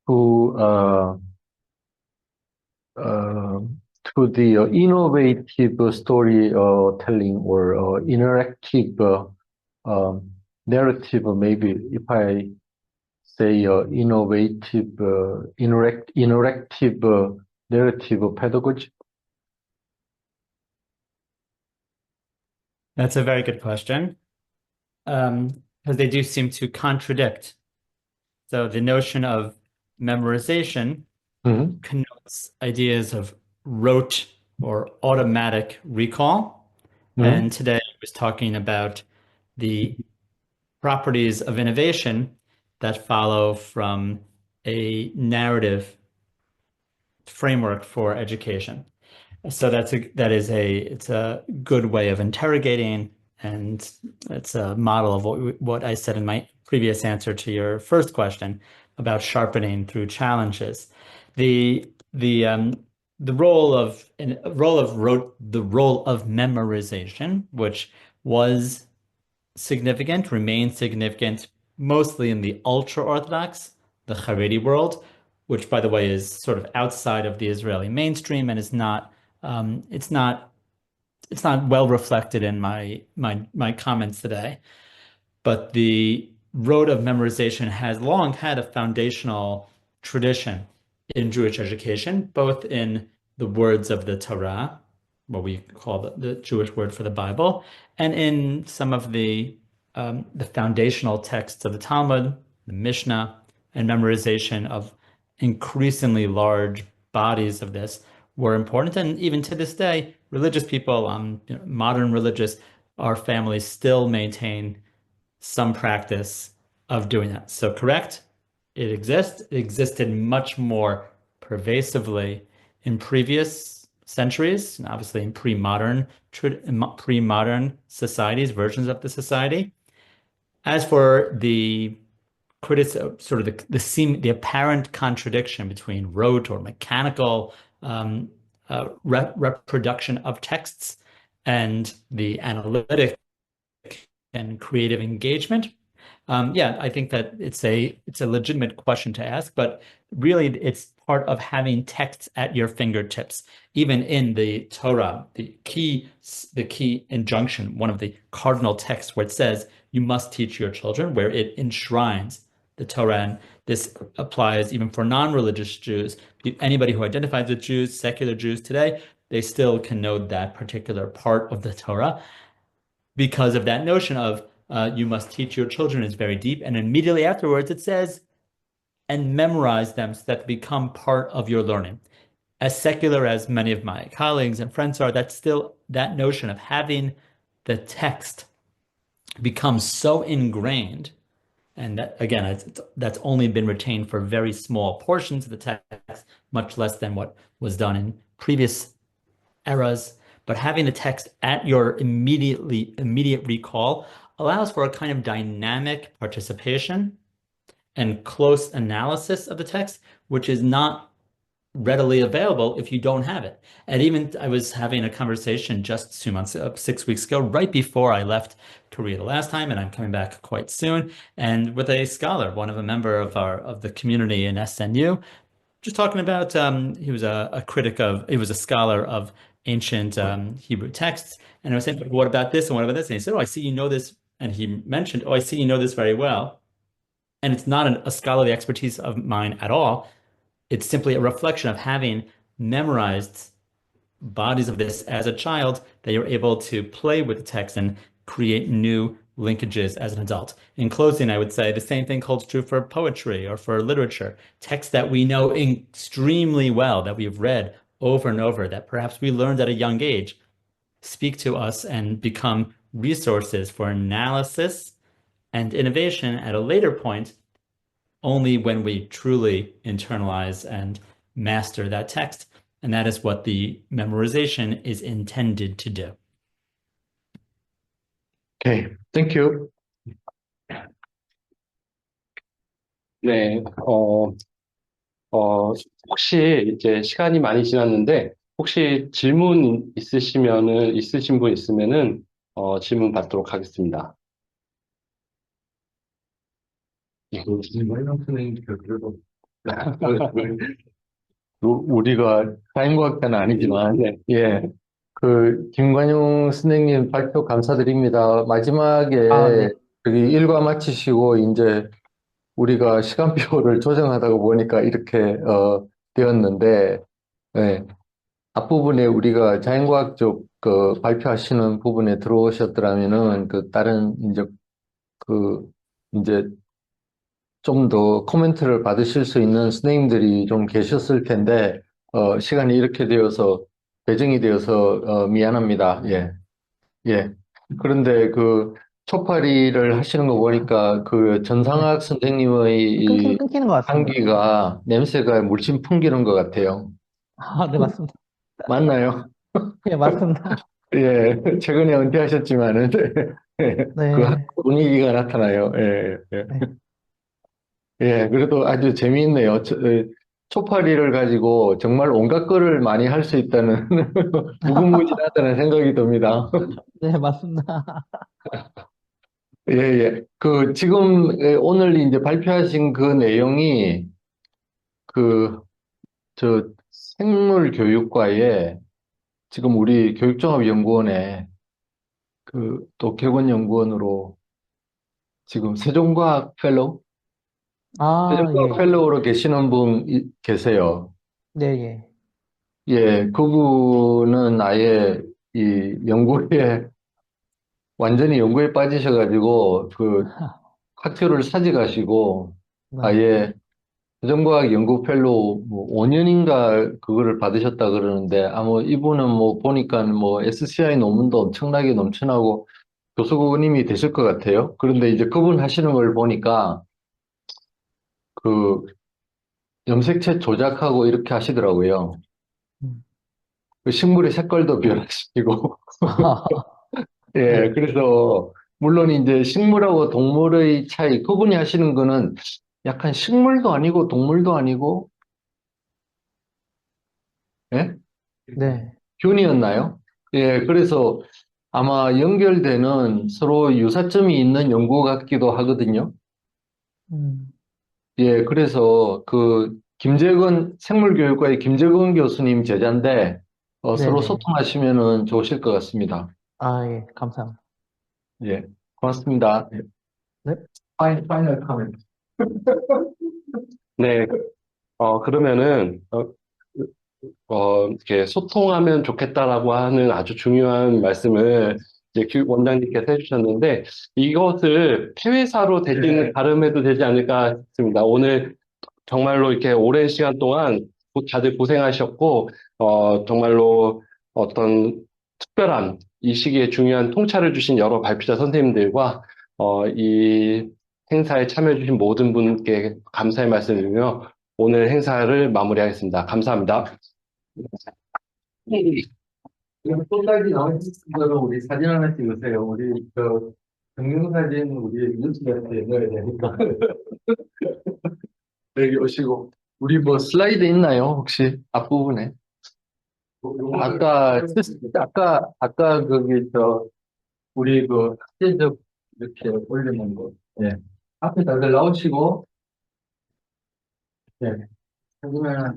to the innovative story telling or interactive narrative? Maybe if I say innovative, interactive narrative pedagogy. That's a very good question, because they do seem to contradict. So the notion of memorization Mhm. connotes ideas of rote or automatic recall. Mhm. And today I was talking about the properties of innovation that follow from a narrative framework for education. So it's a good way of interrogating, and it's a model of what I said in my previous answer to your first question about sharpening through challenges. The role of memorization, which was significant, remains significant, mostly in the ultra-Orthodox, the Haredi world, which, by the way, is sort of outside of the Israeli mainstream and is not it's not well reflected in my comments today. But the road of memorization has long had a foundational tradition in Jewish education, both in the words of the Torah, what we call the Jewish word for the Bible, and in some of the foundational texts of the Talmud, the Mishnah, and memorization of increasingly large bodies of this were important. And even to this day, religious people, modern religious, our families still maintain some practice of doing that. So correct, it exists. It existed much more pervasively in previous centuries, and obviously in pre-modern societies, versions of the society. As for the sort of the apparent contradiction between rote or mechanical reproduction of texts and the analytic and creative engagement. Yeah, I think that it's a legitimate question to ask, but really it's part of having texts at your fingertips. Even in the Torah, the key injunction, one of the cardinal texts where it says you must teach your children, where it enshrines the Torah, and this applies even for non-religious Jews. Anybody who identifies with Jews, secular Jews today, they still can know that particular part of the Torah because of that notion of you must teach your children is very deep. And immediately afterwards, it says, and memorize them so that they become part of your learning. As secular as many of my colleagues and friends are, that's still that notion of having the text become so ingrained. And that, again, that's only been retained for very small portions of the text, much less than what was done in previous eras. But having the text at your immediate recall allows for a kind of dynamic participation and close analysis of the text, which is not readily available if you don't have it. And even I was having a conversation just 6 weeks ago, right before I left Korea the last time, and I'm coming back quite soon, and with a scholar, one of a member of the community in SNU, just talking about he was he was a scholar of ancient Hebrew texts, and I was saying, what about this and what about this? And he said, oh, I see you know this, and he mentioned, oh, I see you know this very well. And it's not a scholarly expertise of mine at all. It's simply a reflection of having memorized bodies of this as a child, that you're able to play with the text and create new linkages as an adult. In closing, I would say the same thing holds true for poetry or for literature. Texts that we know extremely well, that we've read over and over, that perhaps we learned at a young age, speak to us and become resources for analysis and innovation at a later point, only when we truly internalize and master that text. And that is what the memorization is intended to do. Okay, thank you. 네, 혹시 이제 시간이 많이 지났는데, 혹시 질문 있으신 분 있으면은, 질문 받도록 하겠습니다. 김관영 선생님 그래도 우리가 사회과학자는 아니지만 네. 예. 그 김관용 선생님 발표 감사드립니다. 마지막에 아, 네. 저기 일과 마치시고 이제 우리가 시간표를 조정하다가 보니까 이렇게 되었는데 예. 앞부분에 우리가 자연과학 쪽 그 발표하시는 부분에 들어오셨더라면은 그 다른 그 이제 좀 더 코멘트를 받으실 수 있는 선생님들이 좀 계셨을 텐데 시간이 이렇게 되어서 배정이 되어서 미안합니다. 예. 예. 그런데 그 초파리를 하시는 거 보니까 그 네. 전상학 선생님의 이 끊기는 것 같습니다. 향기가 냄새가 물씬 풍기는 것 같아요. 아, 네, 맞습니다. 맞나요? 네, 맞습니다. 예. 최근에 은퇴하셨지만은 그 네. 분위기가 나타나요. 예. 예. 네. 예, 그래도 아주 재미있네요. 초파리를 가지고 정말 온갖 거를 많이 할 수 있다는 무궁무진하다는 생각이 듭니다. 네, 맞습니다. 예, 예. 그 지금 오늘 이제 발표하신 그 내용이 그 저 생물교육과에 지금 우리 교육종합연구원에 그 또 객원연구원으로 지금 세종과학 펠로우? 아, 예, 세종과학 예. 펠로우로 계시는 분 계세요. 네, 예. 예, 그분은 아예 이 연구에, 완전히 연구에 빠지셔가지고, 그 학교를 사직하시고, 네. 아예 세종과학 연구 펠로우 뭐 5년인가 그거를 받으셨다 그러는데, 아무 이분은 뭐 보니까 뭐 SCI 논문도 엄청나게 넘쳐나고 교수님이 되실 것 같아요. 그런데 이제 그분 하시는 걸 보니까 그 염색체 조작하고 이렇게 하시더라고요. 음. 그 식물의 색깔도 변화시키고, 예, 네. 그래서, 물론 이제 식물하고 동물의 차이, 그분이 하시는 거는 약간 식물도 아니고 동물도 아니고, 예? 네. 균이었나요? 예, 그래서 아마 연결되는 서로 유사점이 있는 연구 같기도 하거든요. 음. 예, 그래서 그 생물교육과의 김재건 교수님 제자인데, 서로 네네. 소통하시면은 좋으실 것 같습니다. 아, 예. 감사합니다. 예, 고맙습니다. 예. 네. 파이널 카멘트. 네. 그러면은, 이렇게 소통하면 좋겠다라고 하는 아주 중요한 말씀을 이제 교육 원장님께서 해주셨는데, 이것을 폐회사로 대신을 발음해도 되지 않을까 싶습니다. 오늘 정말로 이렇게 오랜 시간 동안 다들 고생하셨고, 정말로 어떤 특별한 이 시기에 중요한 통찰을 주신 여러 발표자 선생님들과, 이 행사에 참여해주신 모든 분께 감사의 말씀을 드리며 오늘 행사를 마무리하겠습니다. 감사합니다. 지금 끝까지 나오신 분들은 우리 사진 하나 찍으세요. 우리 동영사진 우리 유튜브에 넣어야 되니까. 여기 오시고. 우리 뭐 슬라이드 있나요? 혹시 앞부분에? 아까 거기 우리 그 학제적 이렇게 올려놓은 거. 예. 앞에 다들 나오시고. 예. 사진 하나